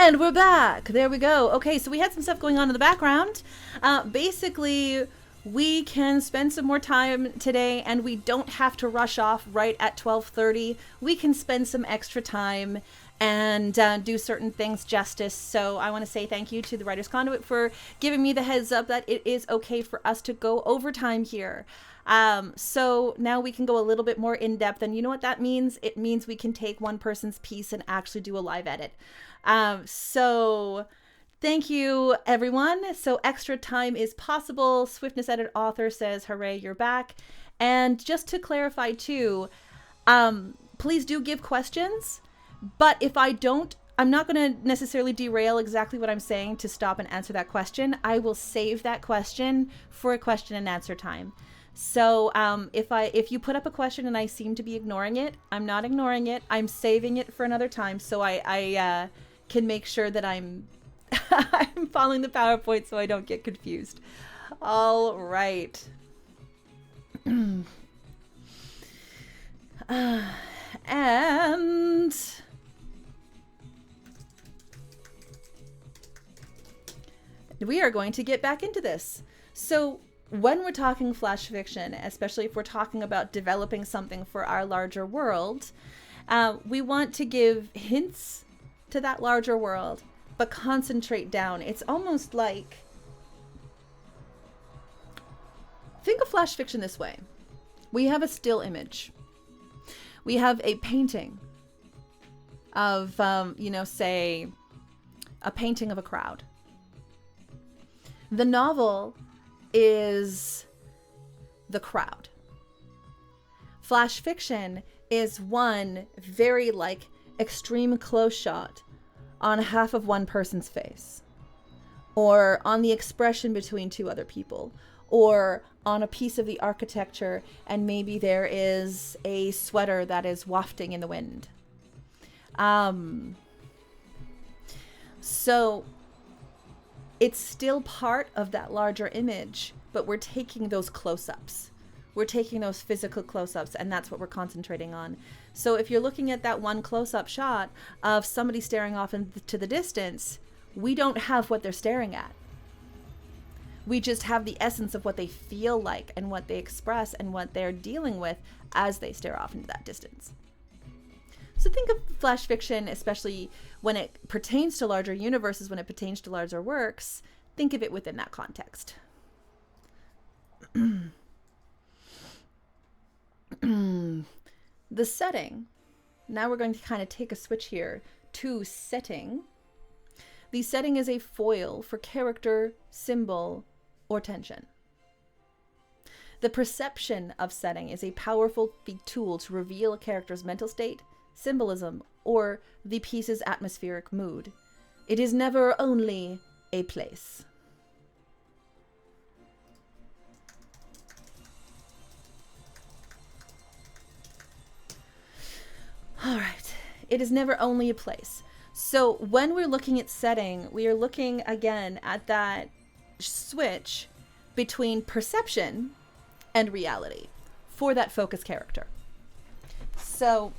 And we're back. There we go. Okay, so we had some stuff going on in the background. Basically, we can spend some more time today, and we don't have to rush off right at 12:30. We can spend some extra time and do certain things justice. So I want to say thank you to the Writers Conduit for giving me the heads up that it is okay for us to go overtime here. So now we can go a little bit more in depth, and you know what that means? It means we can take one person's piece and actually do a live edit. So thank you, everyone. So extra time is possible. Swiftness Edit author says, hooray, you're back. And just to clarify too, please do give questions, but if I don't, I'm not going to necessarily derail exactly what I'm saying to stop and answer that question. I will save that question for a question and answer time. So if you put up a question and I seem to be ignoring it, I'm not ignoring it. I'm saving it for another time, so I can make sure that I'm I'm following the PowerPoint so I don't get confused. All right. And we are going to get back into this. So when we're talking flash fiction, especially if we're talking about developing something for our larger world, we want to give hints to that larger world, but concentrate down. It's almost like, think of flash fiction this way. We have a still image. We have a painting of, say, a painting of a crowd. The novel is the crowd. Flash fiction is one very extreme close shot on half of one person's face, or on the expression between two other people, or on a piece of the architecture, and maybe there is a sweater that is wafting in the wind. So it's still part of that larger image, but we're taking those close-ups. We're taking those physical close-ups, and that's what we're concentrating on. So if you're looking at that one close-up shot of somebody staring off into the distance, we don't have what they're staring at. We just have the essence of what they feel like and what they express and what they're dealing with as they stare off into that distance. So think of flash fiction, especially when it pertains to larger universes, when it pertains to larger works, think of it within that context. The setting. Now we're going to kind of take a switch here to setting. The setting is a foil for character, symbol, or tension. The perception of setting is a powerful tool to reveal a character's mental state, symbolism, or the piece's atmospheric mood. It is never only a place. All right. It is never only a place. So when we're looking at setting, we are looking again at that switch between perception and reality for that focus character. So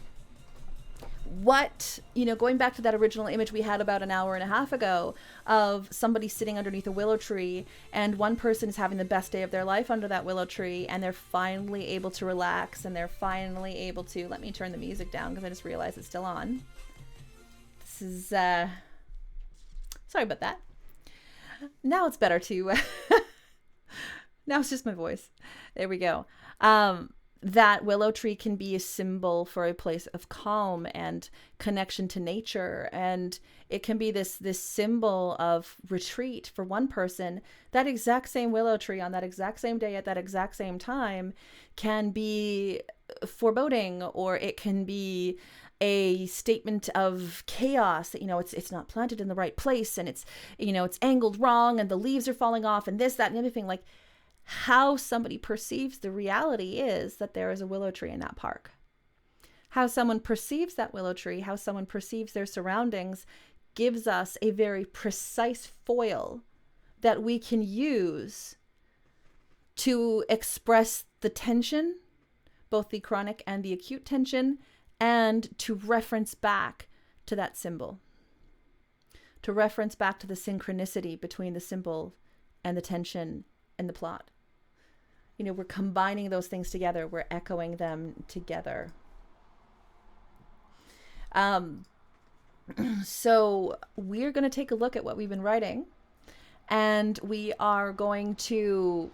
going back to that original image we had about an hour and a half ago of somebody sitting underneath a willow tree, and one person is having the best day of their life under that willow tree, and they're finally able to relax, and they're finally able to, let me turn the music down because I just realized it's still on. This is, sorry about that. Now it's better to, now it's just my voice. There we go. That willow tree can be a symbol for a place of calm and connection to nature. And it can be this symbol of retreat for one person. That exact same willow tree on that exact same day at that exact same time can be foreboding, or it can be a statement of chaos that, it's not planted in the right place, and it's angled wrong, and the leaves are falling off, and this, that, and the other thing. Like, how somebody perceives the reality is that there is a willow tree in that park. How someone perceives that willow tree, how someone perceives their surroundings, gives us a very precise foil that we can use to express the tension, both the chronic and the acute tension, and to reference back to that symbol. to reference back to the synchronicity between the symbol and the tension and the plot. You know, we're combining those things together. We're echoing them together. So we're going to take a look at what we've been writing, and we are going to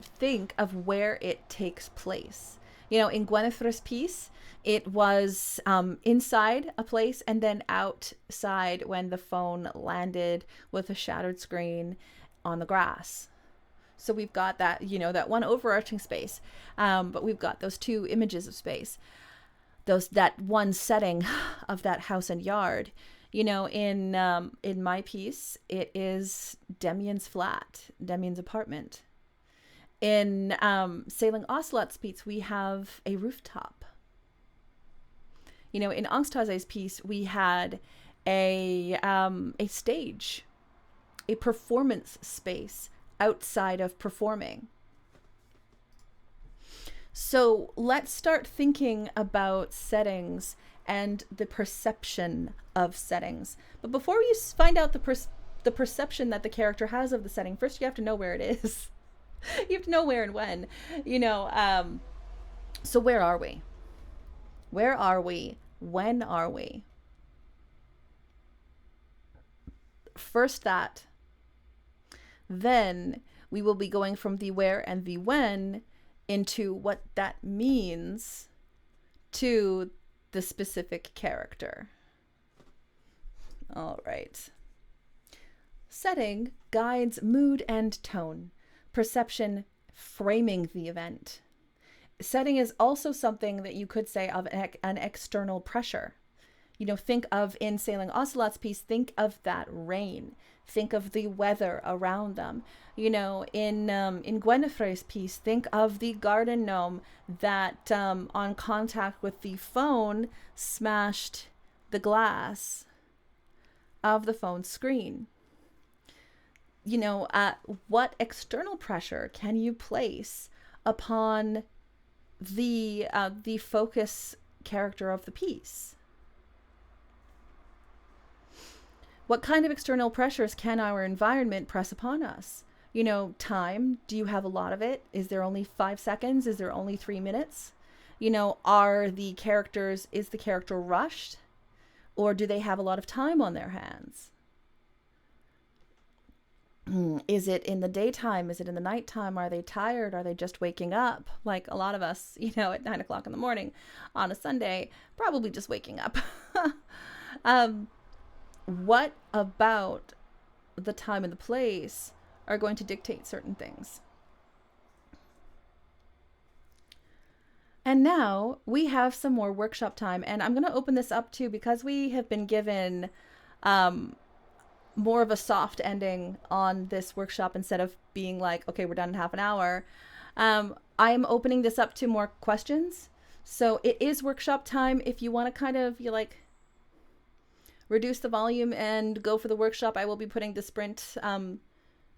think of where it takes place. You know, in Gwynethra's piece, it was inside a place and then outside when the phone landed with a shattered screen on the grass. So we've got that, you know, that one overarching space, but we've got those two images of space, that one setting of that house and yard. You know, in my piece, it is Demien's flat, Demien's apartment. In Sailing Ocelot's piece, we have a rooftop. You know, in Angsthase's piece, we had a stage, a performance space outside of performing. So let's start thinking about settings and the perception of settings. But before you find out the perception that the character has of the setting, first you have to know where it is. You have to know where and when, you know. So where are we? Where are we? When are we? First that. Then we will be going from the where and the when into what that means to the specific character. All right. Setting guides mood and tone. Perception framing the event. Setting is also something that you could say of an external pressure. You know, think of, in Sailing Ocelot's piece, think of that rain. Think of the weather around them. You know, in Gwynethra's piece, think of the garden gnome that on contact with the phone smashed the glass of the phone screen. You know, what external pressure can you place upon the focus character of the piece? What kind of external pressures can our environment press upon us? You know, time, do you have a lot of it? Is there only 5 seconds? Is there only 3 minutes? You know, is the character rushed? Or do they have a lot of time on their hands? Is it in the daytime? Is it in the nighttime? Are they tired? Are they just waking up? Like a lot of us, you know, at 9 o'clock in the morning on a Sunday, probably just waking up. What about the time and the place are going to dictate certain things? And now we have some more workshop time, and I'm going to open this up too, because we have been given more of a soft ending on this workshop instead of being like, okay, we're done in half an hour. I'm opening this up to more questions. So it is workshop time. If you want to kind of, reduce the volume and go for the workshop, I will be putting the sprint,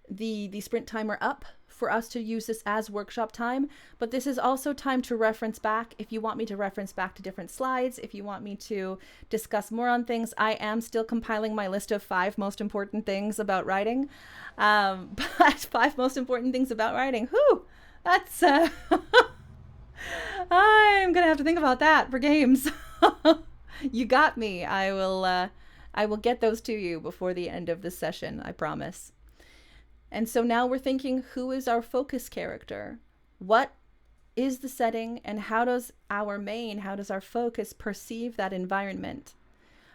the sprint timer up for us to use this as workshop time. But this is also time to reference back. If you want me to reference back to different slides, if you want me to discuss more on things, I am still compiling my list of 5 most important things about writing. But 5 most important things about writing. Whew, that's, I'm going to have to think about that for games. You got me. I will get those to you before the end of this session, I promise. And so now we're thinking, who is our focus character? What is the setting, and how does our focus perceive that environment?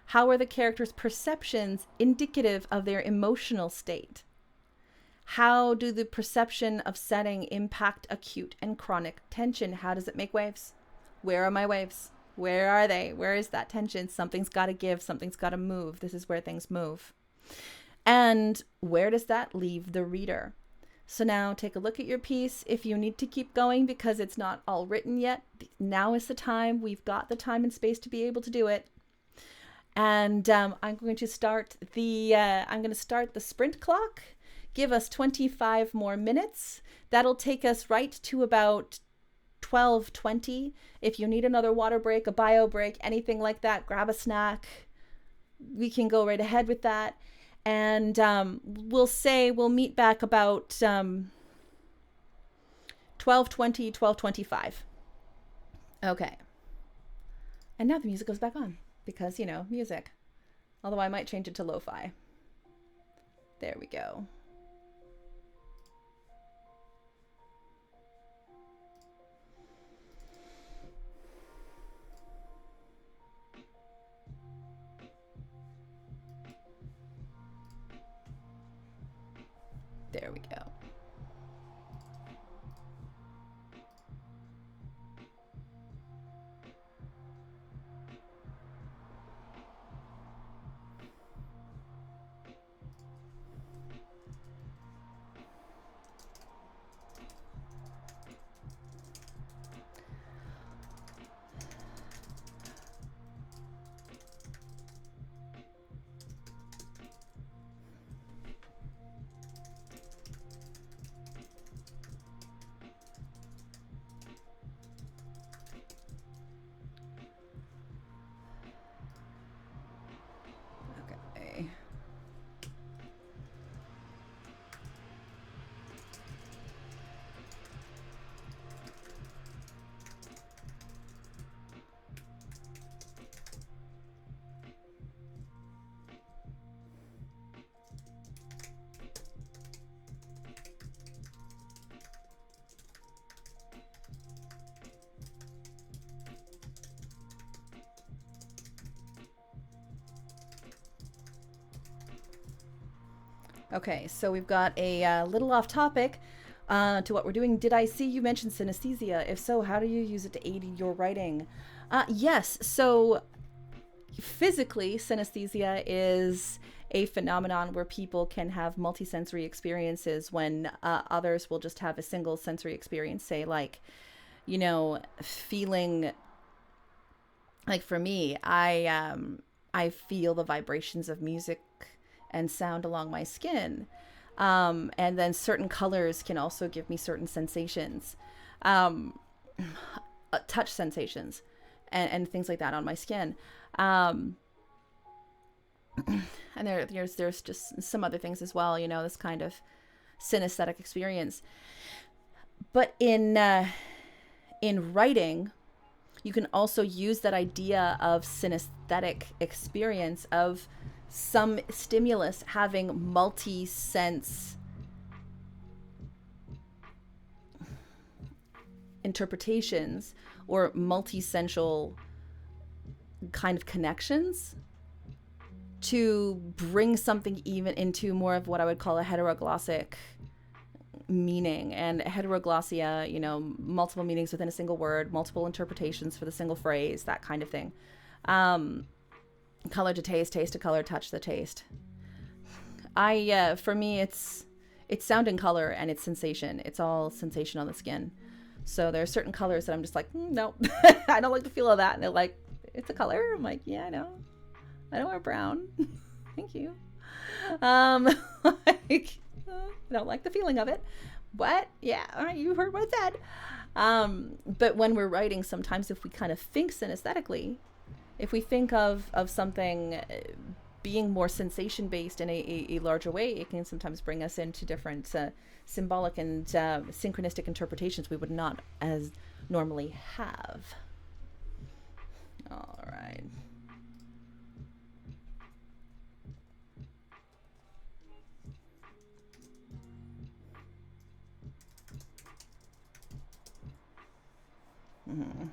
How are the characters' perceptions indicative of their emotional state? How do the perception of setting impact acute and chronic tension? How does it make waves? Where are my waves? Where are they? Where is that tension? Something's got to give. Something's got to move. This is where things move. And where does that leave the reader? So now take a look at your piece. If you need to keep going because it's not all written yet, now is the time. We've got the time and space to be able to do it. And I'm going to start the sprint clock. Give us 25 more minutes. That'll take us right to about 12:20. If you need another water break, a bio break, anything like that, grab a snack. we can go right ahead with that. And we'll meet back about 12:20, 12:25. Okay. And now the music goes back on because, music. Although I might change it to lo-fi. There we go. There we go. Okay, so we've got a little off topic to what we're doing. Did I see you mention synesthesia? If so, how do you use it to aid your writing? Yes, so physically, synesthesia is a phenomenon where people can have multisensory experiences when others will just have a single sensory experience, say like, feeling, like for me, I feel the vibrations of music and sound along my skin. And then certain colors can also give me certain sensations, touch sensations and things like that on my skin. And there's just some other things as well, this kind of synesthetic experience. But in writing, you can also use that idea of synesthetic experience of some stimulus having multi-sense interpretations or multi-sensual kind of connections to bring something even into more of what I would call a heteroglossic meaning. And heteroglossia, multiple meanings within a single word, multiple interpretations for the single phrase, that kind of thing. Color to taste, taste to color, touch to taste. For me, it's sound and color and it's sensation. It's all sensation on the skin. So there are certain colors that I'm just like, no, I don't like the feel of that. And they're like, it's a color. I'm like, yeah, I know. I don't wear brown. Thank you. I don't like the feeling of it. What? Yeah, all right, you heard what I said. But when we're writing, sometimes if we kind of think synesthetically, if we think of something being more sensation-based in a larger way, it can sometimes bring us into different symbolic and synchronistic interpretations we would not as normally have. All right. Mm-hmm.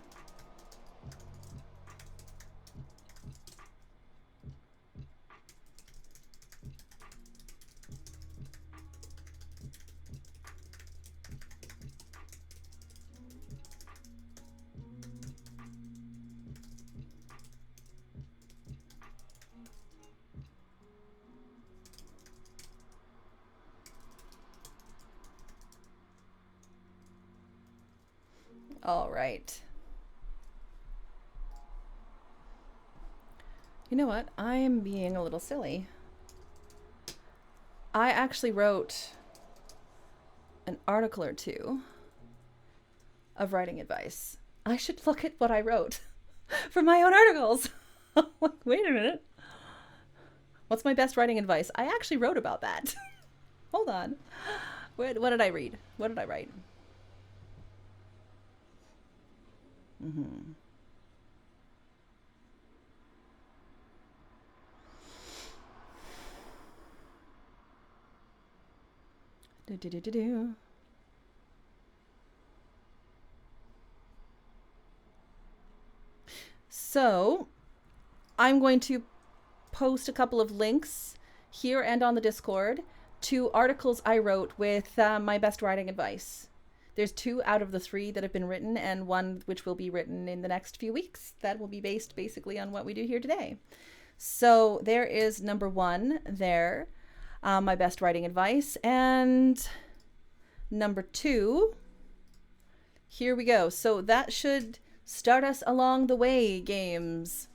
All right. You know what? I am being a little silly. I actually wrote an article or two of writing advice. I should look at what I wrote for my own articles. Wait a minute. What's my best writing advice? I actually wrote about that. Hold on. What did I read? What did I write? Mm-hmm. Do. So I'm going to post a couple of links here and on the Discord to articles I wrote with my best writing advice. There's 2 out of the 3 that have been written, and 1 which will be written in the next few weeks that will be based basically on what we do here today. So there is number 1 there, my best writing advice, and number 2, here we go. So that should start us along the way, games.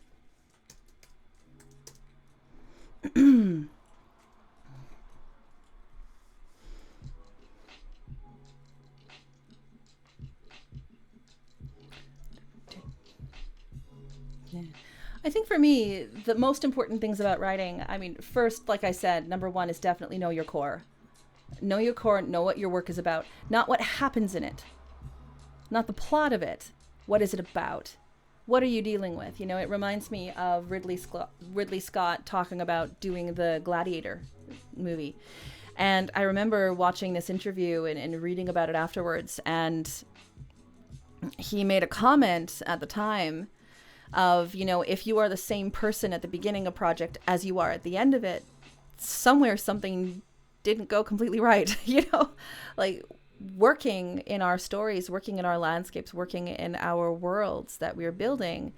Yeah. I think for me, the most important things about writing, I mean, first, like I said, number 1 is definitely know your core. Know your core, know what your work is about, not what happens in it, not the plot of it. What is it about? What are you dealing with? You know, it reminds me of Ridley Scott talking about doing the Gladiator movie. And I remember watching this interview and reading about it afterwards. And he made a comment at the time of, you know, if you are the same person at the beginning of a project as you are at the end of it, somewhere something didn't go completely right, you know, like working in our stories, working in our landscapes, working in our worlds that we're building,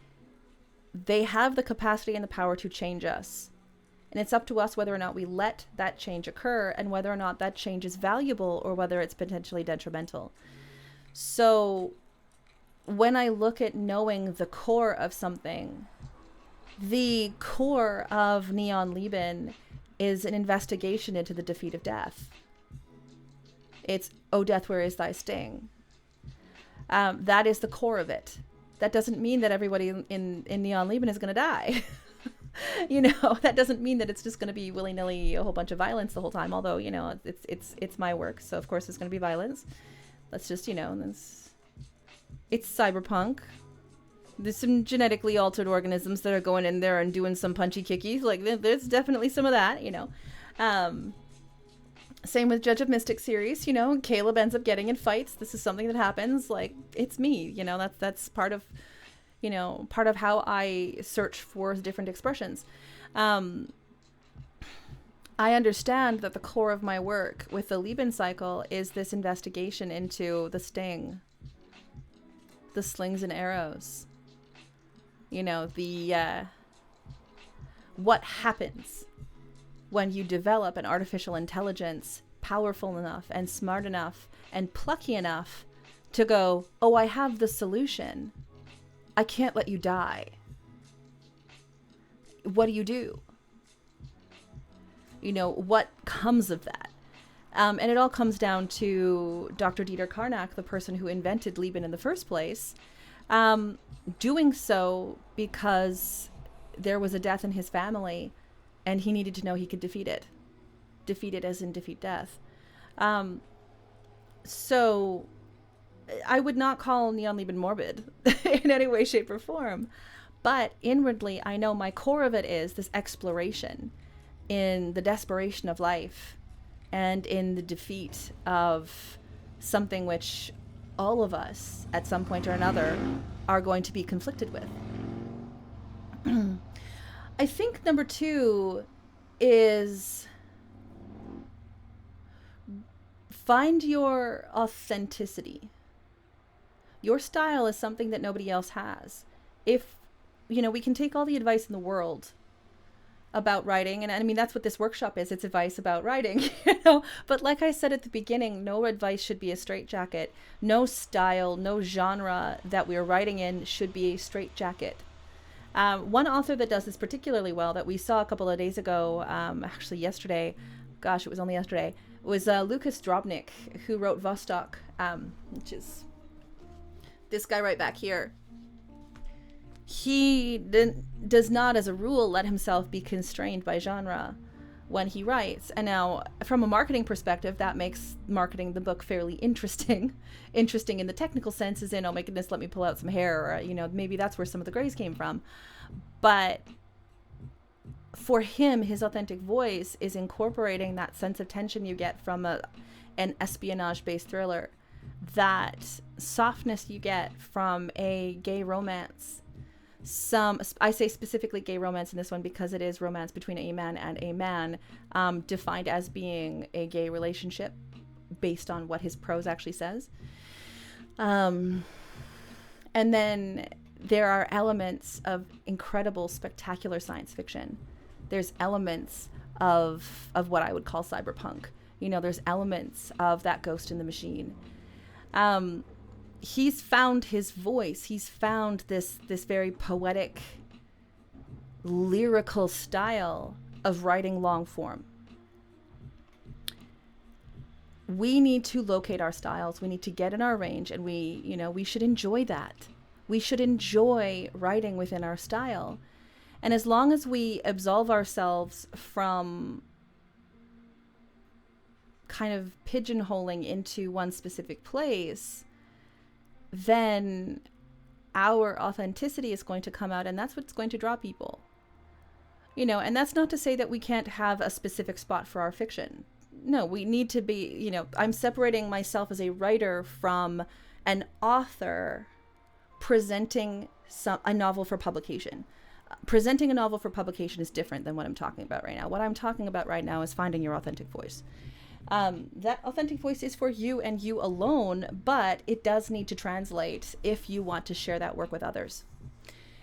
they have the capacity and the power to change us. And it's up to us whether or not we let that change occur and whether or not that change is valuable or whether it's potentially detrimental. So when I look at knowing the core of something, the core of Neon Lieben is an investigation into the defeat of death. It's, oh, death, where is thy sting? That is the core of it. That doesn't mean that everybody in Neon Lieben is going to die. You know, that doesn't mean that it's just going to be willy-nilly a whole bunch of violence the whole time. Although, you know, it's my work, so of course it's going to be violence. Let's just, you know, it's cyberpunk. There's some genetically altered organisms that are going in there and doing some punchy kickies. Like, there's definitely some of that, you know. Same with Judge of Mystic series, you know, Caleb ends up getting in fights. This is something that happens. Like, it's me, you know, that's part of, you know, part of how I search for different expressions. I understand that the core of my work with the Lieben cycle is this investigation into the sting, the slings and arrows, you know, the, what happens when you develop an artificial intelligence powerful enough and smart enough and plucky enough to go, oh, I have the solution. I can't let you die. What do? You know, what comes of that? And it all comes down to Dr. Dieter Karnak, the person who invented Lieben in the first place, doing so because there was a death in his family and he needed to know he could defeat it. Defeat it as in defeat death. So I would not call Neon Lieben morbid in any way, shape, or form. But inwardly, I know my core of it is this exploration in the desperation of life and in the defeat of something which all of us, at some point or another, are going to be conflicted with. I think number 2 is find your authenticity. Your style is something that nobody else has. If, you know, we can take all the advice in the world about writing, and I mean, that's what this workshop is. It's advice about writing, you know, but like I said at the beginning, no advice should be a straitjacket. No style, no genre that we're writing in should be a straitjacket. One author that does this particularly well that we saw a couple of days ago, actually yesterday, gosh, it was only yesterday, was Lucas Drobnik, who wrote Vostok, which is this guy right back here. he does not, as a rule, let himself be constrained by genre when he writes. And now, from a marketing perspective, that makes marketing the book fairly interesting. Interesting in the technical sense, as in, oh my goodness, let me pull out some hair, or, you know, maybe that's where some of the grays came from. But for him, his authentic voice is incorporating that sense of tension you get from an espionage-based thriller, that softness you get from a gay romance. I say specifically gay romance in this one because it is romance between a man and a man, defined as being a gay relationship based on what his prose actually says. And then there are elements of incredible, spectacular science fiction. There's elements of what I would call cyberpunk. You know, there's elements of that Ghost in the Machine. He's found his voice. He's found this very poetic, lyrical style of writing long form. We need to locate our styles. We need to get in our range, and we should enjoy that. We should enjoy writing within our style. And as long as we absolve ourselves from kind of pigeonholing into one specific place, then our authenticity is going to come out, and that's what's going to draw people. You know, and that's not to say that we can't have a specific spot for our fiction. No, we need to be, you know, I'm separating myself as a writer from an author presenting a novel for publication. Presenting a novel for publication is different than what I'm talking about right now. What I'm talking about right now is finding your authentic voice. That authentic voice is for you and you alone, but it does need to translate if you want to share that work with others.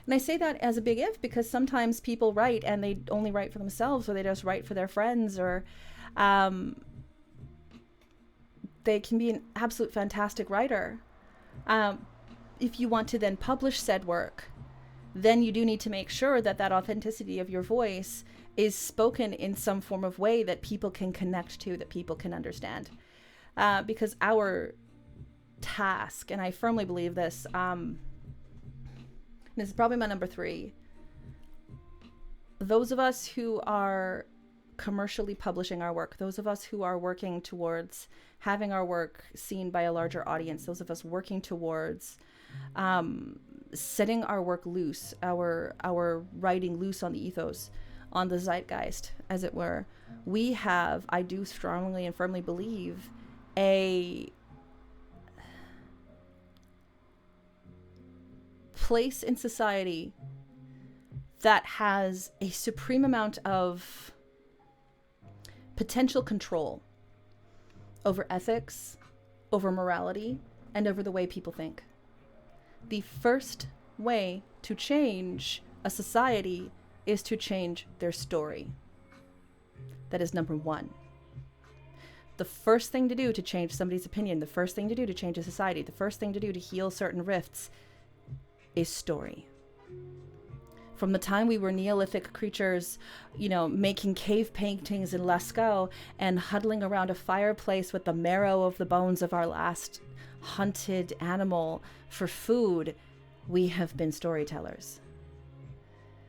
And I say that as a big if, because sometimes people write and they only write for themselves, or they just write for their friends, or they can be an absolute fantastic writer. If you want to then publish said work, then you do need to make sure that that authenticity of your voice is spoken in some form of way that people can connect to, that people can understand. Because our task, and I firmly believe this, and this is probably my number 3, those of us who are commercially publishing our work, those of us who are working towards having our work seen by a larger audience, those of us working towards setting our work loose, our writing loose on the ethos, on the zeitgeist, as it were, we have, I do strongly and firmly believe, a place in society that has a supreme amount of potential control over ethics, over morality, and over the way people think. The first way to change a society is to change their story. That is number 1. The first thing to do to change somebody's opinion, the first thing to do to change a society, the first thing to do to heal certain rifts is story. From the time we were Neolithic creatures, you know, making cave paintings in Lascaux and huddling around a fireplace with the marrow of the bones of our last hunted animal for food, we have been storytellers.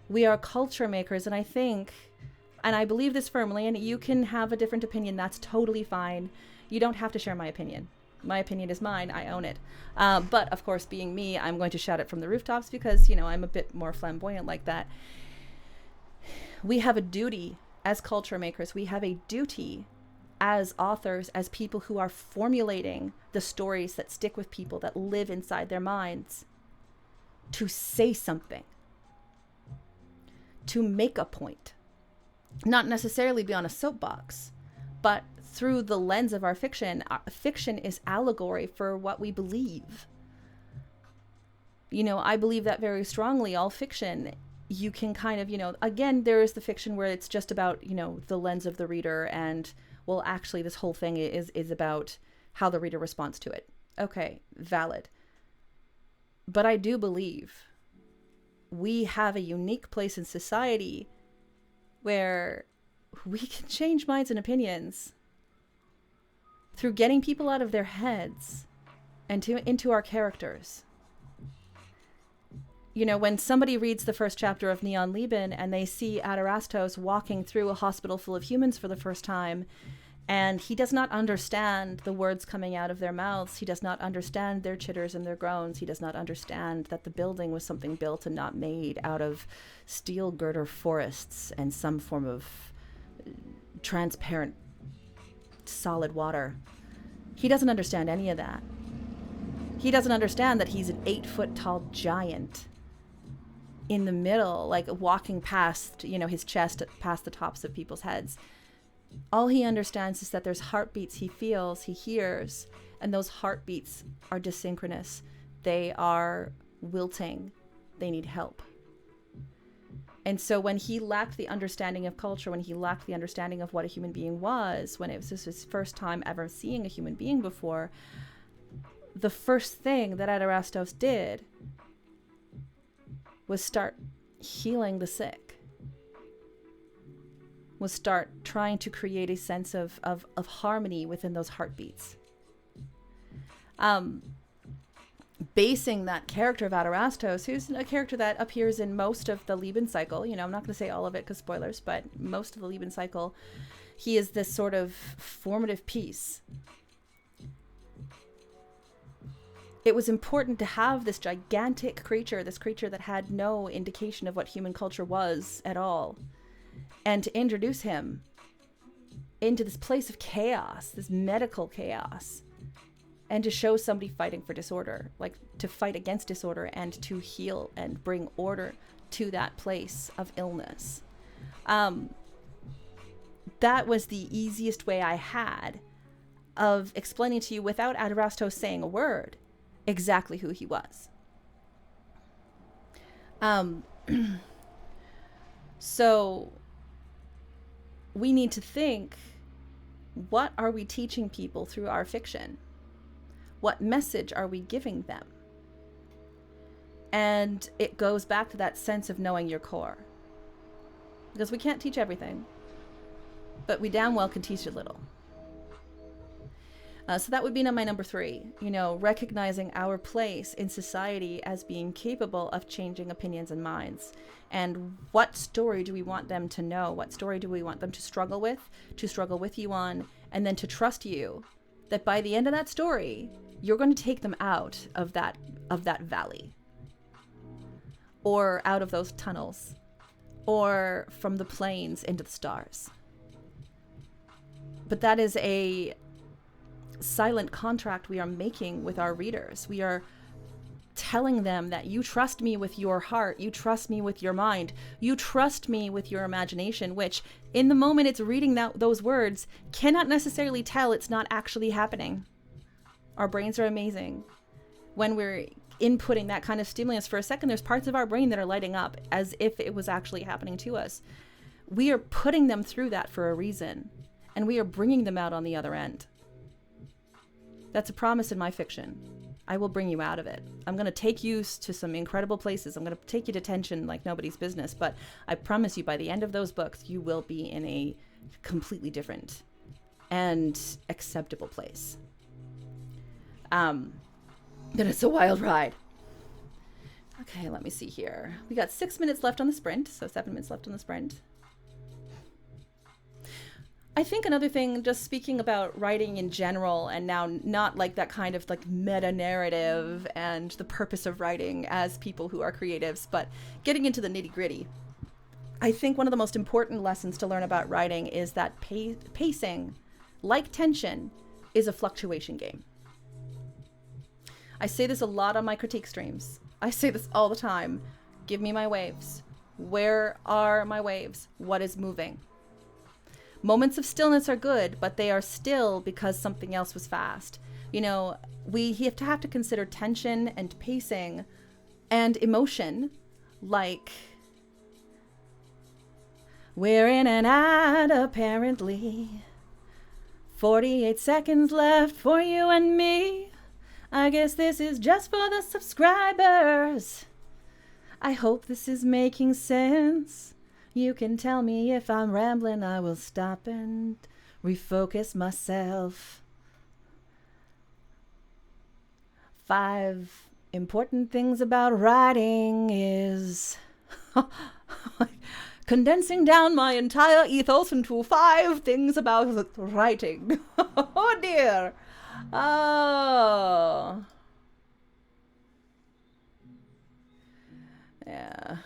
We are culture makers, and I think, and I believe this firmly, and you can have a different opinion, that's totally fine. You don't have to share my opinion. My opinion is mine, I own it. But of course, being me, I'm going to shout it from the rooftops because, you know, I'm a bit more flamboyant like that. We have a duty as culture makers. We have a duty as authors, as people who are formulating the stories that stick with people, that live inside their minds, to say something, to make a point, not necessarily be on a soapbox, but through the lens of our fiction. Fiction is allegory for what we believe. You know, I believe that very strongly. All fiction, you can kind of, you know, again, there is the fiction where it's just about, you know, the lens of the reader, and, well, actually this whole thing is about how the reader responds to it. Okay, valid. But I do believe we have a unique place in society where we can change minds and opinions through getting people out of their heads and into our characters. You know, when somebody reads the first chapter of Neon Lieben and they see Adarastos walking through a hospital full of humans for the first time, and he does not understand the words coming out of their mouths. He does not understand their chitters and their groans. He does not understand that the building was something built and not made out of steel girder forests and some form of transparent solid water. He doesn't understand any of that. He doesn't understand that he's an 8-foot tall giant in the middle, like walking past, you know, his chest, past the tops of people's heads. All he understands is that there's heartbeats he feels, he hears, and those heartbeats are desynchronous. They are wilting. They need help. And so when he lacked the understanding of culture, when he lacked the understanding of what a human being was, when it was just his first time ever seeing a human being before, the first thing that Adarastos did was start healing the sick. Was start trying to create a sense of harmony within those heartbeats. Basing that character of Adarastos, who's a character that appears in most of the Lieben cycle, you know, I'm not going to say all of it because spoilers, but most of the Lieben cycle, he is this sort of formative piece. It was important to have this gigantic creature, this creature that had no indication of what human culture was at all, and to introduce him into this place of chaos, this medical chaos, and to show somebody fighting for disorder, like to fight against disorder and to heal and bring order to that place of illness. That was the easiest way I had of explaining to you, without Adarastos saying a word, exactly who he was. So we need to think, what are we teaching people through our fiction? What message are we giving them? And it goes back to that sense of knowing your core. Because we can't teach everything, but we damn well can teach a little. So that would be my number 3, you know, recognizing our place in society as being capable of changing opinions and minds. And what story do we want them to know? What story do we want them to struggle with you on, and then to trust you that by the end of that story, you're going to take them out of that valley, or out of those tunnels, or from the plains into the stars. But that is a silent contract we are making with our readers. We are telling them that you trust me with your heart, you trust me with your mind, you trust me with your imagination, which in the moment it's reading those words cannot necessarily tell it's not actually happening. Our brains are amazing. When we're inputting that kind of stimulus for a second, there's parts of our brain that are lighting up as if it was actually happening to us. We are putting them through that for a reason, and we are bringing them out on the other end. That's a promise in my fiction. I will bring you out of it. I'm going to take you to some incredible places. I'm going to take you to tension like nobody's business. But I promise you, by the end of those books, you will be in a completely different and acceptable place. But it's a wild ride. Okay, let me see here. We got 6 minutes left on the sprint, so 7 minutes left on the sprint. I think another thing, just speaking about writing in general, and now not like that kind of like meta narrative and the purpose of writing as people who are creatives, but getting into the nitty gritty. I think one of the most important lessons to learn about writing is that pacing, like tension, is a fluctuation game. I say this a lot on my critique streams. I say this all the time. Give me my waves. Where are my waves? What is moving? Moments of stillness are good, but they are still because something else was fast. You know, we have to consider tension and pacing and emotion like, we're in an ad apparently. 48 seconds left for you and me. I guess this is just for the subscribers. I hope this is making sense. You can tell me if I'm rambling, I will stop and refocus myself. 5 important things about writing is condensing down my entire ethos into 5 things about writing. Oh dear. Oh. Yeah.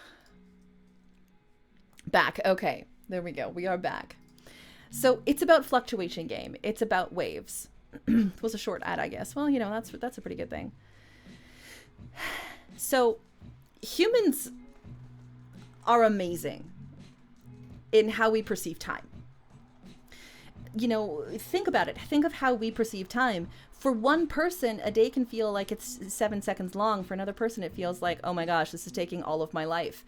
Back. Okay. There we go. We are back. So it's about fluctuation game. It's about waves. It was a short ad, I guess. Well, that's a pretty good thing. So humans are amazing in how we perceive time. Think about it. Think of how we perceive time. For one person, a day can feel like it's 7 seconds long. For another person, it feels like, oh my gosh, this is taking all of my life.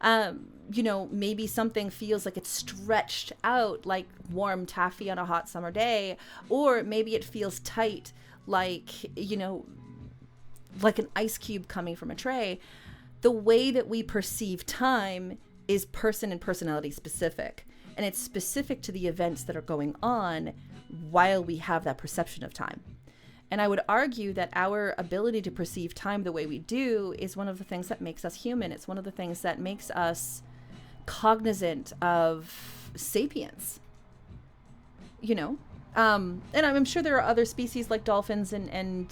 Maybe something feels like it's stretched out like warm taffy on a hot summer day, or maybe it feels tight like, like an ice cube coming from a tray. The way that we perceive time is person and personality specific, and it's specific to the events that are going on while we have that perception of time. And I would argue that our ability to perceive time the way we do is one of the things that makes us human. It's one of the things that makes us cognizant of sapience, and I'm sure there are other species like dolphins and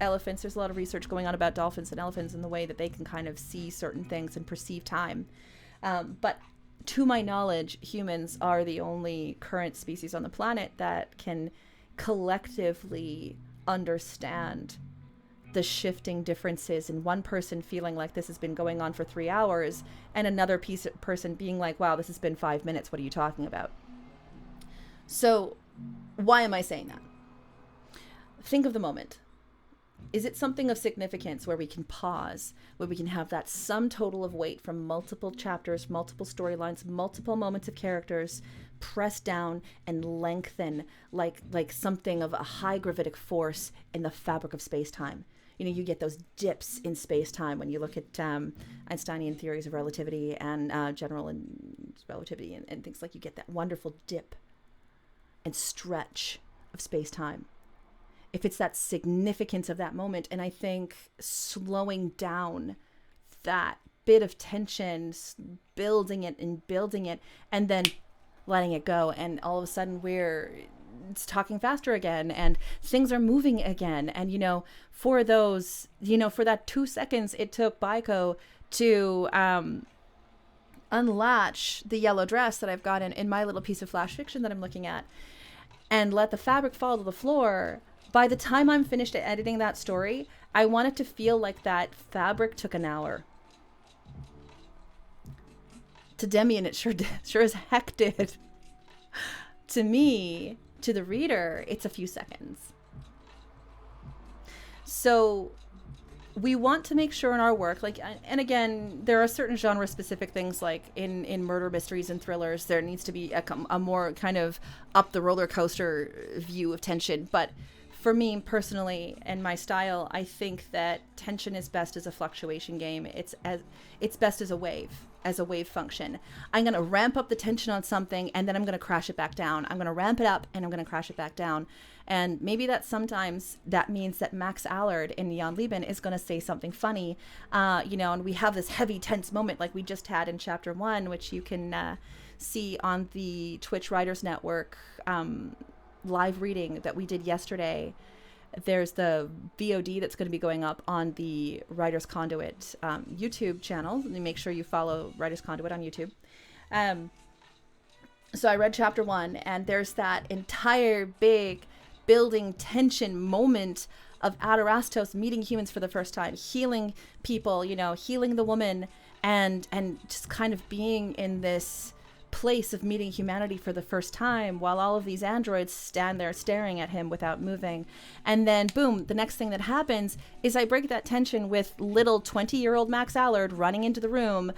elephants. There's a lot of research going on about dolphins and elephants and the way that they can kind of see certain things and perceive time. But to my knowledge, humans are the only current species on the planet that can collectively understand the shifting differences in one person feeling like this has been going on for 3 hours and another person being like, wow, this has been 5 minutes. What are you talking about? So why am I saying that? Think of the moment. Is it something of significance where we can pause, where we can have that sum total of weight from multiple chapters, multiple storylines, multiple moments of characters, press down and lengthen like something of a high gravitic force in the fabric of space-time? You get those dips in space-time when you look at Einsteinian theories of relativity and general relativity and things like, you get that wonderful dip and stretch of space-time. If it's that significance of that moment, and I think slowing down that bit of tension, building it, and then letting it go, and all of a sudden it's talking faster again, and things are moving again. And for those, for that 2 seconds it took Baiko to unlatch the yellow dress that I've got in my little piece of flash fiction that I'm looking at, and let the fabric fall to the floor. By the time I'm finished editing that story, I want it to feel like that fabric took an hour. To Demian, it sure as heck did. To me, to the reader, it's a few seconds. So we want to make sure in our work, and again, there are certain genre-specific things, like in murder mysteries and thrillers, there needs to be a more kind of up the roller coaster view of tension. But for me personally and my style, I think that tension is best as a fluctuation game. It's best as a wave function. I'm going to ramp up the tension on something, and then I'm going to crash it back down. I'm going to ramp it up, and I'm going to crash it back down. And maybe sometimes that means that Max Allard in Jan Lieben is going to say something funny, and we have this heavy, tense moment like we just had in chapter 1, which you can see on the Twitch Writers Network live reading that we did yesterday. There's the VOD that's going to be going up on the Writers Conduit YouTube channel. Make sure you follow Writers Conduit on YouTube. So I read chapter 1, and there's that entire big building tension moment of Adarastos meeting humans for the first time, healing people, healing the woman, and just kind of being in this place of meeting humanity for the first time, while all of these androids stand there staring at him without moving. And then boom, the next thing that happens is I break that tension with little 20-year-old Max Allard running into the room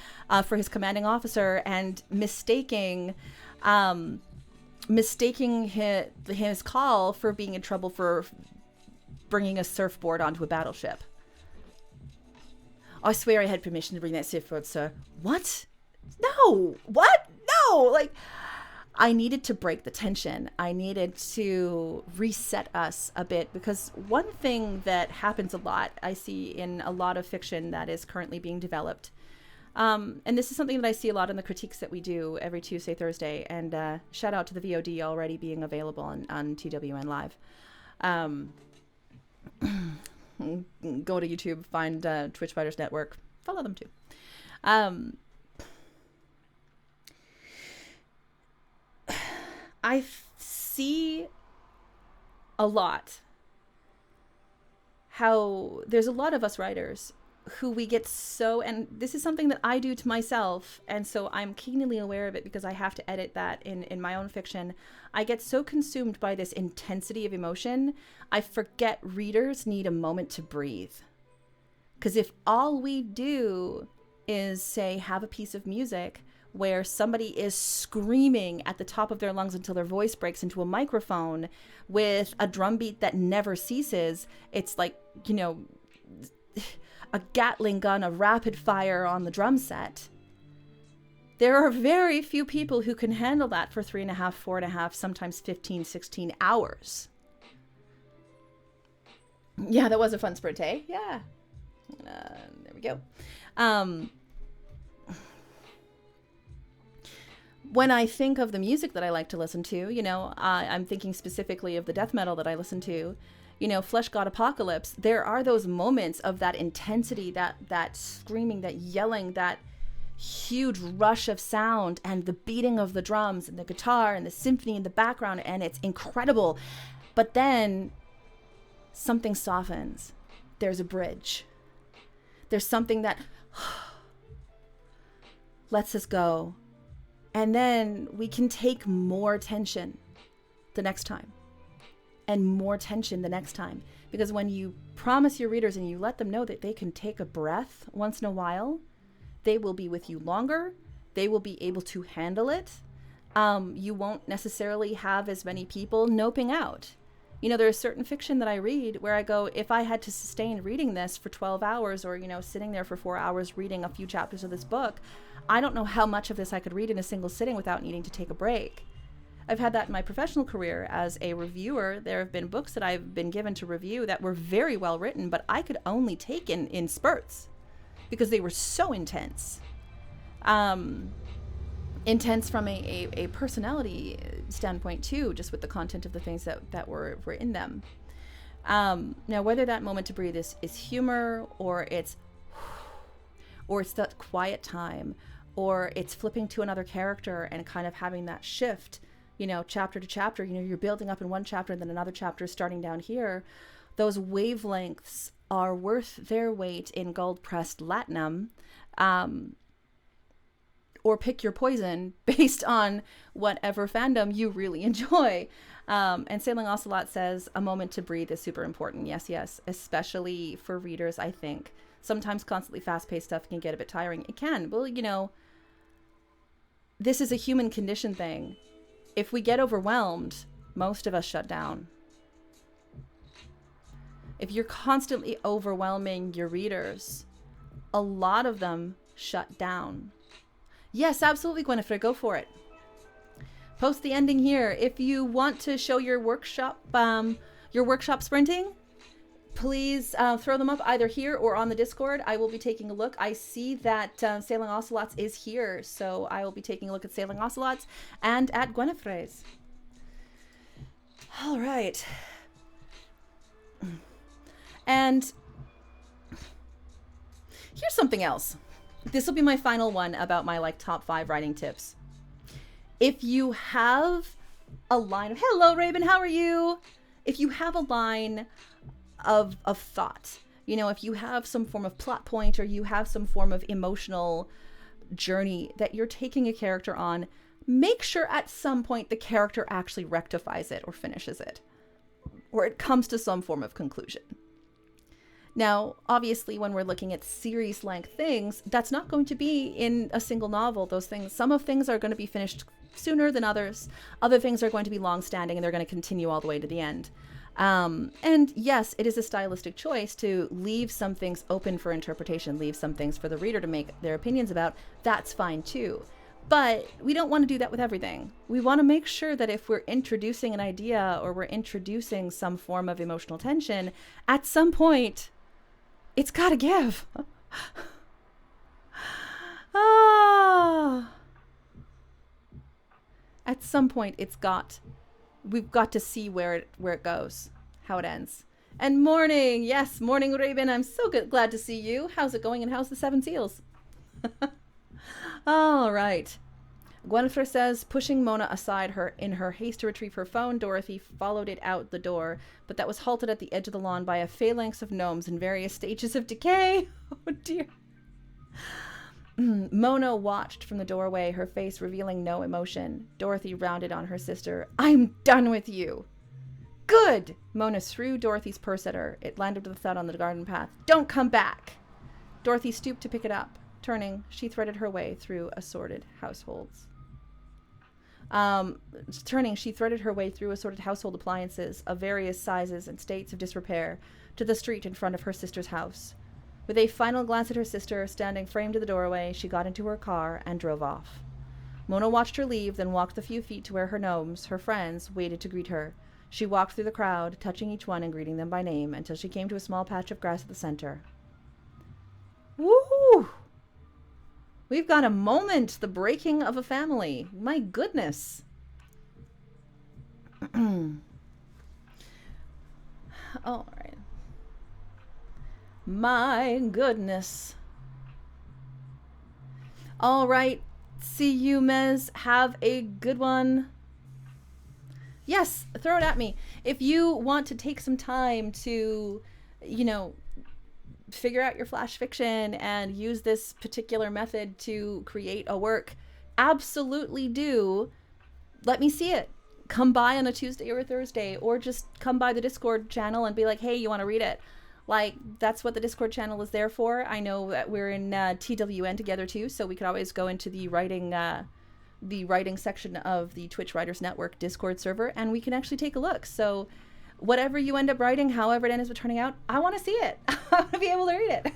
for his commanding officer and mistaking his call for being in trouble for bringing a surfboard onto a battleship. I swear I had permission to bring that surfboard, sir. What? No. What? No. I needed to break the tension. I needed to reset us a bit, because one thing that happens a lot, I see in a lot of fiction that is currently being developed, and this is something that I see a lot in the critiques that we do every Tuesday, Thursday, and shout out to the VOD already being available on TWN Live. Go to YouTube, find Twitch Fighters Network, follow them too. I see a lot how there's a lot of us writers who we get so, and this is something that I do to myself, and so I'm keenly aware of it because I have to edit that in my own fiction. I get so consumed by this intensity of emotion, I forget readers need a moment to breathe. Because if all we do is, say, have a piece of music where somebody is screaming at the top of their lungs until their voice breaks into a microphone with a drum beat that never ceases, it's like, you know, a Gatling gun, a rapid fire on the drum set. There are very few people who can handle that for 3.5, 4.5, sometimes 15, 16 hours. Yeah, that was a fun sprint, eh? Yeah. There we go. When I think of the music that I like to listen to, you know, I'm thinking specifically of the death metal that I listen to, you know, Flesh God Apocalypse. There are those moments of that intensity, that screaming, that yelling, that huge rush of sound, and the beating of the drums and the guitar and the symphony in the background, and it's incredible. But then something softens. There's a bridge. There's something that lets us go. And then we can take more tension the next time, and more tension the next time. Because when you promise your readers and you let them know that they can take a breath once in a while, they will be with you longer. They will be able to handle it. You won't necessarily have as many people noping out. You know, there's certain fiction that I read where I go, if I had to sustain reading this for 12 hours or, you know, sitting there for 4 hours reading a few chapters of this book, I don't know how much of this I could read in a single sitting without needing to take a break. I've had that in my professional career as a reviewer. There have been books that I've been given to review that were very well written, but I could only take in spurts because they were so intense. Intense from a personality standpoint too, just with the content of the things that were in them. Now, whether that moment to breathe is humor, or it's that quiet time, or it's flipping to another character and kind of having that shift, you know, chapter to chapter, you know, you're building up in one chapter and then another chapter starting down here. Those wavelengths are worth their weight in gold-pressed latinum, or pick your poison based on whatever fandom you really enjoy. And Sailing Ocelot says, a moment to breathe is super important. Yes, especially for readers, I think. Sometimes constantly fast-paced stuff can get a bit tiring. It can. Well, you know, this is a human condition thing. If we get overwhelmed, most of us shut down. If you're constantly overwhelming your readers, a lot of them shut down. Yes, absolutely, Gwyneth, go for it. Post the ending here. If you want to show your workshop sprinting, please throw them up either here or on the Discord. I will be taking a look. I see that Sailing Ocelots is here, so I will be taking a look at Sailing Ocelots and at Gwenefrey's. All right. And here's something else. This will be my final one about my top 5 writing tips. If you have a line of, hello Raven, how are you? If you have a line of thought, you know, if you have some form of plot point, or you have some form of emotional journey that you're taking a character on, make sure at some point the character actually rectifies it or finishes it, or it comes to some form of conclusion. Now, obviously, when we're looking at series length things, that's not going to be in a single novel. Those things, some of things are going to be finished sooner than others. Other things are going to be long standing and they're going to continue all the way to the end. And yes, it is a stylistic choice to leave some things open for interpretation, leave some things for the reader to make their opinions about. That's fine too. But we don't want to do that with everything. We want to make sure that if we're introducing an idea or we're introducing some form of emotional tension, at some point, it's got to give. At some point, we've got to see where it goes, how it ends. And morning, yes, morning, Raven. I'm so glad to see you. How's it going, and how's the 7 seals? All right. Gwennifer says, pushing Mona aside in her haste to retrieve her phone, Dorothy followed it out the door, but that was halted at the edge of the lawn by a phalanx of gnomes in various stages of decay. Oh, dear. Mona watched from the doorway, her face revealing no emotion. Dorothy rounded on her sister. I'm done with you. Good! Mona threw Dorothy's purse at her. It landed with a thud on the garden path. Don't come back! Dorothy stooped to pick it up. Turning, she threaded her way through assorted household appliances of various sizes and states of disrepair to the street in front of her sister's house. With a final glance at her sister, standing framed in the doorway, she got into her car and drove off. Mona watched her leave, then walked the few feet to where her gnomes, her friends, waited to greet her. She walked through the crowd, touching each one and greeting them by name, until she came to a small patch of grass at the center. Woo! We've got a moment, the breaking of a family. My goodness. All right. My goodness. All right. See you, Mez. Have a good one. Yes, throw it at me. If you want to take some time to, figure out your flash fiction and use this particular method to create a work, absolutely do. Let me see it. Come by on a Tuesday or a Thursday, or just come by the Discord channel and be like, hey, you want to read it? Like, that's what the Discord channel is there for. I know that we're in TWN together too, so we could always go into the writing section of the Twitch Writers Network Discord server, and we can actually take a look. So whatever you end up writing, however it ends up turning out, I want to see it. I want to be able to read it.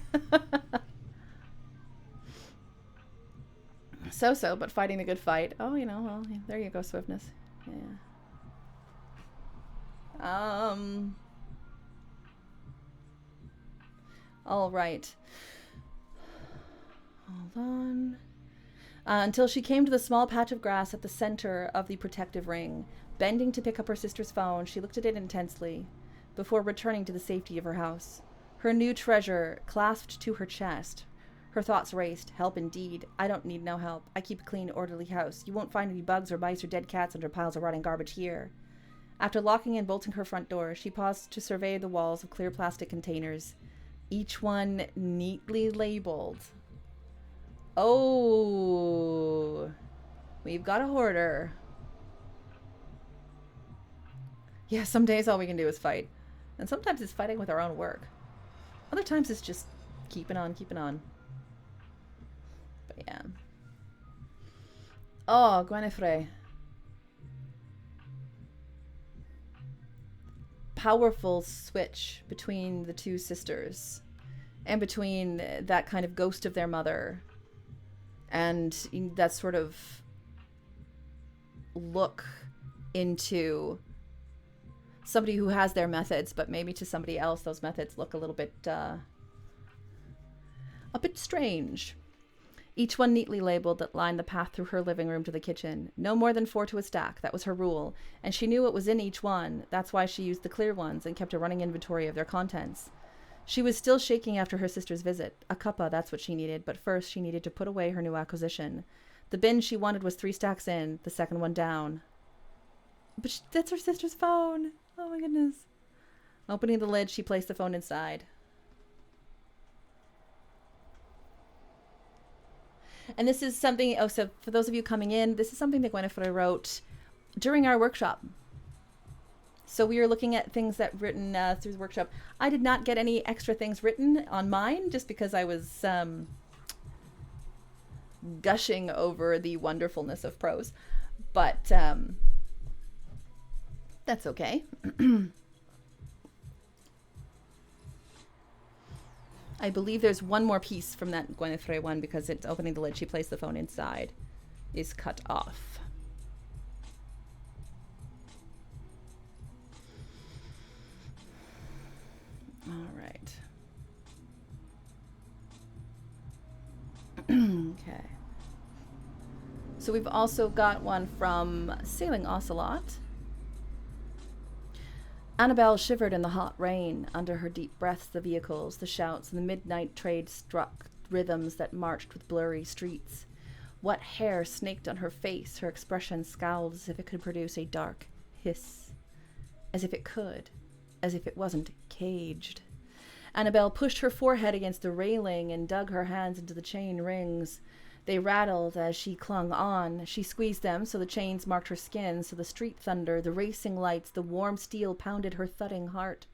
So, but fighting the good fight. Oh, well, there you go, Swiftness. Yeah. All right. Hold on. Until she came to the small patch of grass at the center of the protective ring. Bending to pick up her sister's phone, she looked at it intensely before returning to the safety of her house. Her new treasure clasped to her chest. Her thoughts raced. Help indeed. I don't need no help. I keep a clean, orderly house. You won't find any bugs or mice or dead cats under piles of rotting garbage here. After locking and bolting her front door, she paused to survey the walls of clear plastic containers, each one neatly labeled. Oh, we've got a hoarder. Yeah, some days all we can do is fight. And sometimes it's fighting with our own work. Other times it's just keeping on. But yeah. Oh, Gwennifer. Powerful switch between the two sisters. And between that kind of ghost of their mother. And that sort of look into somebody who has their methods, but maybe to somebody else those methods look a little bit strange. Each one neatly labeled that lined the path through her living room to the kitchen. No more than 4 to a stack, that was her rule, and she knew what was in each one. That's why she used the clear ones and kept a running inventory of their contents. She was still shaking after her sister's visit. A cuppa, that's what she needed, but first she needed to put away her new acquisition. The bin she wanted was 3 stacks in, the second one down. But that's her sister's phone. Oh my goodness. Opening the lid, she placed the phone inside. And this is something, so for those of you coming in, this is something that Gwennifer wrote during our workshop. So we were looking at things that written through the workshop. I did not get any extra things written on mine just because I was gushing over the wonderfulness of prose. But that's okay. I believe there's one more piece from that Gwennifer one because it's opening the lid. She placed the phone inside. is cut off. All right. Okay. So we've also got one from Sailing Ocelot. Annabelle shivered in the hot rain. Under her deep breaths, the vehicles, the shouts, and the midnight trade struck rhythms that marched with blurry streets. Wet hair snaked on her face, her expression scowled as if it could produce a dark hiss. As if it could. As if it wasn't caged. Annabelle pushed her forehead against the railing and dug her hands into the chain rings. They rattled as she clung on. She squeezed them so the chains marked her skin, so the street thunder, the racing lights, the warm steel pounded her thudding heart.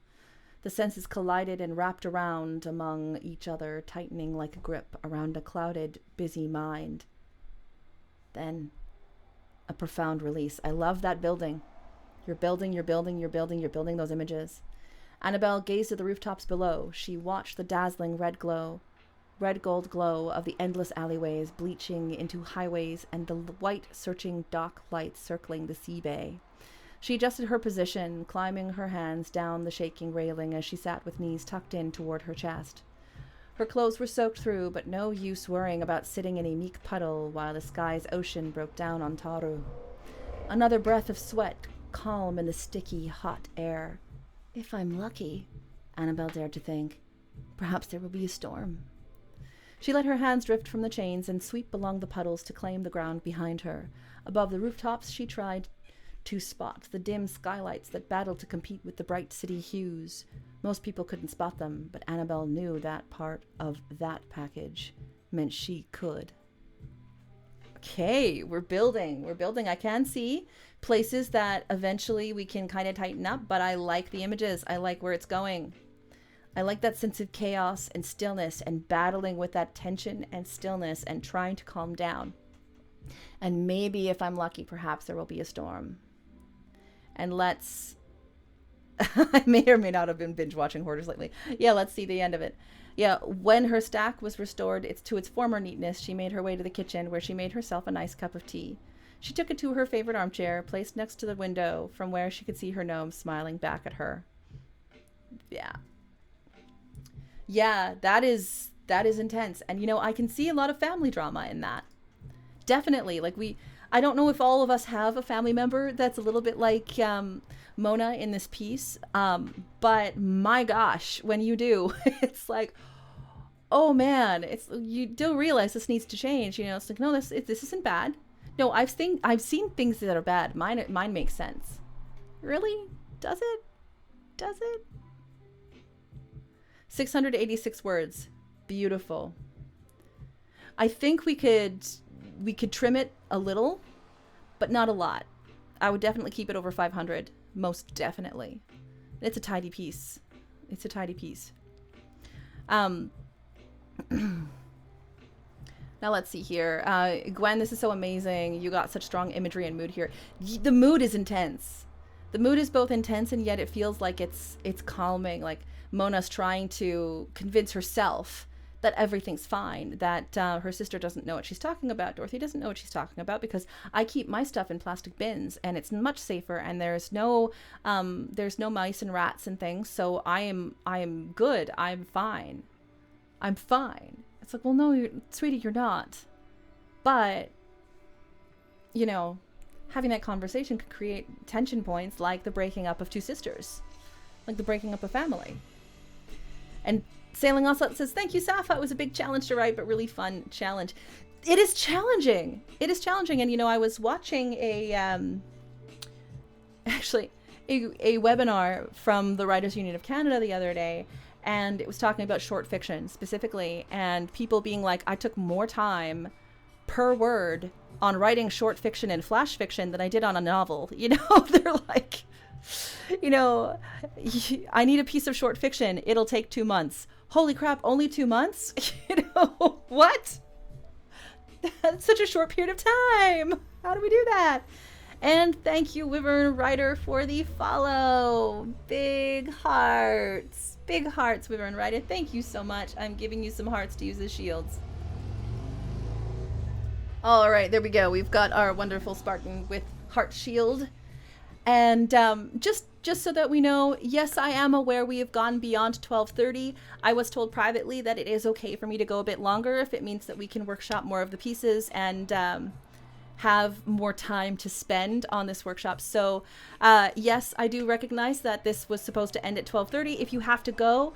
The senses collided and wrapped around among each other, tightening like a grip around a clouded, busy mind. Then, a profound release. I love that building. You're building those images. Annabelle gazed at the rooftops below. She watched the dazzling red gold glow of the endless alleyways bleaching into highways and the white searching dock lights circling the sea bay. She adjusted her position, climbing her hands down the shaking railing as she sat with knees tucked in toward her chest. Her clothes were soaked through, but no use worrying about sitting in a meek puddle while the sky's ocean broke down on Taru. Another breath of sweat, calm in the sticky, hot air. If I'm lucky, Annabelle dared to think, perhaps there will be a storm. She let her hands drift from the chains and sweep along the puddles to claim the ground behind her. Above the rooftops, she tried to spot the dim skylights that battled to compete with the bright city hues. Most people couldn't spot them, but Annabelle knew that part of that package meant she could. Okay, we're building. I can see places that eventually we can kind of tighten up, but I like the images. I like where it's going. I like that sense of chaos and stillness and battling with that tension and stillness and trying to calm down. And maybe if I'm lucky, perhaps there will be a storm. And let's... I may or may not have been binge watching Hoarders lately. Yeah, let's see the end of it. Yeah, when her stack was restored to its former neatness, she made her way to the kitchen where she made herself a nice cup of tea. She took it to her favorite armchair, placed next to the window from where she could see her gnome smiling back at her. Yeah, that is intense. And, you know, I can see a lot of family drama in that. Definitely. I don't know if all of us have a family member that's a little bit like Mona in this piece. But my gosh, when you do, it's like, oh man, you do realize this needs to change. You know, it's like, no, this isn't bad. No, I've seen things that are bad. Mine makes sense. Really? Does it? 686 words. Beautiful. I think we could trim it a little, but not a lot. I would definitely keep it over 500. Most definitely. It's a tidy piece. Now let's see here. Gwen, this is so amazing. You got such strong imagery and mood here. The mood is intense. The mood is both intense and yet it feels like it's calming. Like Mona's trying to convince herself that everything's fine, that her sister doesn't know what she's talking about. Dorothy doesn't know what she's talking about because I keep my stuff in plastic bins and it's much safer and there's no mice and rats and things. So I am good. I'm fine. It's like, well, no, sweetie, you're not. But, you know, having that conversation could create tension points like the breaking up of two sisters, like the breaking up of family. And Sailing Ocelot says, thank you, Sapha. It was a big challenge to write, but really fun challenge. It is challenging. And, you know, I was watching a webinar from the Writers Union of Canada the other day, and it was talking about short fiction specifically, and people being like, I took more time per word on writing short fiction and flash fiction than I did on a novel. You know, they're like, you know, I need a piece of short fiction. It'll take 2 months. Holy crap, only 2 months? You know, what? That's such a short period of time. How do we do that? And thank you, Wyvern Rider, for the follow. Big hearts, Wyvern Rider. Thank you so much. I'm giving you some hearts to use as shields. All right, there we go. We've got our wonderful Spartan with heart shield. And just so that we know, yes, I am aware we have gone beyond 12:30. I was told privately that it is okay for me to go a bit longer if it means that we can workshop more of the pieces and have more time to spend on this workshop. So yes, I do recognize that this was supposed to end at 12:30. If you have to go,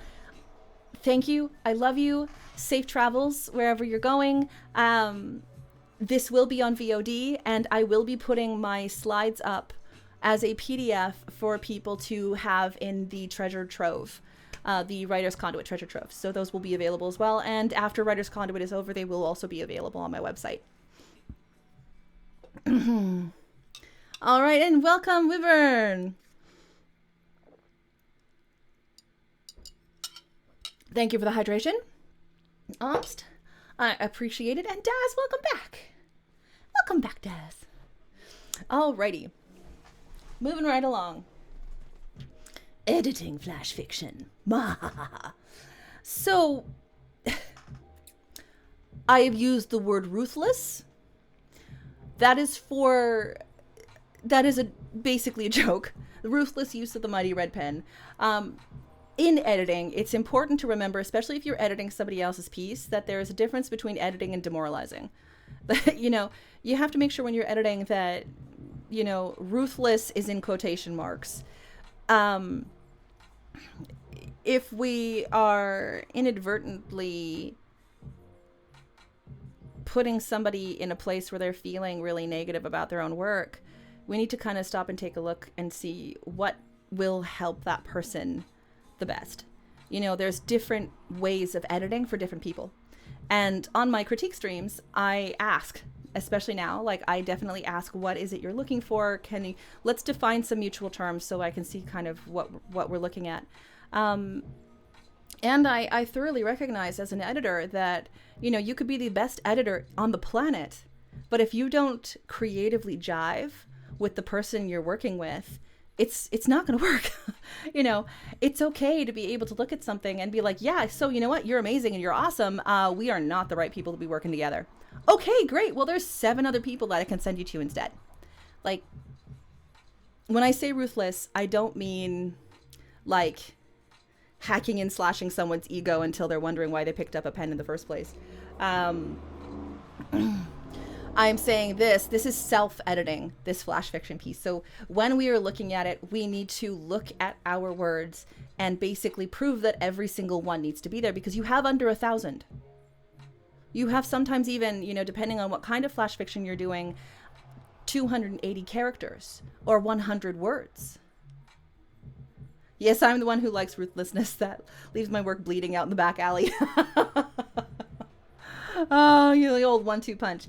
thank you. I love you. Safe travels wherever you're going. This will be on VOD, and I will be putting my slides up as a PDF for people to have in the treasure trove, the Writer's Conduit treasure trove. So those will be available as well. And after Writer's Conduit is over, they will also be available on my website. All right, and welcome, Wyvern. Thank you for the hydration. Honest. I appreciate it. And Daz, welcome back. Welcome back, Daz. Alrighty. Moving right along. Editing flash fiction. So, I have used the word ruthless. That is basically a joke. The ruthless use of the mighty red pen. In editing, it's important to remember, especially if you're editing somebody else's piece, that there is a difference between editing and demoralizing. But, you have to make sure when you're editing that, ruthless is in quotation marks. If we are inadvertently putting somebody in a place where they're feeling really negative about their own work, we need to kind of stop and take a look and see what will help that person the best. There's different ways of editing for different people. And on my critique streams, I ask, especially now, like I definitely ask, what is it you're looking for? Let's define some mutual terms so I can see kind of what we're looking at. And I thoroughly recognize as an editor that, you could be the best editor on the planet, but if you don't creatively jive with the person you're working with, it's not going to work. It's okay to be able to look at something and be like, yeah, so you know what? You're amazing and you're awesome. We are not the right people to be working together. Okay, great. Well, there's 7 other people that I can send you to instead. Like, when I say ruthless, I don't mean like hacking and slashing someone's ego until they're wondering why they picked up a pen in the first place. I'm saying this is self-editing, this flash fiction piece. So when we are looking at it, we need to look at our words and basically prove that every single one needs to be there, because you have under 1,000. You have sometimes even, depending on what kind of flash fiction you're doing, 280 characters or 100 words. Yes, I'm the one who likes ruthlessness that leaves my work bleeding out in the back alley. Oh, the old 1-2 punch.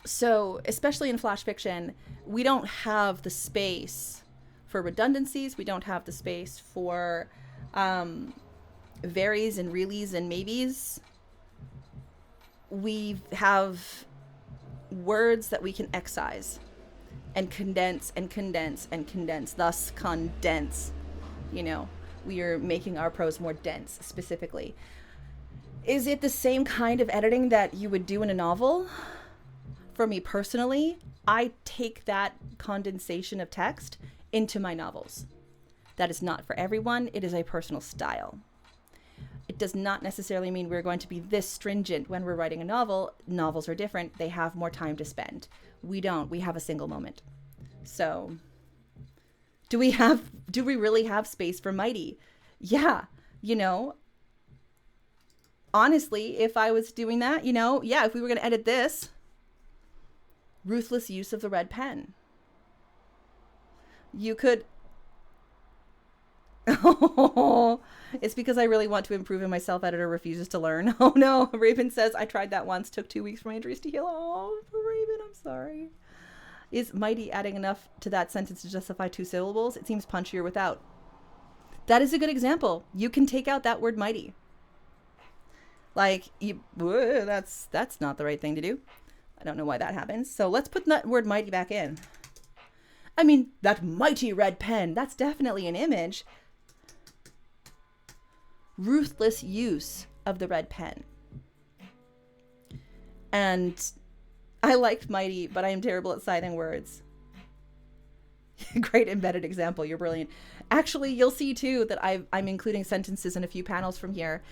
So especially in flash fiction, we don't have the space for redundancies. We don't have the space for varies and reallys and maybes. We have words that we can excise and condense and condense and condense, thus condense. We are making our prose more dense specifically. Is it the same kind of editing that you would do in a novel? For me personally, I take that condensation of text into my novels. That is not for everyone. It is a personal style. It does not necessarily mean we're going to be this stringent when we're writing a novel. Novels are different. They have more time to spend. We don't. We have a single moment. So, do we really have space for mighty? Yeah, honestly, if I was doing that, if we were going to edit this, ruthless use of the red pen. You could... Oh, it's because I really want to improve and my self-editor refuses to learn. Oh no, Raven says, I tried that once, took 2 weeks for my injuries to heal. Oh, Raven, I'm sorry. Is mighty adding enough to that sentence to justify 2 syllables? It seems punchier without. That is a good example. You can take out that word mighty. Like, that's not the right thing to do. I don't know why that happens. So let's put that word mighty back in. I mean, that mighty red pen, that's definitely an image. Ruthless use of the red pen. And I liked mighty, but I am terrible at scything words. Great embedded example. You're brilliant. Actually, you'll see too that I'm including sentences in a few panels from here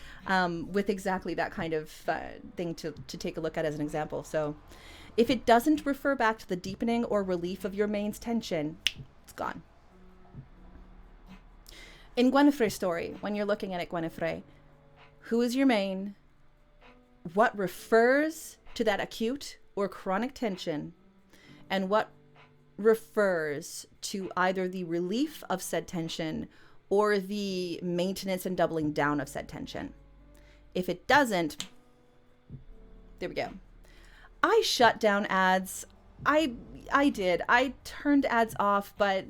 with exactly that kind of thing to take a look at as an example. So if it doesn't refer back to the deepening or relief of your main's tension, it's gone. In Gwenfrey's story, when you're looking at it, Gwenfrey, who is your main? What refers to that acute or chronic tension? And what refers to either the relief of said tension or the maintenance and doubling down of said tension? If it doesn't, there we go. I shut down ads. I did. I turned ads off, but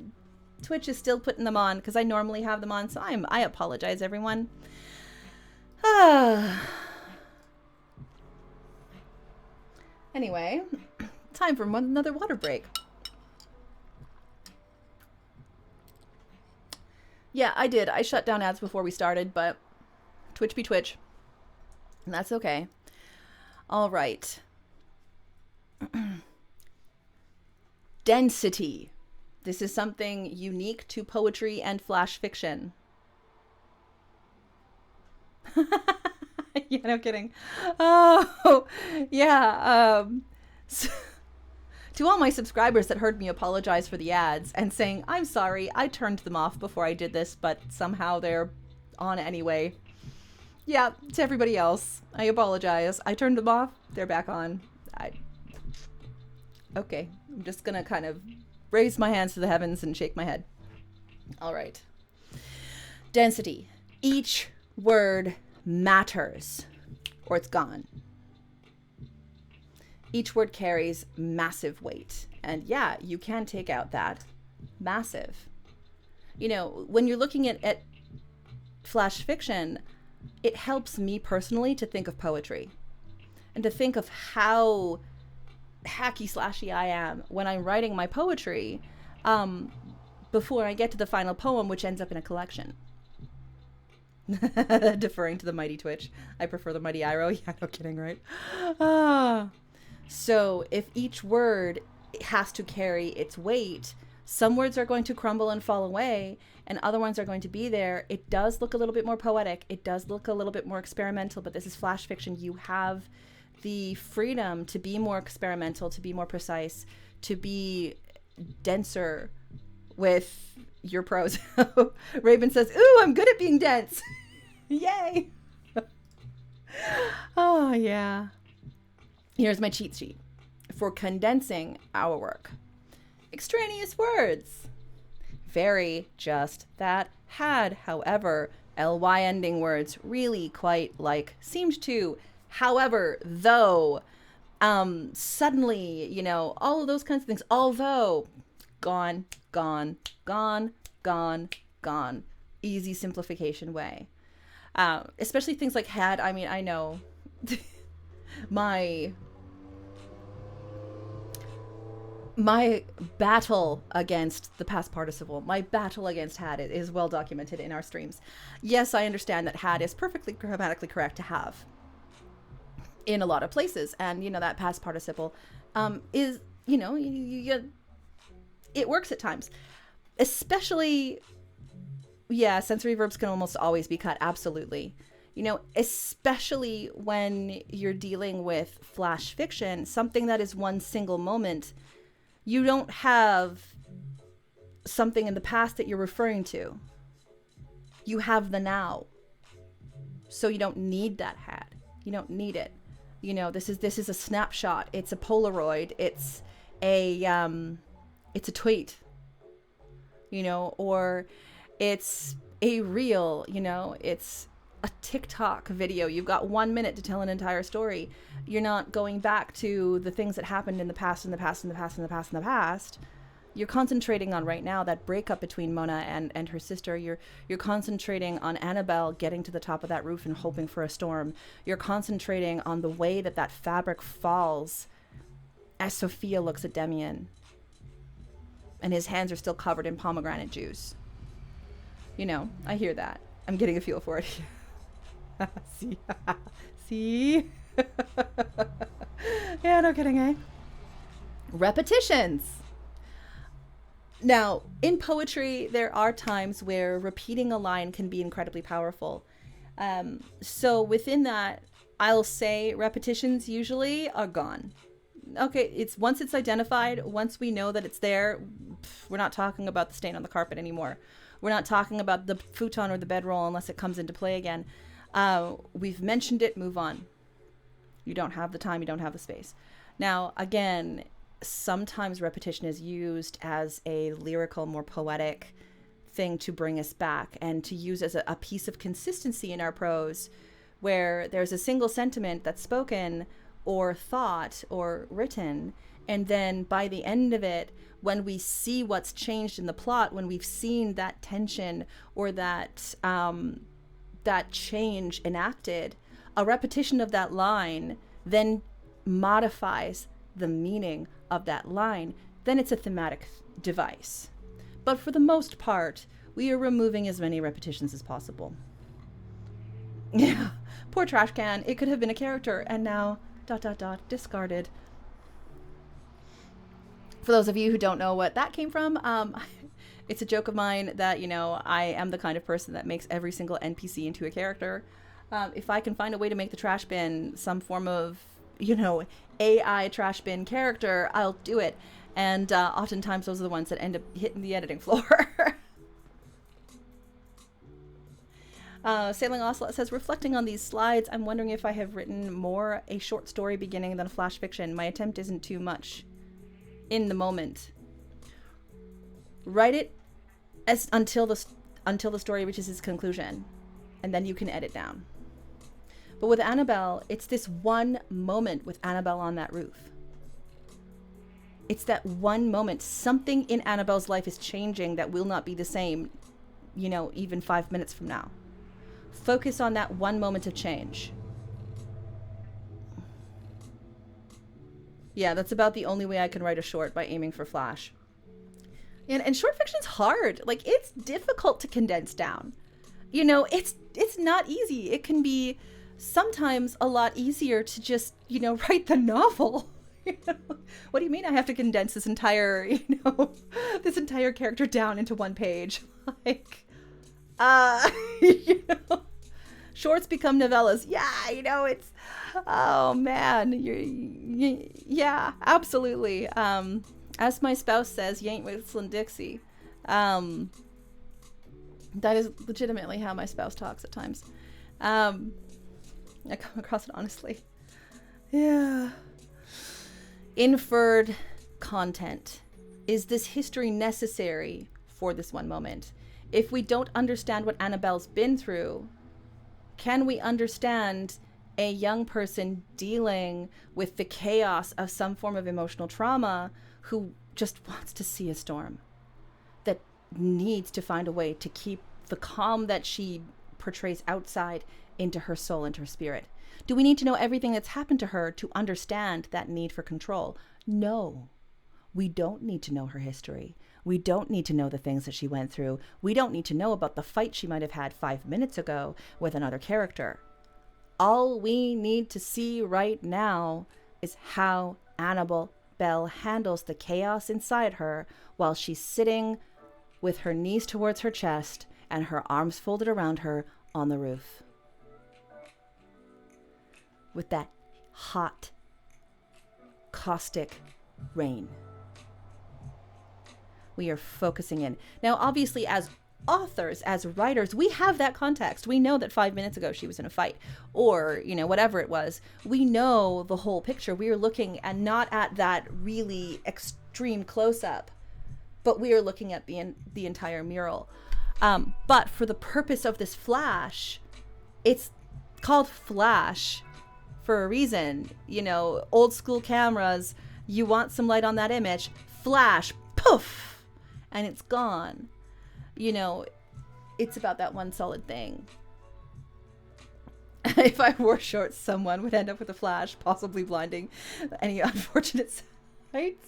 Twitch is still putting them on because I normally have them on. So I apologize, everyone. Anyway, time for another water break. Yeah, I did. I shut down ads before we started, but Twitch be Twitch. And that's okay. All right. Density. This is something unique to poetry and flash fiction. Yeah, no kidding. Oh, yeah. So, to all my subscribers that heard me apologize for the ads and saying, I'm sorry, I turned them off before I did this, but somehow they're on anyway. Yeah, to everybody else, I apologize. I turned them off. They're back on. Okay, I'm just gonna kind of raise my hands to the heavens and shake my head. All right. Density. Each word matters, or it's gone. Each word carries massive weight. And yeah, you can take out that massive. You know, when you're looking at flash fiction, it helps me personally to think of poetry and to think of how hacky slashy I am when I'm writing my poetry before I get to the final poem, which ends up in a collection. Deferring to the mighty Twitch. I prefer the mighty Iro. Yeah, no kidding, right? So if each word has to carry its weight, some words are going to crumble and fall away, and other ones are going to be there. It does look a little bit more poetic. It does look a little bit more experimental, but this is flash fiction. You have the freedom to be more experimental, to be more precise, to be denser with your prose. Raven says, ooh, I'm good at being dense. Yay. Oh, yeah. Here's my cheat sheet for condensing our work. Extraneous words. Very just that had, however, ly ending words really quite like seemed to, however, though, suddenly, you know, all of those kinds of things, although, gone, gone, gone, gone, gone. Easy simplification way. Especially things like had. I mean, I know my battle against the past participle, my battle against had, it is well documented in our streams. Yes, I understand that had is perfectly grammatically correct to have in a lot of places. And, you know, that past participle is, you know, it works at times. Especially, yeah, sensory verbs can almost always be cut. Absolutely. You know, especially when you're dealing with flash fiction, something that is one single moment. You don't have something in the past that you're referring to. You have the now. So you don't need that had. You don't need it. You know, this is a snapshot. It's a Polaroid. It's a tweet. You know, or it's a reel, you know, it's a TikTok video. You've got 1 minute to tell an entire story. You're not going back to the things that happened in the past, in the past, in the past, in the past, in the past. You're concentrating on right now, that breakup between Mona and her sister. You're concentrating on Annabelle getting to the top of that roof and hoping for a storm. You're concentrating on the way that fabric falls as Sophia looks at Demian. And his hands are still covered in pomegranate juice. You know, I hear that. I'm getting a feel for it. See? See? Yeah, no kidding, eh? Repetitions. Now, in poetry, there are times where repeating a line can be incredibly powerful. So within that, I'll say repetitions usually are gone. Okay, it's once it's identified, once we know that it's there, we're not talking about the stain on the carpet anymore. We're not talking about the futon or the bedroll unless it comes into play again. We've mentioned it, move on. You don't have the time, you don't have the space. Now, again, sometimes repetition is used as a lyrical, more poetic thing to bring us back and to use as a piece of consistency in our prose, where there's a single sentiment that's spoken or thought or written, and then by the end of it, when we see what's changed in the plot, when we've seen that tension or that that change enacted, a repetition of that line then modifies the meaning of that line. Then it's a thematic device. But for the most part, we are removing as many repetitions as possible. Yeah, poor trash can. It could have been a character, and now ... discarded. For those of you who don't know what that came from, it's a joke of mine that, I am the kind of person that makes every single NPC into a character. If I can find a way to make the trash bin some form of, AI trash bin character, I'll do it. And oftentimes those are the ones that end up hitting the editing floor. Sailing Ocelot says, reflecting on these slides, I'm wondering if I have written more a short story beginning than a flash fiction. My attempt isn't too much in the moment. Write it until the story reaches its conclusion, and then you can edit down. But with Annabelle, it's this one moment with Annabelle on that roof. It's that one moment. Something in Annabelle's life is changing that will not be the same, even 5 minutes from now. Focus on that one moment of change. Yeah, that's about the only way I can write a short, by aiming for flash. And short fiction's hard. Like, it's difficult to condense down. It's not easy. It can be sometimes a lot easier to just, write the novel. What do you mean I have to condense this entire, this entire character down into one page? Like, shorts become novellas. Yeah, it's, oh man, yeah, absolutely. As my spouse says, you ain't whistling Dixie. That is legitimately how my spouse talks at times. I come across it honestly. Yeah. Inferred content. Is this history necessary for this one moment? If we don't understand what Annabelle's been through, can we understand a young person dealing with the chaos of some form of emotional trauma who just wants to see a storm, that needs to find a way to keep the calm that she portrays outside into her soul, into her spirit? Do we need to know everything that's happened to her to understand that need for control? No, we don't need to know her history. We don't need to know the things that she went through. We don't need to know about the fight she might have had 5 minutes ago with another character. All we need to see right now is how Annabelle handles the chaos inside her while she's sitting with her knees towards her chest and her arms folded around her on the roof. With that hot, caustic rain. We are focusing in. Now, obviously, as authors, as writers, we have that context. We know that 5 minutes ago she was in a fight, or, whatever it was. We know the whole picture. We are looking and not at that really extreme close-up, but we are looking at the entire mural. But for the purpose of this flash, it's called flash for a reason. Old school cameras, you want some light on that image, flash, poof, and it's gone. It's about that one solid thing. If I wore shorts, someone would end up with a flash, possibly blinding any unfortunate sights.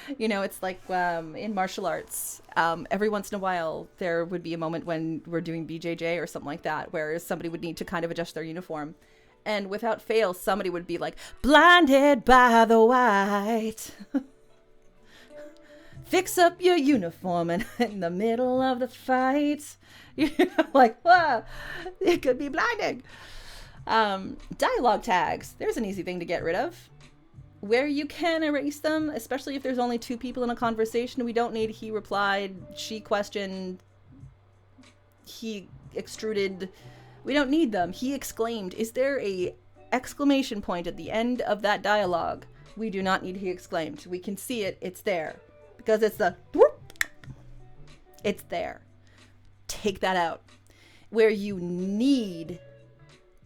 It's like in martial arts, every once in a while, there would be a moment when we're doing BJJ or something like that, where somebody would need to kind of adjust their uniform. And without fail, somebody would be like, blinded by the white. Fix up your uniform and in the middle of the fight. You're like, wow, it could be blinding. Dialogue tags. There's an easy thing to get rid of. Where you can erase them, especially if there's only two people in a conversation. We don't need he replied, she questioned, he extruded. We don't need them. He exclaimed. Is there a exclamation point at the end of that dialogue? We do not need he exclaimed. We can see it. It's there. Because it's the whoop. It's there. Take that out. Where you need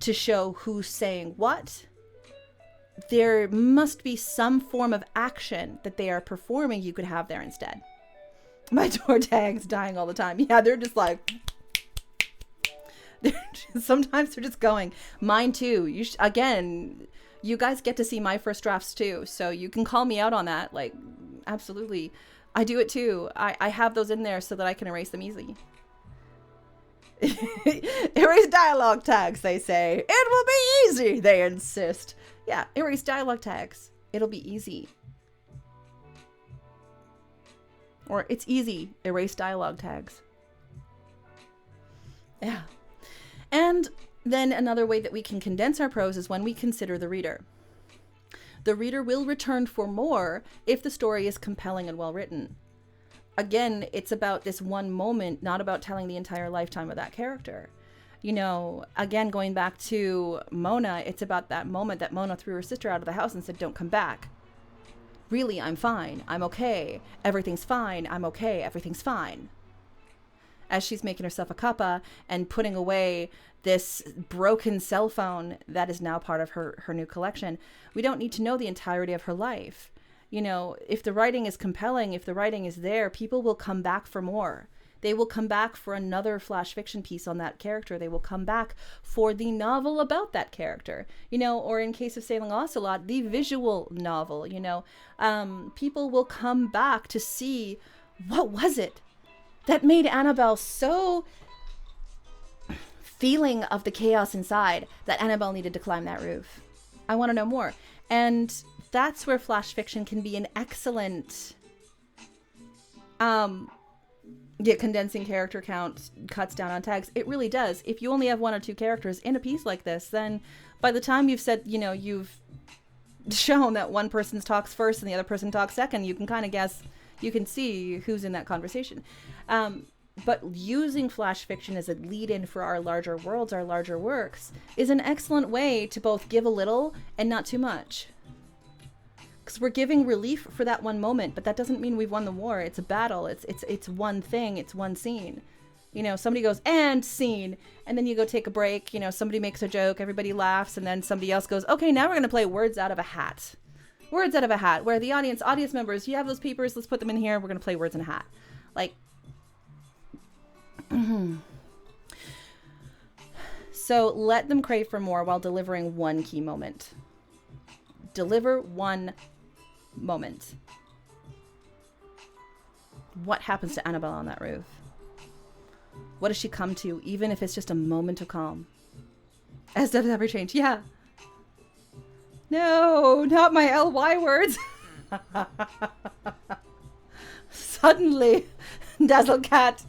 to show who's saying what, there must be some form of action that they are performing you could have there instead. My door tag's dying all the time. Yeah, they're just like... sometimes they're just going. Mine too. Again, you guys get to see my first drafts too, so you can call me out on that. Like, absolutely. I do it too. I have those in there so that I can erase them easily. Erase dialogue tags, they say. It will be easy, they insist. Yeah, erase dialogue tags. It'll be easy. Or it's easy. Erase dialogue tags. Yeah. And then another way that we can condense our prose is when we consider the reader. The reader will return for more if the story is compelling and well written. Again, it's about this one moment, not about telling the entire lifetime of that character. You know, again, going back to Mona, it's about that moment that Mona threw her sister out of the house and said, don't come back. Really, I'm fine. I'm okay. Everything's fine. I'm okay. Everything's fine. As she's making herself a cuppa and putting away this broken cell phone that is now part of her new collection, we don't need to know the entirety of her life. You know, if the writing is compelling, if the writing is there, people will come back for more. They will come back for another flash fiction piece on that character. They will come back for the novel about that character, you know, or in case of Sailing Ocelot, the visual novel, you know. People will come back to see what was it that made Annabelle so feeling of the chaos inside that Annabelle needed to climb that roof. I want to know more. And that's where flash fiction can be an excellent condensing character count, cuts down on tags. It really does. If you only have one or two characters in a piece like this, then by the time you've said, you know, you've shown that one person talks first and the other person talks second, you can kind of guess, you can see who's in that conversation. But using flash fiction as a lead-in for our larger worlds, our larger works, is an excellent way to both give a little and not too much. Because we're giving relief for that one moment, but that doesn't mean we've won the war. It's a battle. It's one thing. It's one scene. You know, somebody goes, and scene. And then you go take a break. You know, somebody makes a joke. Everybody laughs. And then somebody else goes, okay, now we're going to play words out of a hat. Words out of a hat. Where the audience members, you have those papers. Let's put them in here. We're going to play words in a hat. Like, so let them crave for more while delivering one key moment. Deliver one moment. What happens to Annabelle on that roof? What does she come to, even if it's just a moment of calm? As does every change. Yeah. No, not my LY words. Suddenly, Dazzlecat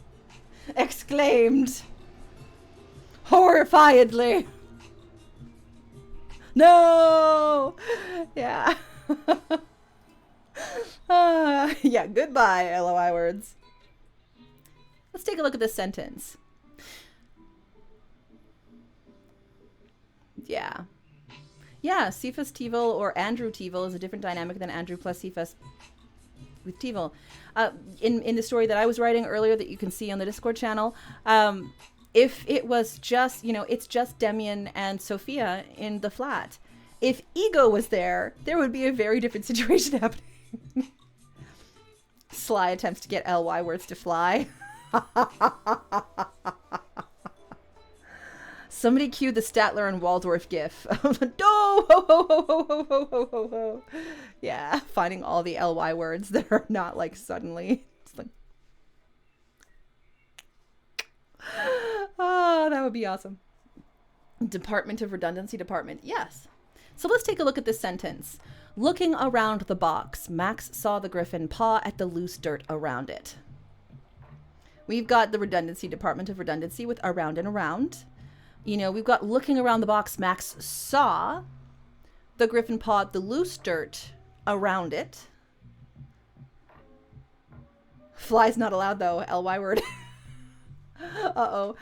exclaimed horrifiedly, no! Yeah. Yeah, goodbye, LOI words. Let's take a look at this sentence. Yeah. Yeah, Cephas Teevil or Andrew Teevil is a different dynamic than Andrew plus Cephas with Teevil. In the story that I was writing earlier that you can see on the Discord channel, if it was just, you know, it's just Demian and Sophia in the flat. If Ego was there, there would be a very different situation happening. Sly attempts to get LY words to fly. Somebody cue the Statler and Waldorf gif. No! Yeah, finding all the LY words that are not like suddenly. It's like, oh, that would be awesome. Department of Redundancy Department. Yes. So let's take a look at this sentence. Looking around the box, Max saw the griffin paw at the loose dirt around it. We've got the redundancy, Department of Redundancy with around and around. You know, we've got looking around the box, Max saw the griffin paw at the loose dirt around it. Fly's not allowed though, LY word. Uh-oh.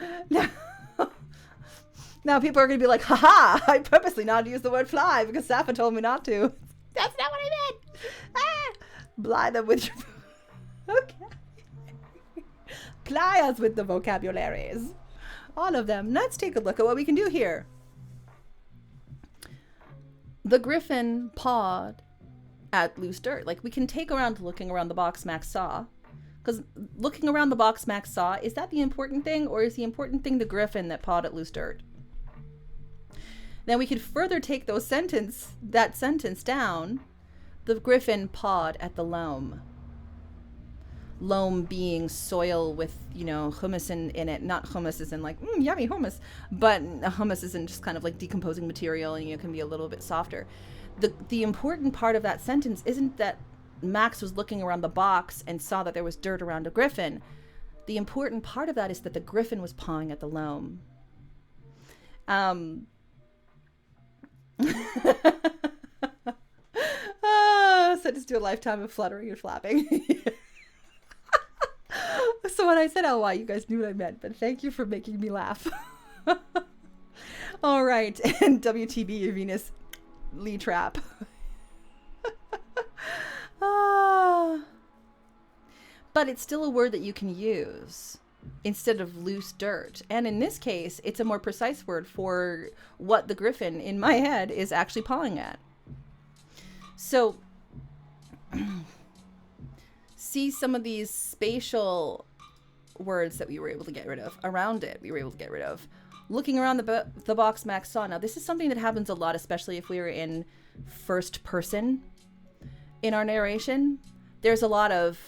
Now people are going to be like, haha, I purposely not use the word fly because Sapha told me not to. That's not what I meant. Ah! Ply them with your... Okay. Ply us with the vocabularies. All of them. Let's take a look at what we can do here. The griffin pawed at loose dirt. Like, we can take around looking around the box Max saw. Because looking around the box Max saw, is that the important thing? Or is the important thing the griffin that pawed at loose dirt? Then we could further take that sentence down. The griffin pawed at the loam. Loam being soil with, you know, humus in it. Not hummus as in like, yummy hummus. But hummus is in just kind of like decomposing material and, you know, can be a little bit softer. The important part of that sentence isn't that Max was looking around the box and saw that there was dirt around a griffin. The important part of that is that the griffin was pawing at the loam. Sentenced to a lifetime of fluttering and flapping. So when I said LY, you guys knew what I meant, but thank you for making me laugh. All right, and WTB, your Venus Lee trap. But it's still a word that you can use instead of loose dirt. And in this case, it's a more precise word for what the griffin in my head is actually pawing at. So see some of these spatial words that we were able to get rid of. Around it, we were able to get rid of. Looking around the box Max saw. Now, this is something that happens a lot, especially if we were in first person in our narration. There's a lot of,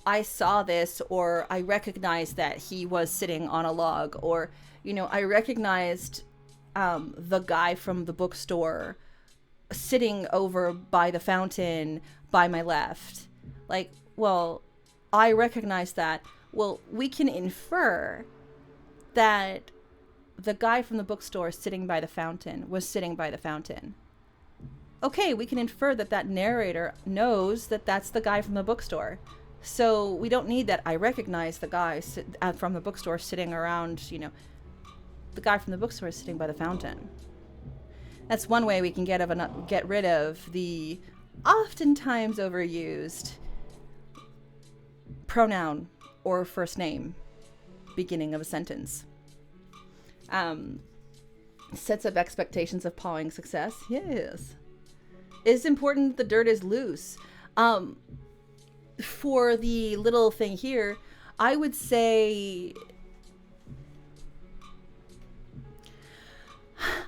I saw this, or I recognized that he was sitting on a log, or, you know, I recognized the guy from the bookstore sitting over by the fountain by my left. Like, well, I recognize that. Well, we can infer that the guy from the bookstore sitting by the fountain was sitting by the fountain. Okay, we can infer that that narrator knows that that's the guy from the bookstore. So we don't need that I recognize the guy from the bookstore sitting around, you know, the guy from the bookstore is sitting by the fountain. That's one way we can get rid of the oftentimes overused pronoun or first name beginning of a sentence. Sets up expectations of pawing success. Yes. It's important the dirt is loose. For the little thing here, I would say,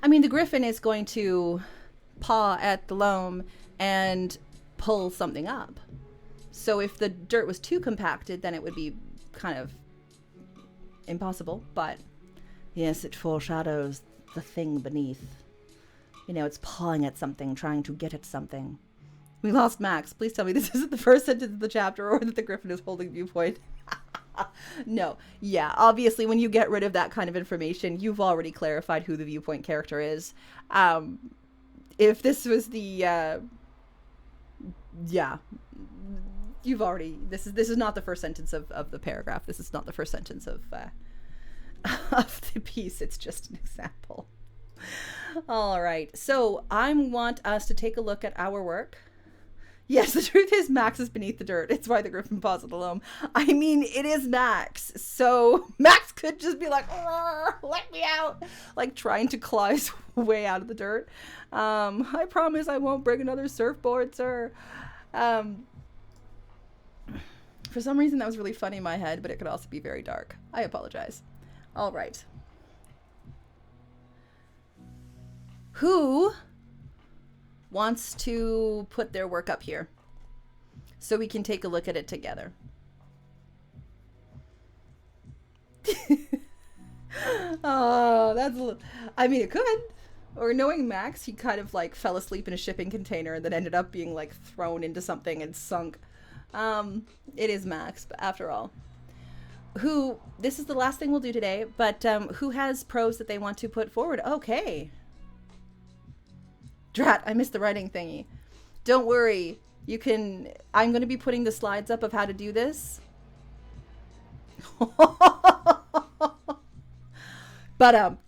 I mean, the griffin is going to paw at the loam and pull something up. So if the dirt was too compacted, then it would be kind of impossible. But yes, it foreshadows the thing beneath. You know, it's pawing at something, trying to get at something. We lost Max. Please tell me this isn't the first sentence of the chapter or that the griffin is holding viewpoint. No. Yeah, obviously when you get rid of that kind of information, you've already clarified who the viewpoint character is. If this was the, yeah, you've already, this is not the first sentence of the paragraph. This is not the first sentence of the piece. It's just an example. All right. So I want us to take a look at our work. Yes, the truth is Max is beneath the dirt. It's why the griffin paws at the loam. I mean, it is Max. So Max could just be like, let me out. Like trying to claw his way out of the dirt. I promise I won't bring another surfboard, sir. For some reason that was really funny in my head, but it could also be very dark. I apologize. All right. Who wants to put their work up here so we can take a look at it together? Oh, I mean, it could. Or knowing Max, he kind of like fell asleep in a shipping container and then ended up being like thrown into something and sunk. It is Max, but after all. This is the last thing we'll do today, but who has prose that they want to put forward? Okay. Drat, I missed the writing thingy. Don't worry. I'm going to be putting the slides up of how to do this. But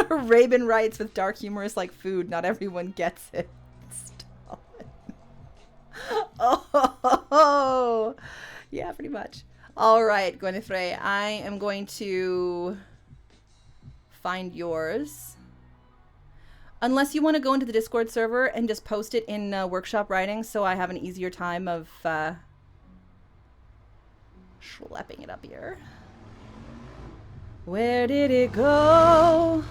Raven writes with dark humor is like food. Not everyone gets it. Stop it. Oh, yeah, pretty much. All right, Gwynethray, I am going to find yours. Unless you want to go into the Discord server and just post it in workshop writing so I have an easier time of schlepping it up here. Where did it go?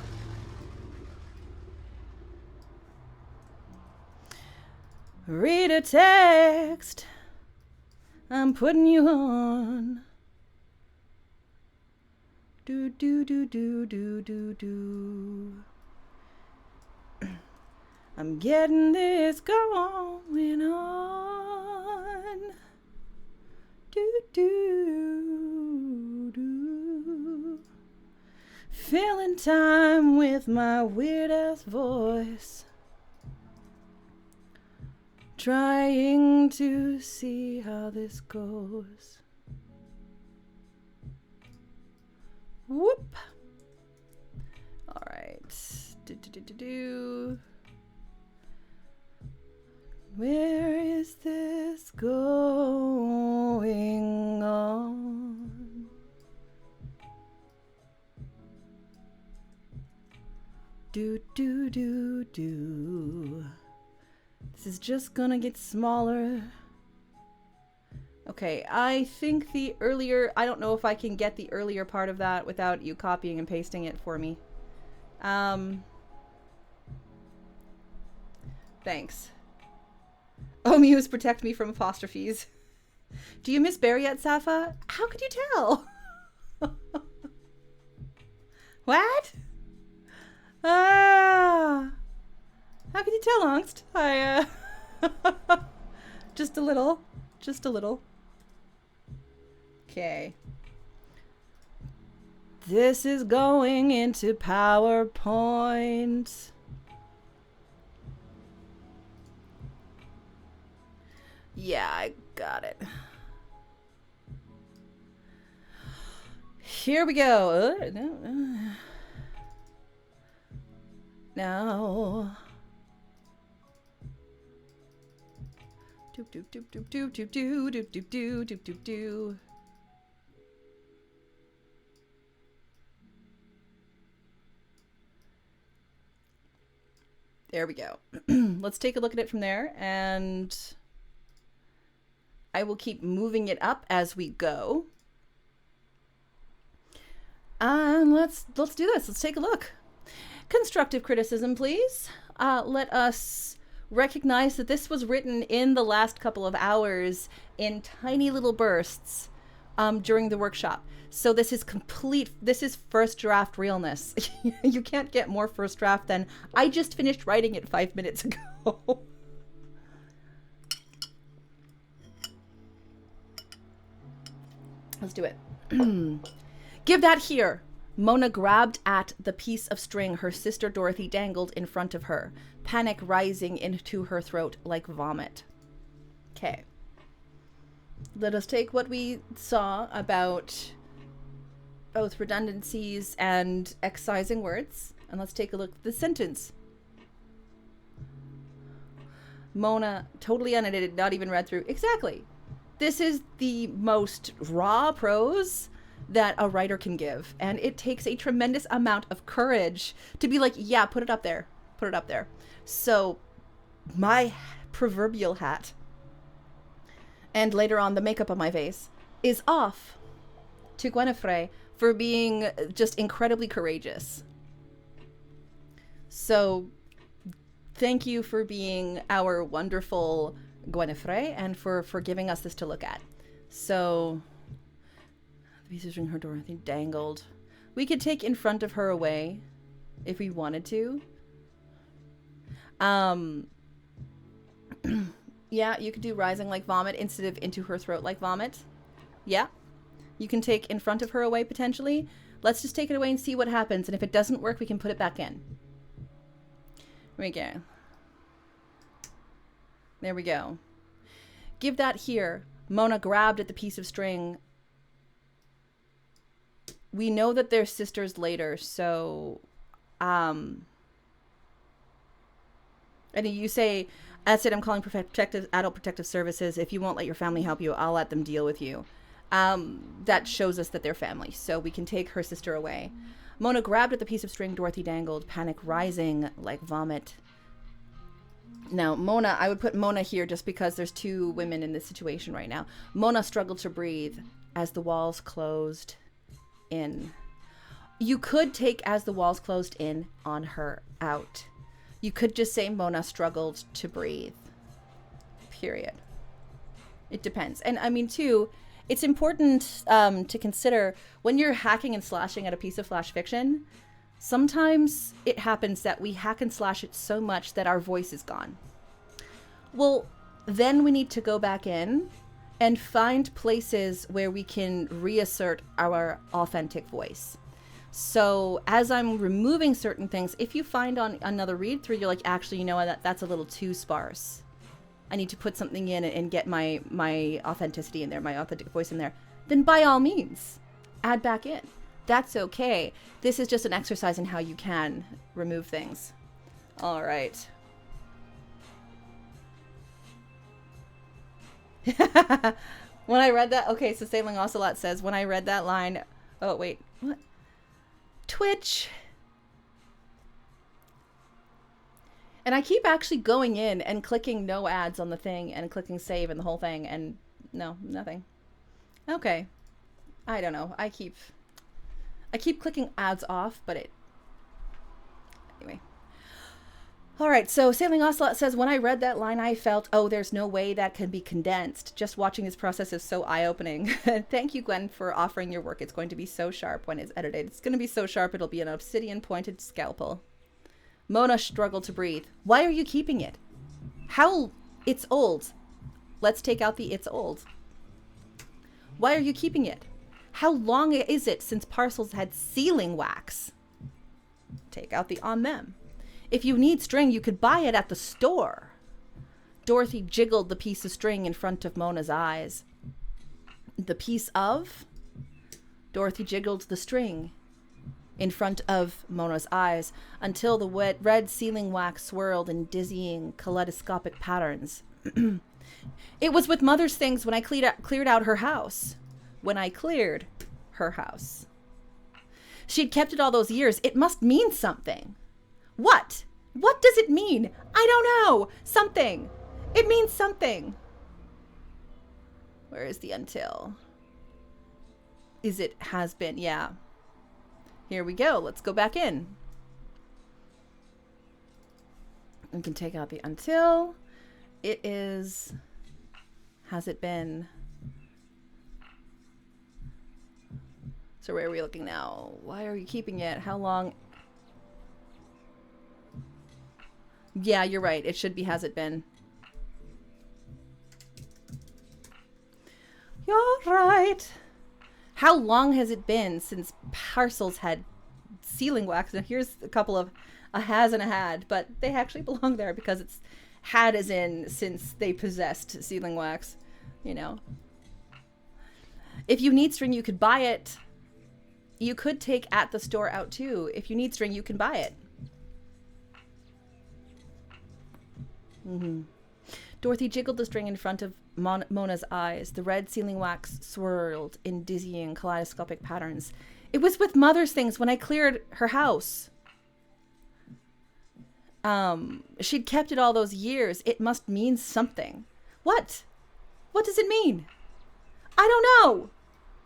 Read a text. I'm putting you on. Do do do do do do do. I'm getting this going on. Do do do. Filling time with my weird ass voice. Trying to see how this goes. Whoop. All right. Do. Where is this going on? Do do do do. This is just gonna get smaller. Okay, I think I don't know if I can get the earlier part of that without you copying and pasting it for me. Thanks. Oh, Muse, protect me from apostrophes. Do you miss Barry yet, Sapha? How could you tell? What? How could you tell, Angst? Just a little. Okay. This is going into PowerPoint. Yeah, I got it. Here we go. Now. Doop doop doop doop doop doop doop doop doop doop doop doop doop. There we go. Let's take a look at it from there, and I will keep moving it up as we go. And let's do this. Let's take a look. Constructive criticism, please. Let us recognize that this was written in the last couple of hours in tiny little bursts during the workshop. So this is first draft realness. You can't get more first draft than I just finished writing it 5 minutes ago. Let's do it. Give that here. Mona grabbed at the piece of string her sister Dorothy dangled in front of her, panic rising into her throat like vomit. Okay. Let us take what we saw about both redundancies and excising words, and let's take a look at the sentence. Mona, totally unedited, not even read through. Exactly. This is the most raw prose that a writer can give, and it takes a tremendous amount of courage to be like, yeah, put it up there. So my proverbial hat, and later on the makeup on my face, is off to Gwynethray for being just incredibly courageous. So thank you for being our wonderful Gwynethray and for giving us this to look at. So the piece of string her Dorothy dangled. We could take in front of her away if we wanted to. Yeah, you could do rising like vomit instead of into her throat like vomit. Yeah. You can take in front of her away potentially. Let's just take it away and see what happens. And if it doesn't work, we can put it back in. There we go. There we go. Give that here. Mona grabbed at the piece of string. We know that they're sisters later, so... And you say, that's it, I'm calling adult protective services. If you won't let your family help you, I'll let them deal with you. That shows us that they're family, so we can take her sister away. Mona grabbed at the piece of string Dorothy dangled, panic rising like vomit. Now, Mona, I would put Mona here just because there's two women in this situation right now. Mona struggled to breathe as the walls closed in. You could take as the walls closed in on her out. You could just say Mona struggled to breathe. Period. It depends. And I mean, too, it's important to consider when you're hacking and slashing at a piece of flash fiction, sometimes it happens that we hack and slash it so much that our voice is gone. Well, then we need to go back in and find places where we can reassert our authentic voice. So as I'm removing certain things, if you find on another read through, you're like, actually, you know what, that's a little too sparse. I need to put something in and get my authenticity in there, my authentic voice in there. Then by all means, add back in. That's okay. This is just an exercise in how you can remove things. All right. When I read that, okay, so Sailing Ocelot says, when I read that line, oh, wait, what? Twitch. And I keep actually going in and clicking no ads on the thing and clicking save and the whole thing, and no, nothing. Okay. I don't know. I keep clicking ads off, but it... Anyway. All right, so Sailing Ocelot says, when I read that line, I felt, oh, there's no way that can be condensed. Just watching this process is so eye-opening. Thank you, Gwen, for offering your work. It's going to be so sharp when it's edited. It's going to be so sharp, it'll be an obsidian-pointed scalpel. Mona struggled to breathe. Why are you keeping it? How? It's old. Let's take out the it's old. Why are you keeping it? How long is it since parcels had sealing wax? Take out the on them. If you need string, you could buy it at the store. Dorothy jiggled the piece of string in front of Mona's eyes. The piece of? Dorothy jiggled the string in front of Mona's eyes until the wet red sealing wax swirled in dizzying kaleidoscopic patterns. It was with Mother's things when I cleared out her house. When I cleared her house. She'd kept it all those years. It must mean something. What? What does it mean? I don't know. Something. It means something. Where is the until? Is it has been? Yeah. Here we go. Let's go back in. We can take out the until. It is... Has it been? So where are we looking now? Why are you keeping it? How long? Yeah, you're right. It should be has it been. You're right. How long has it been since parcels had sealing wax? Now here's a couple of a has and a had, but they actually belong there because it's had as in since they possessed sealing wax, you know. If you need string, you could buy it. You could take at the store out too. If you need string, you can buy it. Mm-hmm. Dorothy jiggled the string in front of Mona's eyes. The red sealing wax swirled in dizzying kaleidoscopic patterns. It was with Mother's things when I cleared her house. She'd kept it all those years. It must mean something. What? What does it mean? I don't know.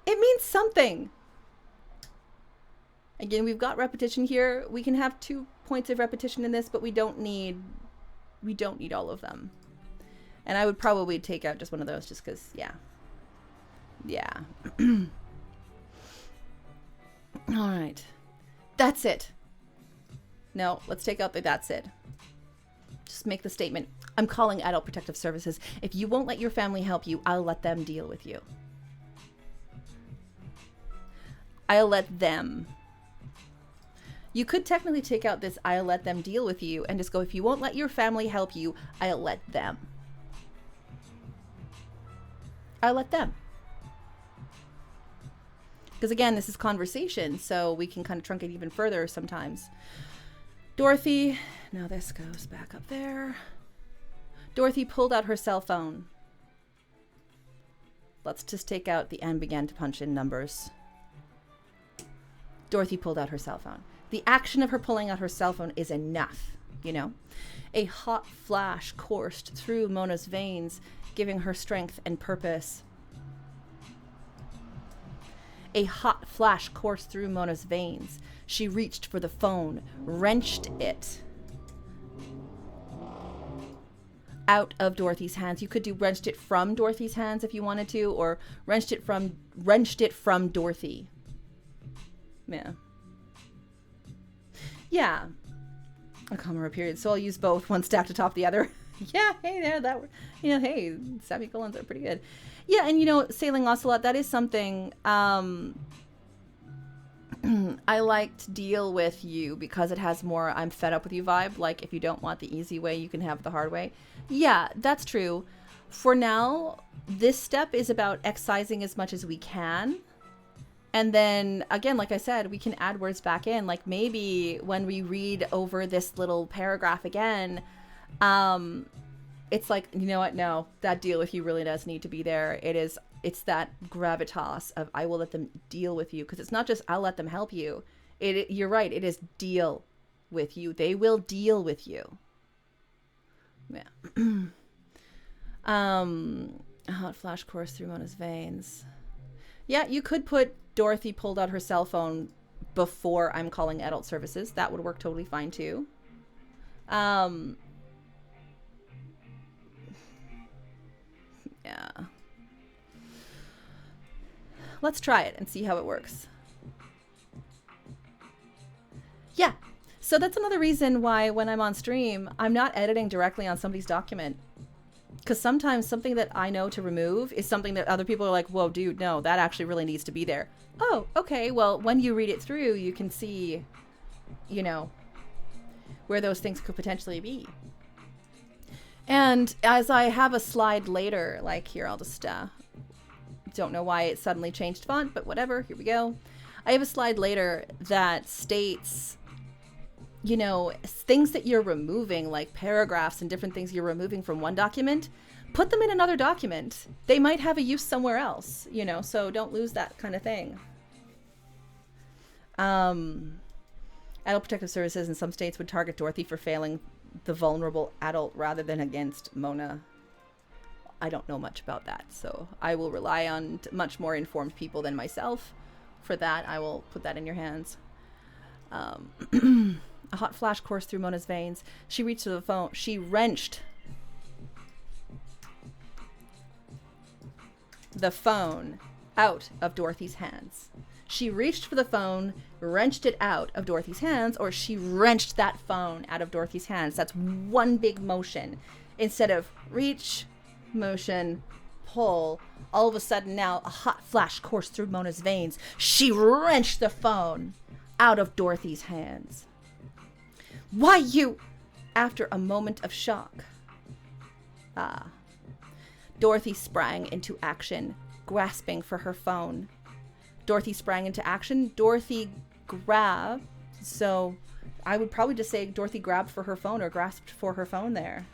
It means something. Again, we've got repetition here. We can have 2 points of repetition in this, but we don't need all of them. And I would probably take out just one of those just because, yeah. Yeah. All right. That's it. No, let's take out the that's it. Just make the statement. I'm calling Adult Protective Services. If you won't let your family help you, I'll let them deal with you. I'll let them. You could technically take out this I'll let them deal with you and just go, if you won't let your family help you, I'll let them. I'll let them. Because again, this is conversation, so we can kind of truncate even further sometimes. Dorothy, now this goes back up there. Dorothy pulled out her cell phone. Let's just take out the and began to punch in numbers. Dorothy pulled out her cell phone. The action of her pulling out her cell phone is enough, you know? A hot flash coursed through Mona's veins, giving her strength and purpose. A hot flash coursed through Mona's veins. She reached for the phone, wrenched it out of Dorothy's hands. You could do wrenched it from Dorothy's hands if you wanted to, or wrenched it from Dorothy. Yeah. Yeah. A comma or a period. So I'll use both, one stacked atop the other. Yeah, hey there, that, you know, hey, semicolons are pretty good. Yeah, and you know, sailing ocelot, that is something I like to deal with you because it has more I'm fed up with you vibe. Like, if you don't want the easy way, you can have the hard way. Yeah, that's true. For now, this step is about excising as much as we can. And then, again, like I said, we can add words back in. Like, maybe when we read over this little paragraph again, it's like, you know what? No, that deal with you really does need to be there. It's that gravitas of I will let them deal with you. Because it's not just I'll let them help you. You're right. It is deal with you. They will deal with you. Yeah. A hot flash coursed through Mona's veins. Yeah, you could put Dorothy pulled out her cell phone before I'm calling adult services. That would work totally fine too. Yeah. Let's try it and see how it works. Yeah. So that's another reason why when I'm on stream, I'm not editing directly on somebody's document. Because sometimes something that I know to remove is something that other people are like, whoa, dude, no, that actually really needs to be there. Oh, okay. Well, when you read it through, you can see, you know, where those things could potentially be. And as I have a slide later, like here, I'll just, don't know why it suddenly changed font, but whatever, here we go. I have a slide later that states, you know, things that you're removing, like paragraphs and different things you're removing from one document, put them in another document. They might have a use somewhere else, you know, so don't lose that kind of thing. Adult Protective Services in some states would target Dorothy for failing the vulnerable adult rather than against Mona. I don't know much about that, so I will rely on much more informed people than myself. For that, I will put that in your hands. A hot flash coursed through Mona's veins. She reached for the phone. She wrenched the phone out of Dorothy's hands. She reached for the phone, wrenched it out of Dorothy's hands, or she wrenched that phone out of Dorothy's hands. That's one big motion. Instead of reach, motion, pull, all of a sudden now a hot flash coursed through Mona's veins. She wrenched the phone out of Dorothy's hands. Why you? After a moment of shock. Dorothy sprang into action, grasping for her phone. Dorothy sprang into action. Dorothy grabbed. So I would probably just say Dorothy grabbed for her phone or grasped for her phone there.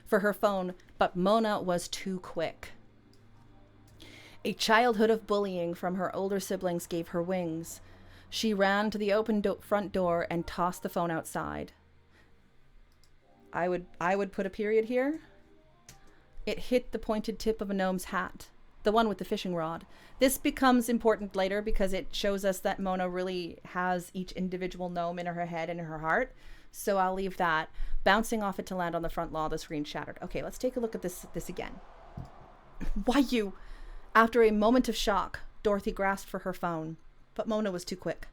For her phone, but Mona was too quick. A childhood of bullying from her older siblings gave her wings. She ran to the open front door and tossed the phone outside. I would put a period here. It hit the pointed tip of a gnome's hat, the one with the fishing rod. This becomes important later because it shows us that Mona really has each individual gnome in her head and in her heart. So I'll leave that. Bouncing off it to land on the front lawn, the screen shattered. Okay, let's take a look at this again. Why you? After a moment of shock, Dorothy grasped for her phone. but Mona was too quick.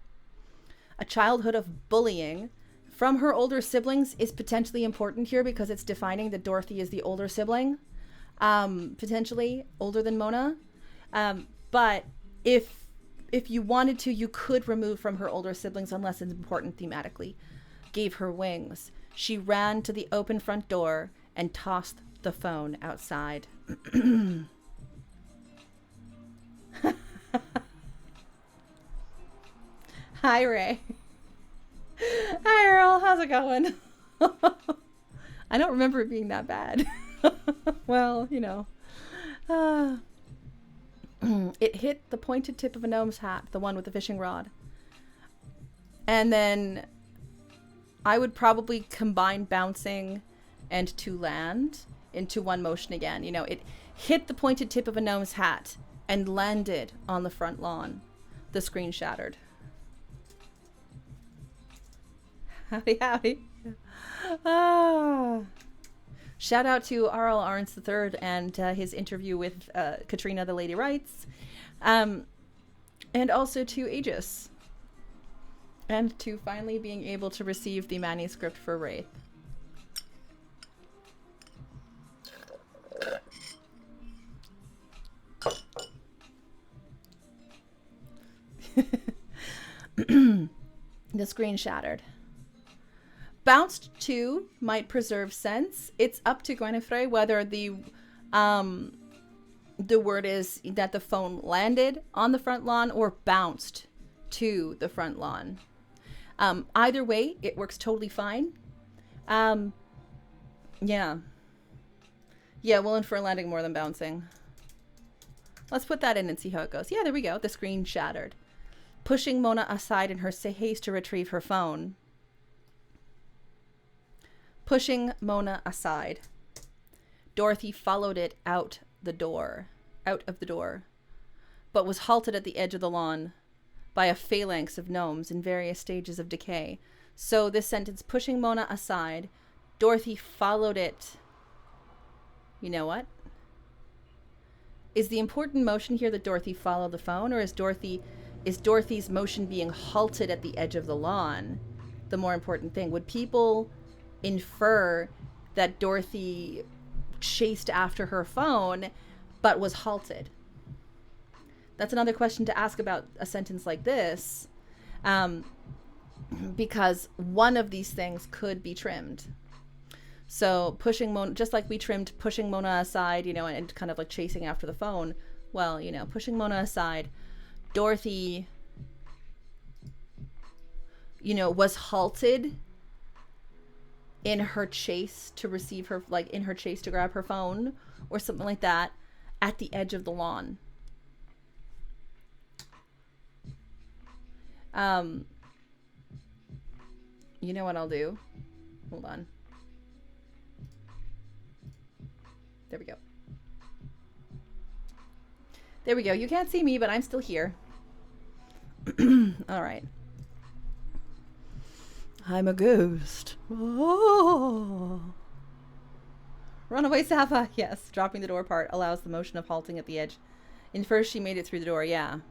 A childhood of bullying from her older siblings is potentially important here because it's defining that Dorothy is the older sibling, potentially older than Mona. But if you wanted to, you could remove from her older siblings unless it's important thematically. Gave her wings. She ran to the open front door and tossed the phone outside. Hi, Ray. Hi, Earl. How's it going? I don't remember it being that bad. Well, you know. It hit the pointed tip of a gnome's hat, the one with the fishing rod. And then I would probably combine bouncing and to land into one motion again. You know, it hit the pointed tip of a gnome's hat and landed on the front lawn. The screen shattered. Howdy, howdy. Shout out to R.L. Arntz III and his interview with Katrina the Lady Writes. And also to Aegis. And to finally being able to receive the manuscript for Wraith. The screen shattered. Bounced to might preserve sense. It's up to Gwenfrey whether the word is that the phone landed on the front lawn or bounced to the front lawn. Either way, it works totally fine. Yeah. Yeah, we'll infer landing more than bouncing. Let's put that in and see how it goes. Yeah, there we go. The screen shattered. Pushing Mona aside in her haste to retrieve her phone. Pushing Mona aside. Dorothy followed it out of the door, but was halted at the edge of the lawn by a phalanx of gnomes in various stages of decay. So this sentence, pushing Mona aside, Dorothy followed it. You know what? Is the important motion here that Dorothy followed the phone, or is Dorothy's motion being halted at the edge of the lawn the more important thing? Would people infer that Dorothy chased after her phone but was halted? That's another question to ask about a sentence like this, because one of these things could be trimmed. So pushing Mona, just like we trimmed pushing Mona aside, you know, and kind of like chasing after the phone. Well, you know, pushing Mona aside, Dorothy, you know, was halted in her chase to receive her, like in her chase to grab her phone or something like that at the edge of the lawn. You know what I'll do? Hold on. There we go. There we go. You can't see me, but I'm still here. All right. I'm a ghost. Oh. Runaway Sapha. Yes, dropping the door part allows the motion of halting at the edge. In first, she made it through the door. Yeah.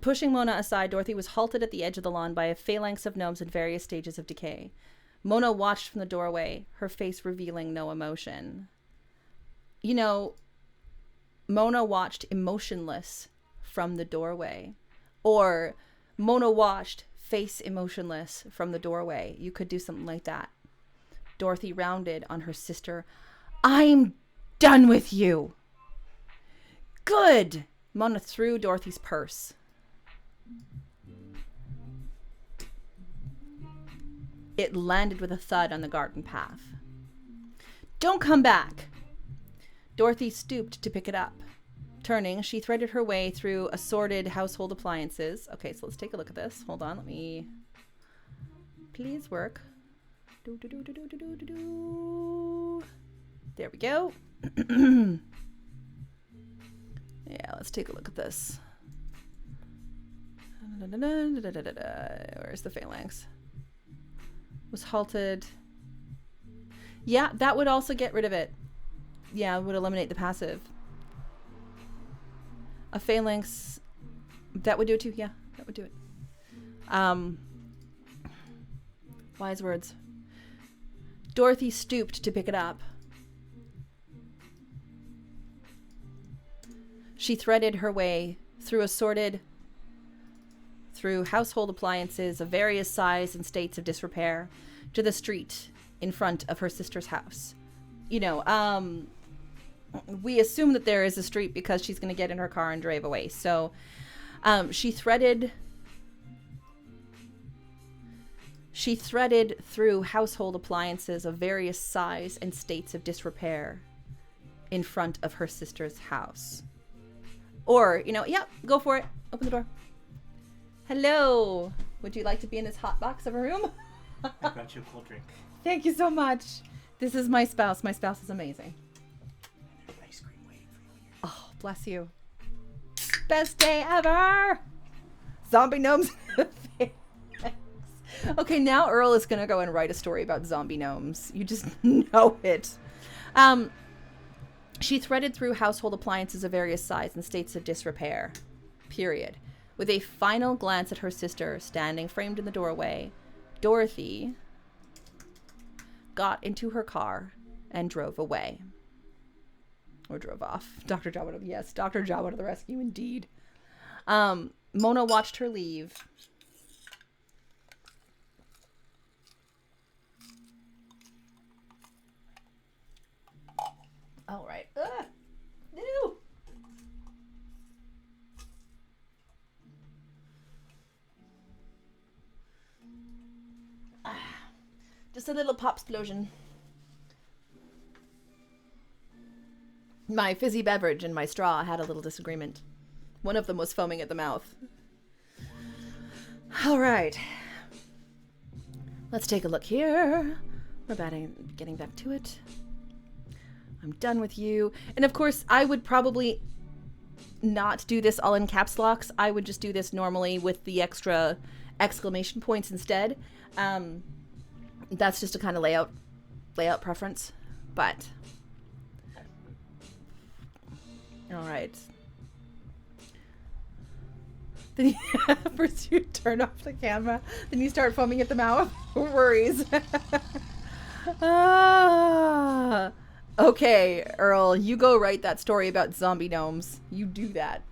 Pushing Mona aside, Dorothy was halted at the edge of the lawn by a phalanx of gnomes in various stages of decay. Mona watched from the doorway, her face revealing no emotion. You know, Mona watched emotionless from the doorway. Or Mona watched face emotionless from the doorway. You could do something like that. Dorothy rounded on her sister. I'm done with you. Good. Mona threw Dorothy's purse. It landed with a thud on the garden path. Don't come back. Dorothy stooped to pick it up. Turning, she threaded her way through assorted household appliances. Okay, so let's take a look at this. Hold on, let me... Please work. There we go. Yeah, let's take a look at this. Where's the phalanx? Was halted. Yeah, that would also get rid of it. Yeah, it would eliminate the passive. A phalanx. That would do it too. Yeah, that would do it. Wise words. Dorothy stooped to pick it up. She threaded her way through household appliances of various size and states of disrepair to the street in front of her sister's house. You know, we assume that there is a street because she's going to get in her car and drive away. So she threaded through household appliances of various size and states of disrepair in front of her sister's house. Or, you know, yeah, go for it. Open the door. Hello. Would you like to be in this hot box of a room? I got you a cold drink. Thank you so much. This is my spouse. My spouse is amazing. And there's ice cream waiting for you here. Oh, bless you. Best day ever. Zombie gnomes. Okay, now Earl is going to go and write a story about zombie gnomes. You just know it. She threaded through household appliances of various size and states of disrepair. Period. With a final glance at her sister standing framed in the doorway, Dorothy got into her car and drove away. Or drove off. Dr. Jawada, yes, Dr. Jawada to the rescue, indeed. Mona watched her leave. All right. No. Just a little pop explosion. My fizzy beverage and my straw had a little disagreement. One of them was foaming at the mouth. All right. Let's take a look here. We're getting back to it. I'm done with you. And of course, I would probably not do this all in caps locks. I would just do this normally with the extra exclamation points instead. That's just a kind of layout preference. But all right. Then first you turn off the camera, then you start foaming at the mouth. No worries. Okay, Earl, you go write that story about zombie gnomes. You do that.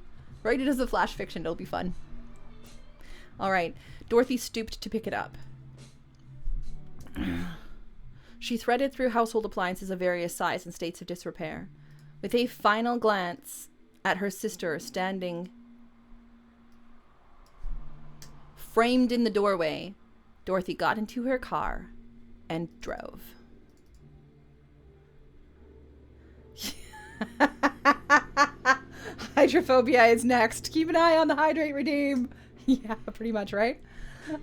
Write it as a flash fiction. It'll be fun. All right. Dorothy stooped to pick it up. She threaded through household appliances of various size and states of disrepair. With a final glance at her sister standing framed in the doorway, Dorothy got into her car and drove. Hydrophobia is next. Keep an eye on the hydrate redeem. Yeah, pretty much, right?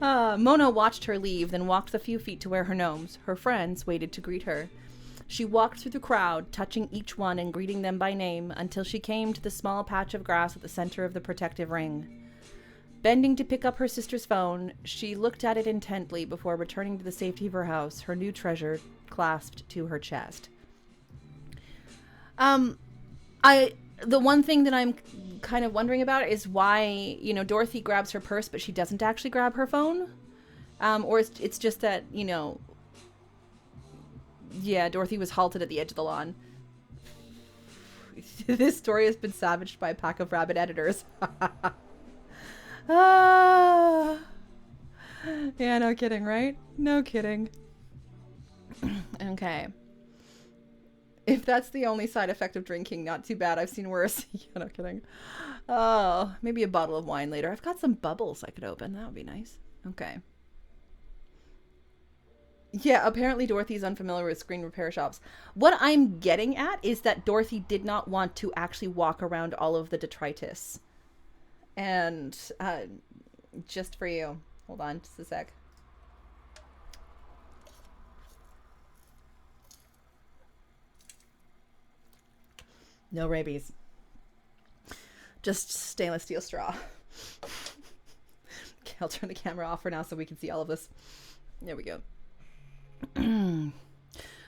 Mona watched her leave, then walked the few feet to where her gnomes, her friends, waited to greet her. She walked through the crowd, touching each one and greeting them by name, until she came to the small patch of grass at the center of the protective ring. Bending to pick up her sister's phone, she looked at it intently before returning to the safety of her house, her new treasure clasped to her chest. The one thing that I'm kind of wondering about is why, Dorothy grabs her purse, but she doesn't actually grab her phone. Or it's just that, Dorothy was halted at the edge of the lawn. This story has been savaged by a pack of rabid editors. Yeah, no kidding, right? No kidding. Okay. If that's the only side effect of drinking, not too bad. I've seen worse. Yeah, no kidding. Oh, maybe a bottle of wine later. I've got some bubbles I could open. That would be nice. Okay. Yeah, apparently Dorothy's unfamiliar with screen repair shops. What I'm getting at is that Dorothy did not want to actually walk around all of the detritus. And just for you. Hold on just a sec. No rabies. Just stainless steel straw. Okay, I'll turn the camera off for now so we can see all of this. There we go.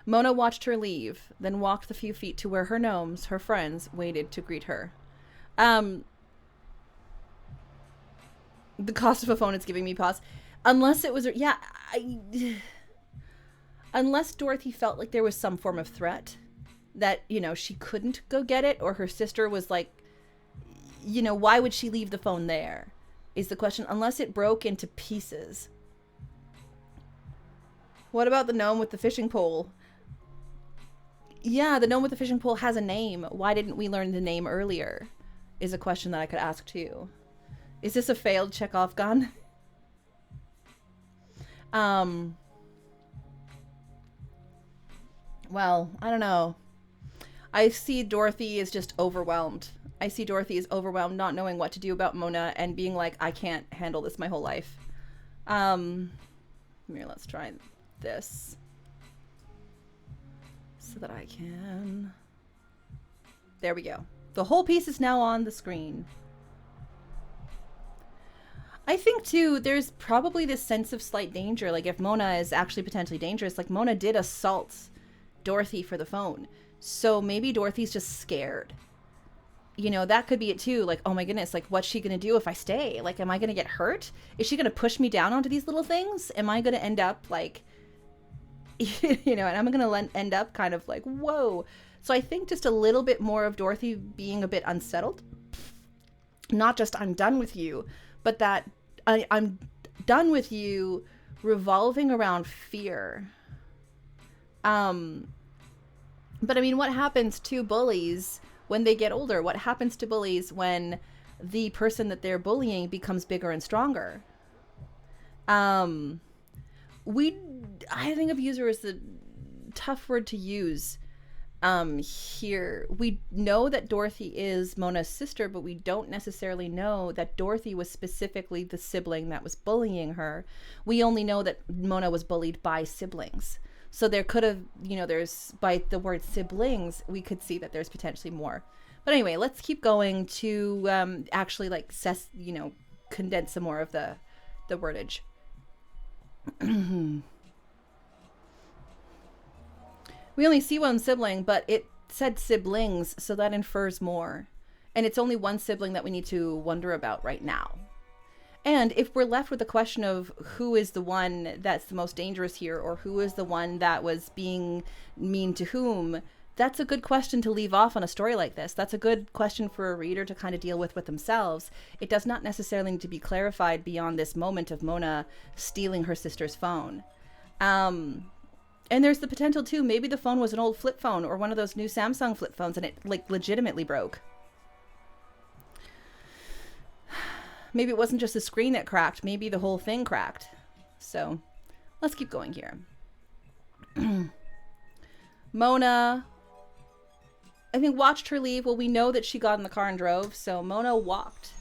Mona watched her leave, then walked the few feet to where her gnomes, her friends, waited to greet her. The cost of a phone is giving me pause. Unless it was, yeah, unless Dorothy felt like there was some form of threat that, you know, she couldn't go get it, or her sister was like, you know, why would she leave the phone there is the question, unless it broke into pieces. What about the gnome with the fishing pole? Yeah, the gnome with the fishing pole has a name. Why didn't we learn the name earlier? Is a question that I could ask too. Is this a failed Chekhov gun? Well, I don't know. I see Dorothy is just overwhelmed. I see Dorothy is overwhelmed, not knowing what to do about Mona and being like, I can't handle this my whole life. Here, let's try this. So that I can... There we go. The whole piece is now on the screen. I think, too, there's probably this sense of slight danger. Like, if Mona is actually potentially dangerous, like, Mona did assault Dorothy for the phone. So maybe Dorothy's just scared. You know, that could be it, too. Like, oh my goodness, like, what's she going to do if I stay? Like, am I going to get hurt? Is she going to push me down onto these little things? Am I going to end up, like, you know, and I'm going to end up kind of like, whoa. So I think just a little bit more of Dorothy being a bit unsettled. Not just I'm done with you, but that I'm done with you revolving around fear. But I mean, what happens to bullies when they get older? What happens to bullies when the person that they're bullying becomes bigger and stronger? I think abuser is a tough word to use here. We know that Dorothy is Mona's sister, but we don't necessarily know that Dorothy was specifically the sibling that was bullying her. We only know that Mona was bullied by siblings. So there could have, you know, there's, by the word siblings, we could see that there's potentially more. But anyway, let's keep going to actually, like, you know, condense some more of the wordage. We only see one sibling, but it said siblings, so that infers more. And it's only one sibling that we need to wonder about right now. And if we're left with the question of who is the one that's the most dangerous here, or who is the one that was being mean to whom, that's a good question to leave off on a story like this. That's a good question for a reader to kind of deal with themselves. It does not necessarily need to be clarified beyond this moment of Mona stealing her sister's phone. And there's the potential too, maybe the phone was an old flip phone or one of those new Samsung flip phones and it, like, legitimately broke. Maybe it wasn't just the screen that cracked, maybe the whole thing cracked. So let's keep going here. Mona, I think, watched her leave. Well, we know that she got in the car and drove, so Mona walked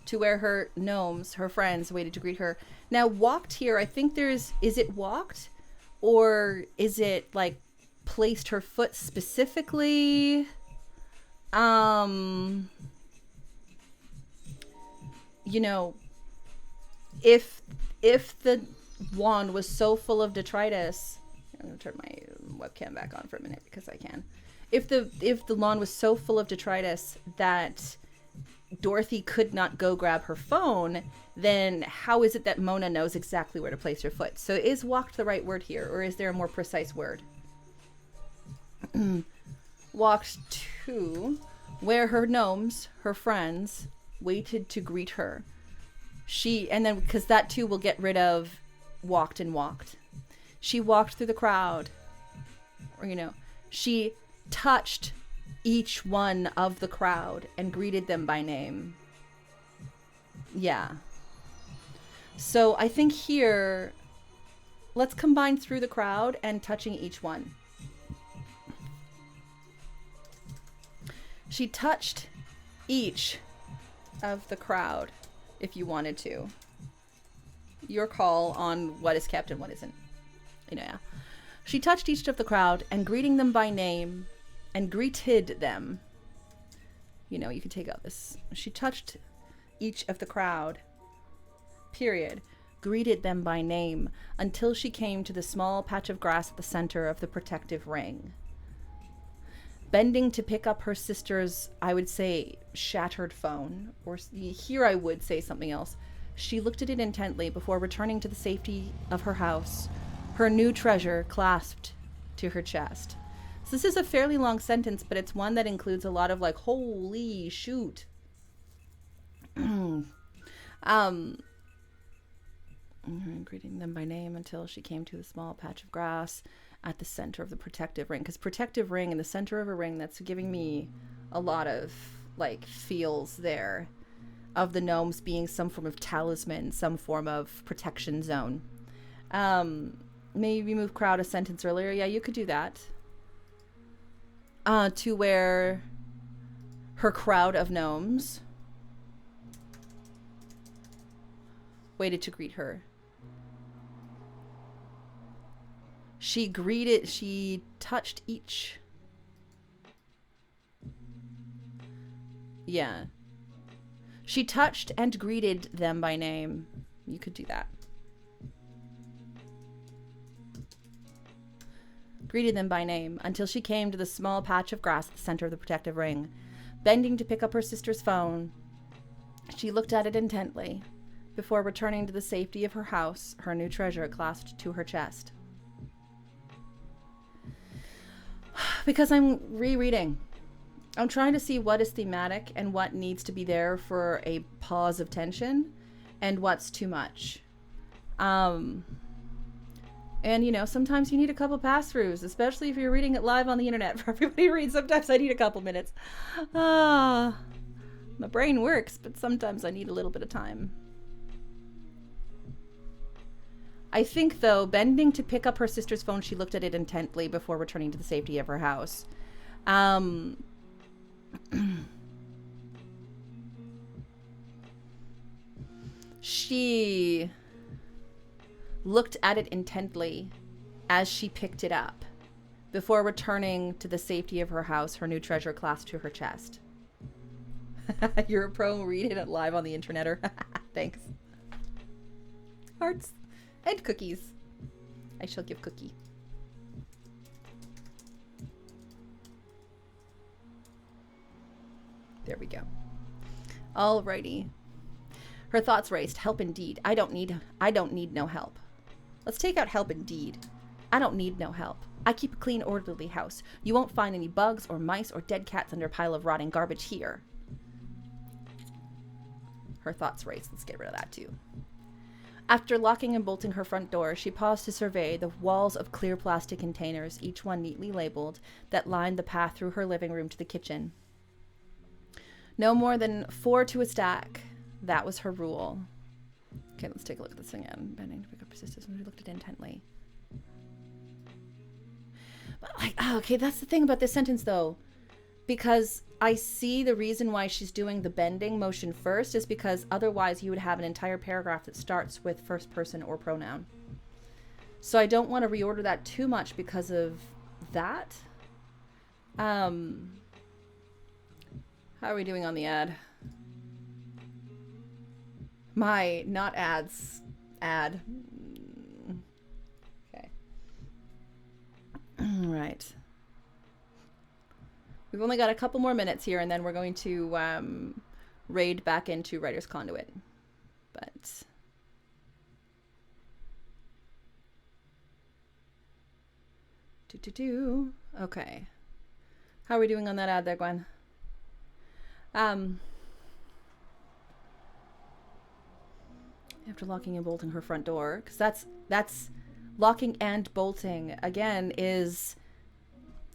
to where her gnomes, her friends, waited to greet her. Now, walked here, I think there's, is it walked? Or is it, like, placed her foot specifically? You know, if the wand was so full of detritus, I'm gonna turn my webcam back on for a minute because I can. If the wand was so full of detritus that Dorothy could not go grab her phone, then how is it that Mona knows exactly where to place her foot? So is walked the right word here, or is there a more precise word? Walked to where her gnomes, her friends, waited to greet her. And then, because that too will get rid of walked and walked. She walked through the crowd, or, you know, she touched each one of the crowd and greeted them by name. Yeah. So I think here, let's combine through the crowd and touching each one. She touched each of the crowd, if you wanted to. Your call on what is kept and what isn't. You know, yeah. She touched each of the crowd and greeting them by name and greeted them. You know, you can take out this. She touched each of the crowd, period, greeted them by name until she came to the small patch of grass at the center of the protective ring. bending to pick up her sister's, I would say, shattered phone. Or here I would say something else. She looked at it intently before returning to the safety of her house, her new treasure clasped to her chest. So this is a fairly long sentence, but it's one that includes a lot of like, holy shoot. Greeting them by name until she came to a small patch of grass at the center of the protective ring. Because protective ring in the center of a ring, that's giving me a lot of like feels there of the gnomes being some form of talisman, some form of protection zone. Maybe move crowd a sentence earlier. Yeah, you could do that. To where her crowd of gnomes waited to greet her. She touched each. Yeah. She touched and greeted them by name. You could do that. Greeted them by name until she came to the small patch of grass at the center of the protective ring. Bending to pick up her sister's phone, she looked at it intently before returning to the safety of her house, her new treasure clasped to her chest. Because I'm rereading. I'm trying to see what is thematic and what needs to be there for a pause of tension and what's too much. And, you know, sometimes you need a couple pass-throughs, especially if you're reading it live on the internet for everybody to read. Sometimes I need a couple minutes. My brain works, but sometimes I need a little bit of time. I think, though, bending to pick up her sister's phone, she looked at it intently before returning to the safety of her house. She looked at it intently as she picked it up before returning to the safety of her house, her new treasure clasped to her chest. You're a pro reading it live on the interneter. Thanks. Hearts. And cookies. I shall give cookie. There we go. Alrighty. Her thoughts raced. Help indeed. I don't need no help. Let's take out help indeed. I don't need no help. I keep a clean, orderly house. You won't find any bugs or mice or dead cats under a pile of rotting garbage here. Her thoughts raced. Let's get rid of that too. After locking and bolting her front door, she paused to survey the walls of clear plastic containers, each one neatly labeled, that lined the path through her living room to the kitchen. No more than 4 to a stack. That was her rule. Okay, let's take a look at this again. Bending to pick up her sister's phone. She looked at it intently. But okay, that's the thing about this sentence, though. Because I see the reason why she's doing the bending motion first is because otherwise you would have an entire paragraph that starts with first person or pronoun. So I don't want to reorder that too much because of that. How are we doing on the ad? My not ads ad. Okay. All right. We've only got a couple more minutes here, and then we're going to raid back into Writer's Conduit. But okay. How are we doing on that ad there, Gwen? After locking and bolting her front door, because that's locking and bolting again is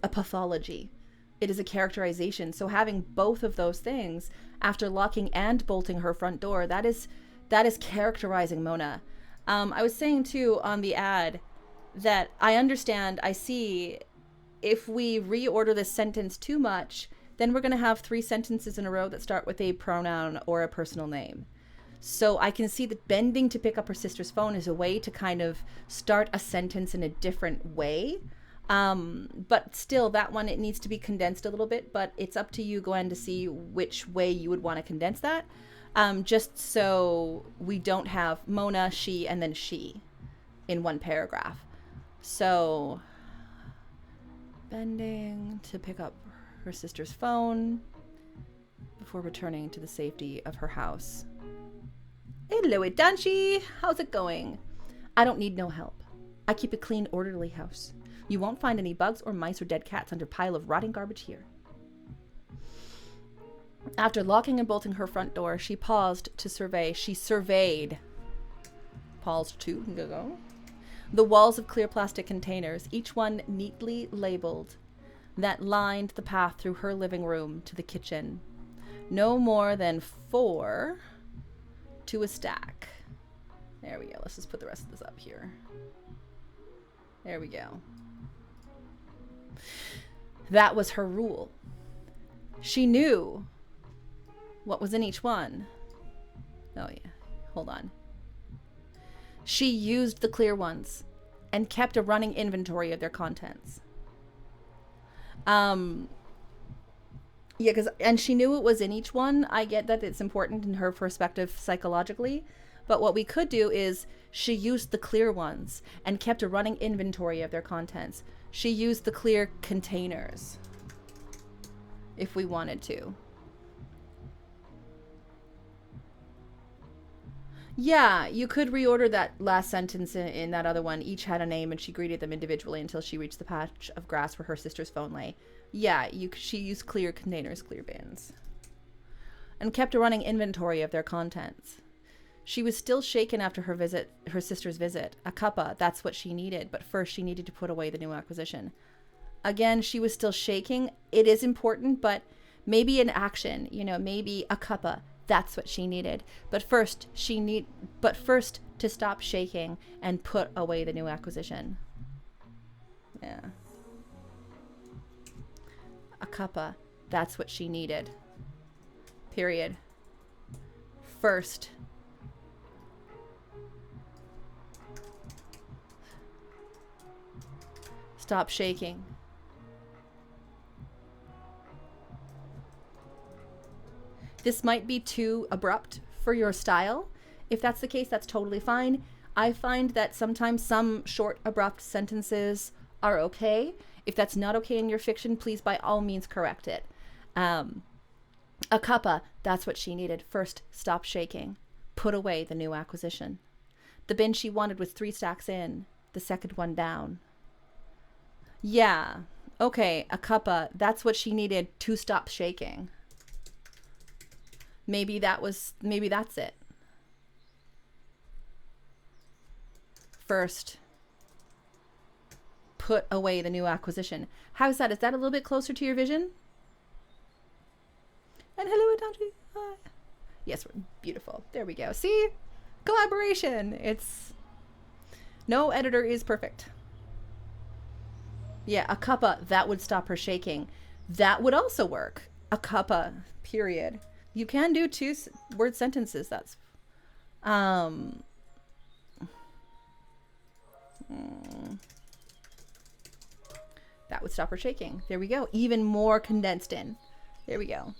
a pathology. It is a characterization. So having both of those things after locking and bolting her front door, that is characterizing Mona. I was saying too on the ad that I understand, I see if we reorder this sentence too much, then we're going to have 3 sentences in a row that start with a pronoun or a personal name. So I can see that bending to pick up her sister's phone is a way to kind of start a sentence in a different way. But still, that one, it needs to be condensed a little bit, but it's up to you, Gwen, to see which way you would want to condense that. Just so we don't have Mona, she, and then she in one paragraph. So, bending to pick up her sister's phone before returning to the safety of her house. Hello, Idanshi. How's it going? I don't need no help. I keep a clean, orderly house. You won't find any bugs or mice or dead cats under a pile of rotting garbage here. After locking and bolting her front door, she paused to survey. She surveyed. Paused to go. The walls of clear plastic containers, each one neatly labeled, that lined the path through her living room to the kitchen. No more than 4 to a stack. There we go. Let's just put the rest of this up here. There we go. That was her rule. She knew what was in each one. Oh yeah, hold on. She used the clear ones and kept a running inventory of their contents. Yeah, and she knew it was in each one. I get that it's important in her perspective psychologically, but what we could do is she used the clear ones and kept a running inventory of their contents. She used the clear containers if we wanted to. Yeah, you could reorder that last sentence in that other one. Each had a name and she greeted them individually until she reached the patch of grass where her sister's phone lay. Yeah, she used clear containers, clear bins. And kept a running inventory of their contents. She was still shaken after her sister's visit. A cuppa, that's what she needed. But first she needed to put away the new acquisition. Again, she was still shaking. It is important, but maybe an action, maybe a cuppa. That's what she needed. But first to stop shaking and put away the new acquisition. Yeah. A cuppa. That's what she needed. Period. First. Stop shaking. This might be too abrupt for your style. If that's the case, that's totally fine. I find that sometimes some short, abrupt sentences are okay. If that's not okay in your fiction, please by all means correct it. A cuppa, that's what she needed. First, stop shaking. Put away the new acquisition. The bin she wanted was 3 stacks in, the second one down. Yeah, okay, a cuppa, that's what she needed to stop shaking. Maybe that's it. First, put away the new acquisition. How's that? Is that a little bit closer to your vision? And hello, Adanji. Hi. Yes, beautiful. There we go. See? Collaboration. No editor is perfect. Yeah, a cuppa, that would stop her shaking. That would also work. A cuppa, period. You can do 2-word sentences. That's that would stop her shaking. There we go. Even more condensed in. There we go.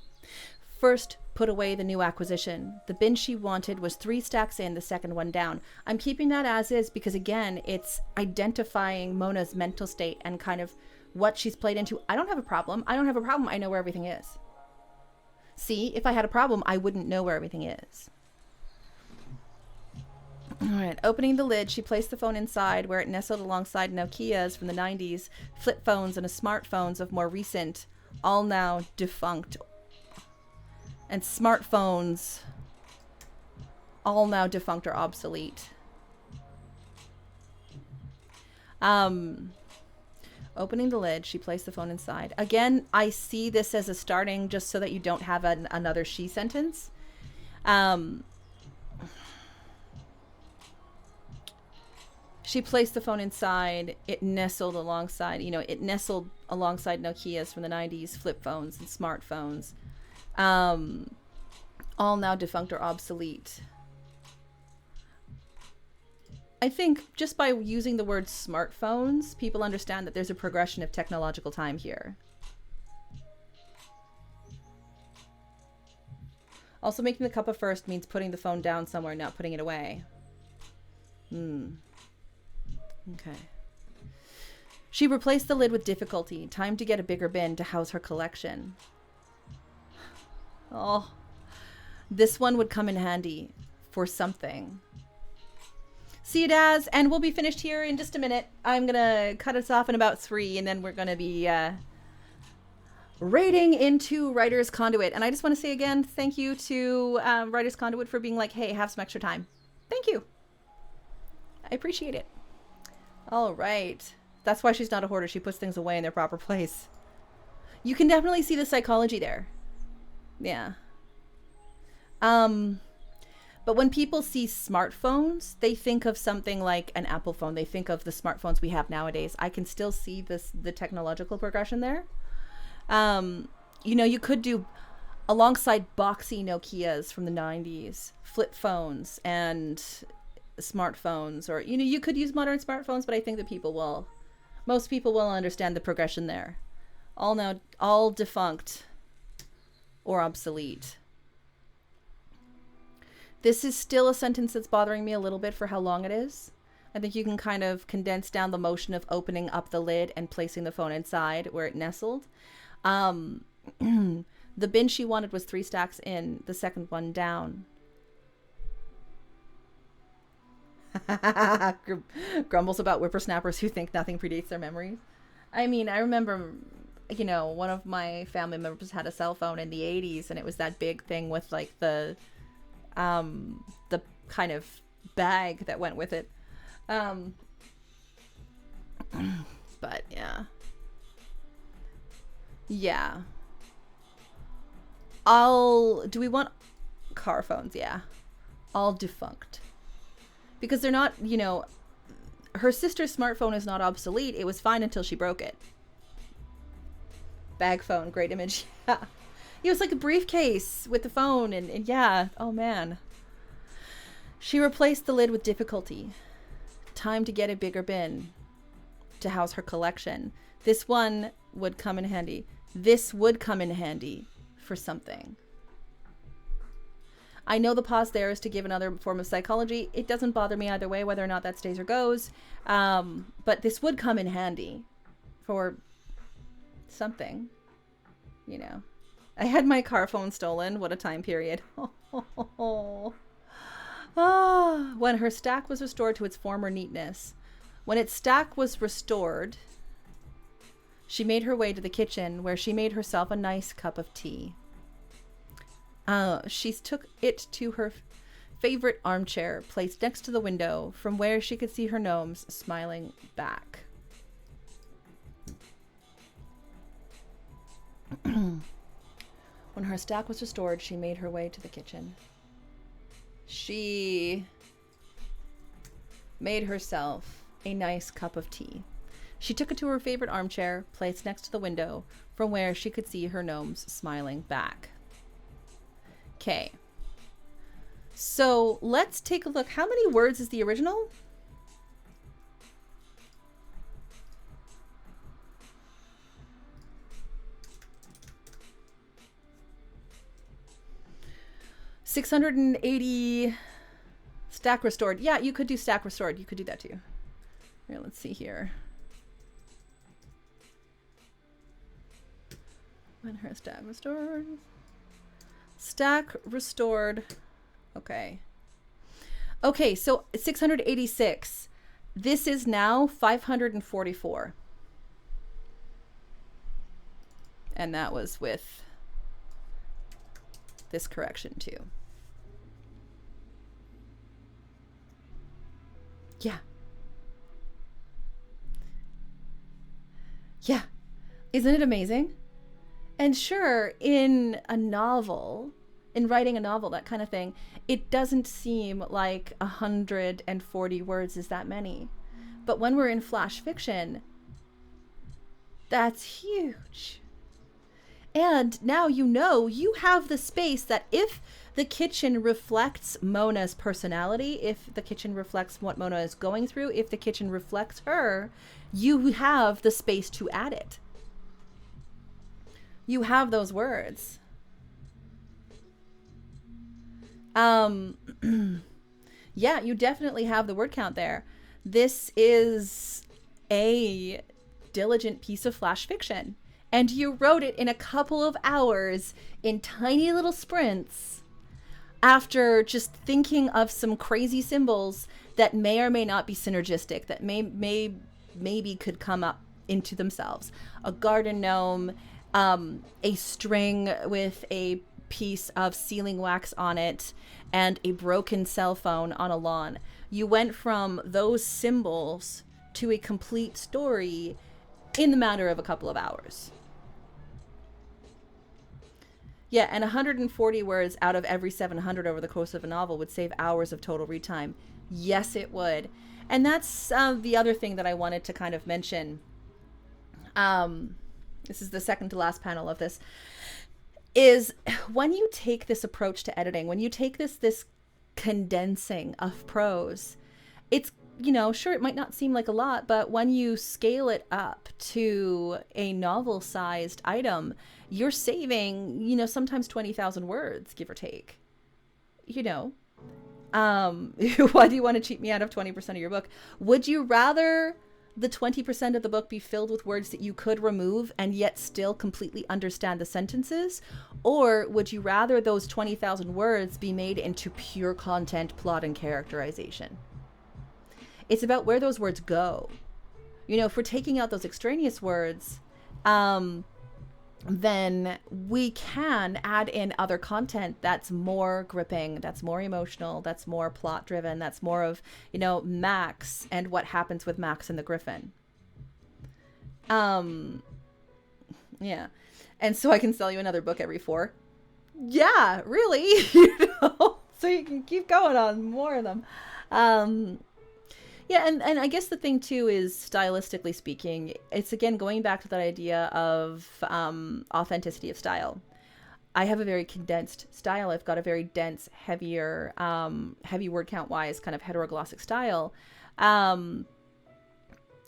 First, put away the new acquisition. The bin she wanted was 3 stacks in, the second one down. I'm keeping that as is because, again, it's identifying Mona's mental state and kind of what she's played into. I don't have a problem. I know where everything is. See, if I had a problem, I wouldn't know where everything is. All right, opening the lid, she placed the phone inside where it nestled alongside Nokias from the 90s, flip phones, and smartphones of more recent, all now defunct, and smartphones, all now defunct or obsolete. Opening the lid, she placed the phone inside. Again, I see this as a starting just so that you don't have another she sentence. She placed the phone inside. It nestled alongside Nokias from the 90s, flip phones and smartphones. All now defunct or obsolete. I think just by using the word smartphones, people understand that there's a progression of technological time here. Also, making the cuppa first means putting the phone down somewhere, not putting it away. Okay. She replaced the lid with difficulty. Time to get a bigger bin to house her collection. Oh, this one would come in handy for something. See you, Daz, and we'll be finished here in just a minute. I'm gonna cut us off in about 3, and then we're gonna be raiding into Writer's Conduit. And I just want to say again, thank you to Writer's Conduit for being like, hey, have some extra time. Thank you. I appreciate it. All right. That's why she's not a hoarder. She puts things away in their proper place. You can definitely see the psychology there. Yeah. But when people see smartphones, they think of something like an Apple phone. They think of the smartphones we have nowadays. I can still see the technological progression there. You know, you could do alongside boxy Nokias from the 90s, flip phones and smartphones, or, you know, you could use modern smartphones, but I think that most people will understand the progression there. All defunct or obsolete. This is still a sentence that's bothering me a little bit for how long it is. I think you can kind of condense down the motion of opening up the lid and placing the phone inside where it nestled. The bin she wanted was 3 stacks in, the second one down. Grumbles about whippersnappers who think nothing predates their memories. I mean, I remember, you know, one of my family members had a cell phone in the 80s, and it was that big thing with like the kind of bag that went with it. But yeah. Do we want car phones? Yeah. All defunct. Because they're not, you know, her sister's smartphone is not obsolete. It was fine until she broke it. Bag phone, great image. Yeah. It was like a briefcase with the phone and yeah. Oh man. She replaced the lid with difficulty. Time to get a bigger bin to house her collection. This one would come in handy. This would come in handy for something. I know the pause there is to give another form of psychology. It doesn't bother me either way, whether or not that stays or goes. But this would come in handy for something, you know. I had my car phone stolen. What a time period. When her stack was restored to its former neatness. When its stack was restored, she made her way to the kitchen where she made herself a nice cup of tea. She took it to her favorite armchair, placed next to the window, from where she could see her gnomes smiling back. When her stack was restored, she made her way to the kitchen. She made herself a nice cup of tea. She took it to her favorite armchair, placed next to the window, from where she could see her gnomes smiling back. Okay. So let's take a look. How many words is the original? $680 stack restored. Yeah, you could do stack restored. You could do that too. Here, let's see here. When her stack restored. Stack restored. Okay. Okay, so 686. This is now 544. And that was with this correction too. Yeah. Yeah. Isn't it amazing? And sure, in a novel, in writing a novel, that kind of thing, it doesn't seem like 140 words is that many. But when we're in flash fiction, that's huge. And now you know you have the space that if the kitchen reflects Mona's personality, if the kitchen reflects what Mona is going through, if the kitchen reflects her, you have the space to add it. You have those words. Yeah, you definitely have the word count there. This is a diligent piece of flash fiction. And you wrote it in a couple of hours in tiny little sprints after just thinking of some crazy symbols that may or may not be synergistic, that maybe could come up into themselves. A garden gnome, a string with a piece of sealing wax on it, and a broken cell phone on a lawn. You went from those symbols to a complete story in the matter of a couple of hours. Yeah, and 140 words out of every 700 over the course of a novel would save hours of total read time. Yes, it would. And that's the other thing that I wanted to kind of mention. This is the second to last panel of this, is when you take this approach to editing, when you take this condensing of prose, it's, you know, sure, it might not seem like a lot, but when you scale it up to a novel-sized item, you're saving, you know, sometimes 20,000 words, give or take. You know, why do you want to cheat me out of 20% of your book? Would you rather the 20% of the book be filled with words that you could remove and yet still completely understand the sentences? Or would you rather those 20,000 words be made into pure content, plot, and characterization? It's about where those words go. You know, if we're taking out those extraneous words, then we can add in other content that's more gripping, that's more emotional, that's more plot driven, that's more of, you know, Max and what happens with Max and the Griffin. Yeah. And so I can sell you another book every 4. Yeah, really. You know, so you can keep going on more of them. Yeah, and I guess the thing too is, stylistically speaking, it's again going back to that idea of authenticity of style. I have a very condensed style. I've got a very dense, heavier, heavy word count wise kind of heteroglossic style. I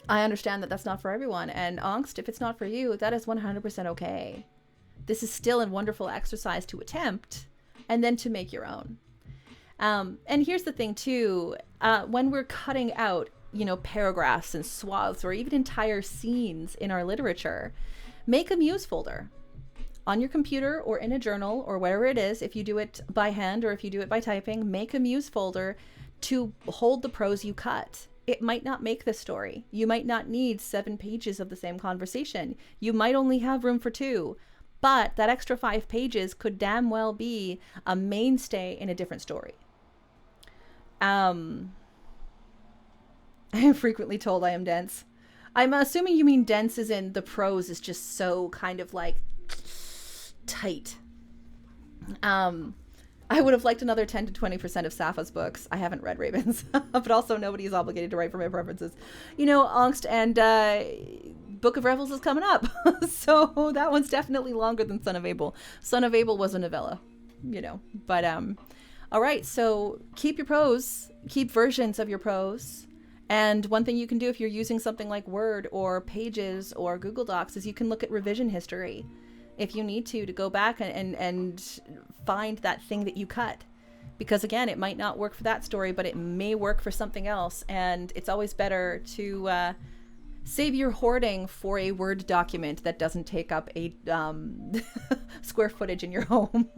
understand that that's not for everyone, and angst, if it's not for you, that is 100% okay. This is still a wonderful exercise to attempt and then to make your own. And here's the thing too, when we're cutting out, you know, paragraphs and swaths or even entire scenes in our literature, make a muse folder on your computer or in a journal or wherever it is. If you do it by hand or if you do it by typing, make a muse folder to hold the prose you cut. It might not make the story. You might not need 7 pages of the same conversation. You might only have room for 2. But that extra 5 pages could damn well be a mainstay in a different story. I am frequently told I am dense. I'm assuming you mean dense as in the prose is just so kind of like tight. I would have liked another 10 to 20% of Sapha's books. I haven't read Raven's, but also nobody is obligated to write for my preferences. You know, Angst and Book of Revels is coming up. So that one's definitely longer than Son of Abel. Son of Abel was a novella, you know, but all right, so keep your prose, keep versions of your prose. And one thing you can do if you're using something like Word or Pages or Google Docs is you can look at revision history if you need to go back and find that thing that you cut. Because again, it might not work for that story, but it may work for something else. And it's always better to save your hoarding for a Word document that doesn't take up a square footage in your home.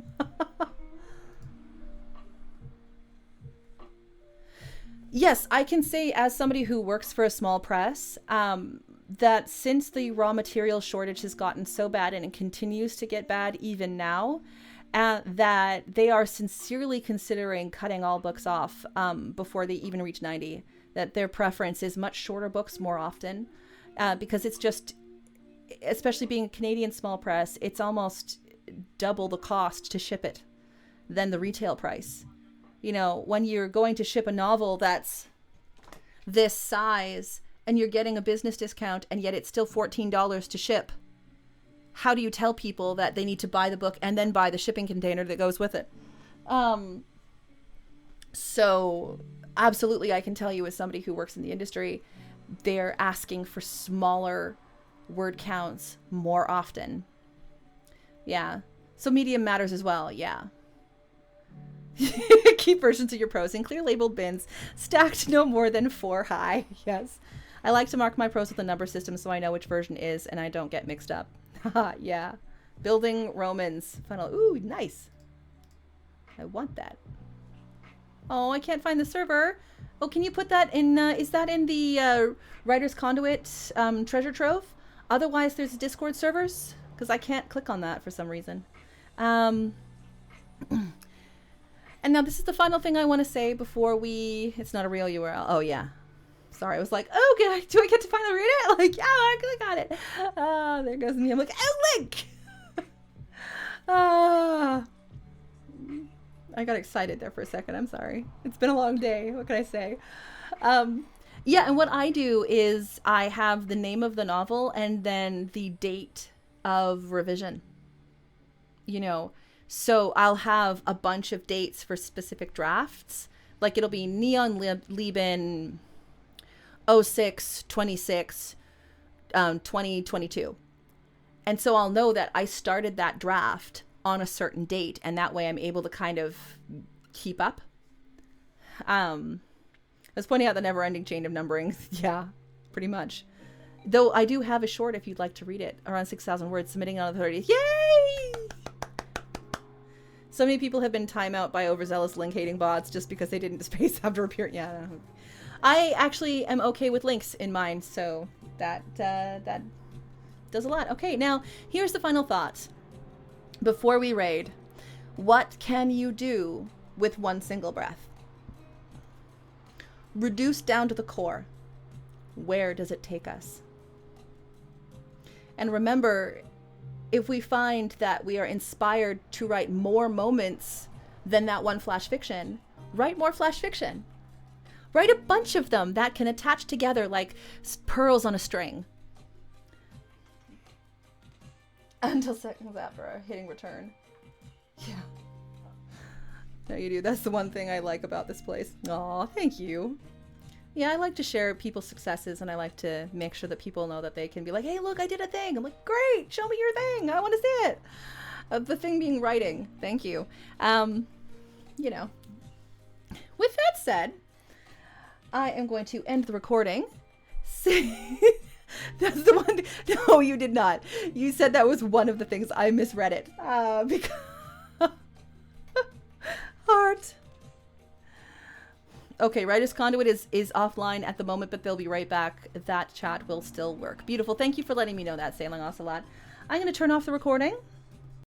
Yes, I can say as somebody who works for a small press, that since the raw material shortage has gotten so bad and it continues to get bad even now, that they are sincerely considering cutting all books off before they even reach 90. That their preference is much shorter books more often, because it's just, especially being a Canadian small press, it's almost double the cost to ship it than the retail price. You know, when you're going to ship a novel that's this size and you're getting a business discount and yet it's still $14 to ship, how do you tell people that they need to buy the book and then buy the shipping container that goes with it? So absolutely, I can tell you as somebody who works in the industry, they're asking for smaller word counts more often. Yeah. So medium matters as well. Yeah. Keep versions of your prose in clear labeled bins, stacked no more than 4 high. Yes. I like to mark my prose with a number system so I know which version is and I don't get mixed up. Yeah. Building Romans. Final. Ooh, nice. I want that. Oh, I can't find the server. Oh, can you put that in? Is that in the Writer's Conduit treasure trove? Otherwise, there's Discord servers because I can't click on that for some reason. And now this is the final thing I want to say before we. It's not a real URL. Oh yeah. Sorry, I was like, oh, do I get to finally read it? Like, yeah, I got it. There goes me. I'm like, oh, link. I got excited there for a second. I'm sorry. It's been a long day. What can I say? Yeah, and what I do is I have the name of the novel and then the date of revision. You know, so I'll have a bunch of dates for specific drafts. Like it'll be Neon Lieben 06/26 2022. And so I'll know that I started that draft on a certain date, and that way I'm able to kind of keep up. I was pointing out the never-ending chain of numbering. Yeah, pretty much. Though I do have a short if you'd like to read it, around 6,000 words, submitting on the 30th. Yay! So many people have been timeout by overzealous link-hating bots just because they didn't space after a period. Yeah, I actually am okay with links in mine, so that does a lot. Okay, now here's the final thought. Before we raid, what can you do with one single breath? Reduce down to the core. Where does it take us? And remember, if we find that we are inspired to write more moments than that one flash fiction, write more flash fiction. Write a bunch of them that can attach together like pearls on a string. Until seconds after hitting return. Yeah. No, you do. That's the one thing I like about this place. Aw, thank you. Yeah, I like to share people's successes, and I like to make sure that people know that they can be like, hey, look, I did a thing. I'm like, great, show me your thing. I want to see it. The thing being writing. Thank you. You know. With that said, I am going to end the recording. That's the one. No, you did not. You said that was one of the things. I misread it. Because heart. Okay, Writer's Conduit is offline at the moment, but they'll be right back. That chat will still work. Beautiful. Thank you for letting me know that, Sailing Ocelot. I'm going to turn off the recording.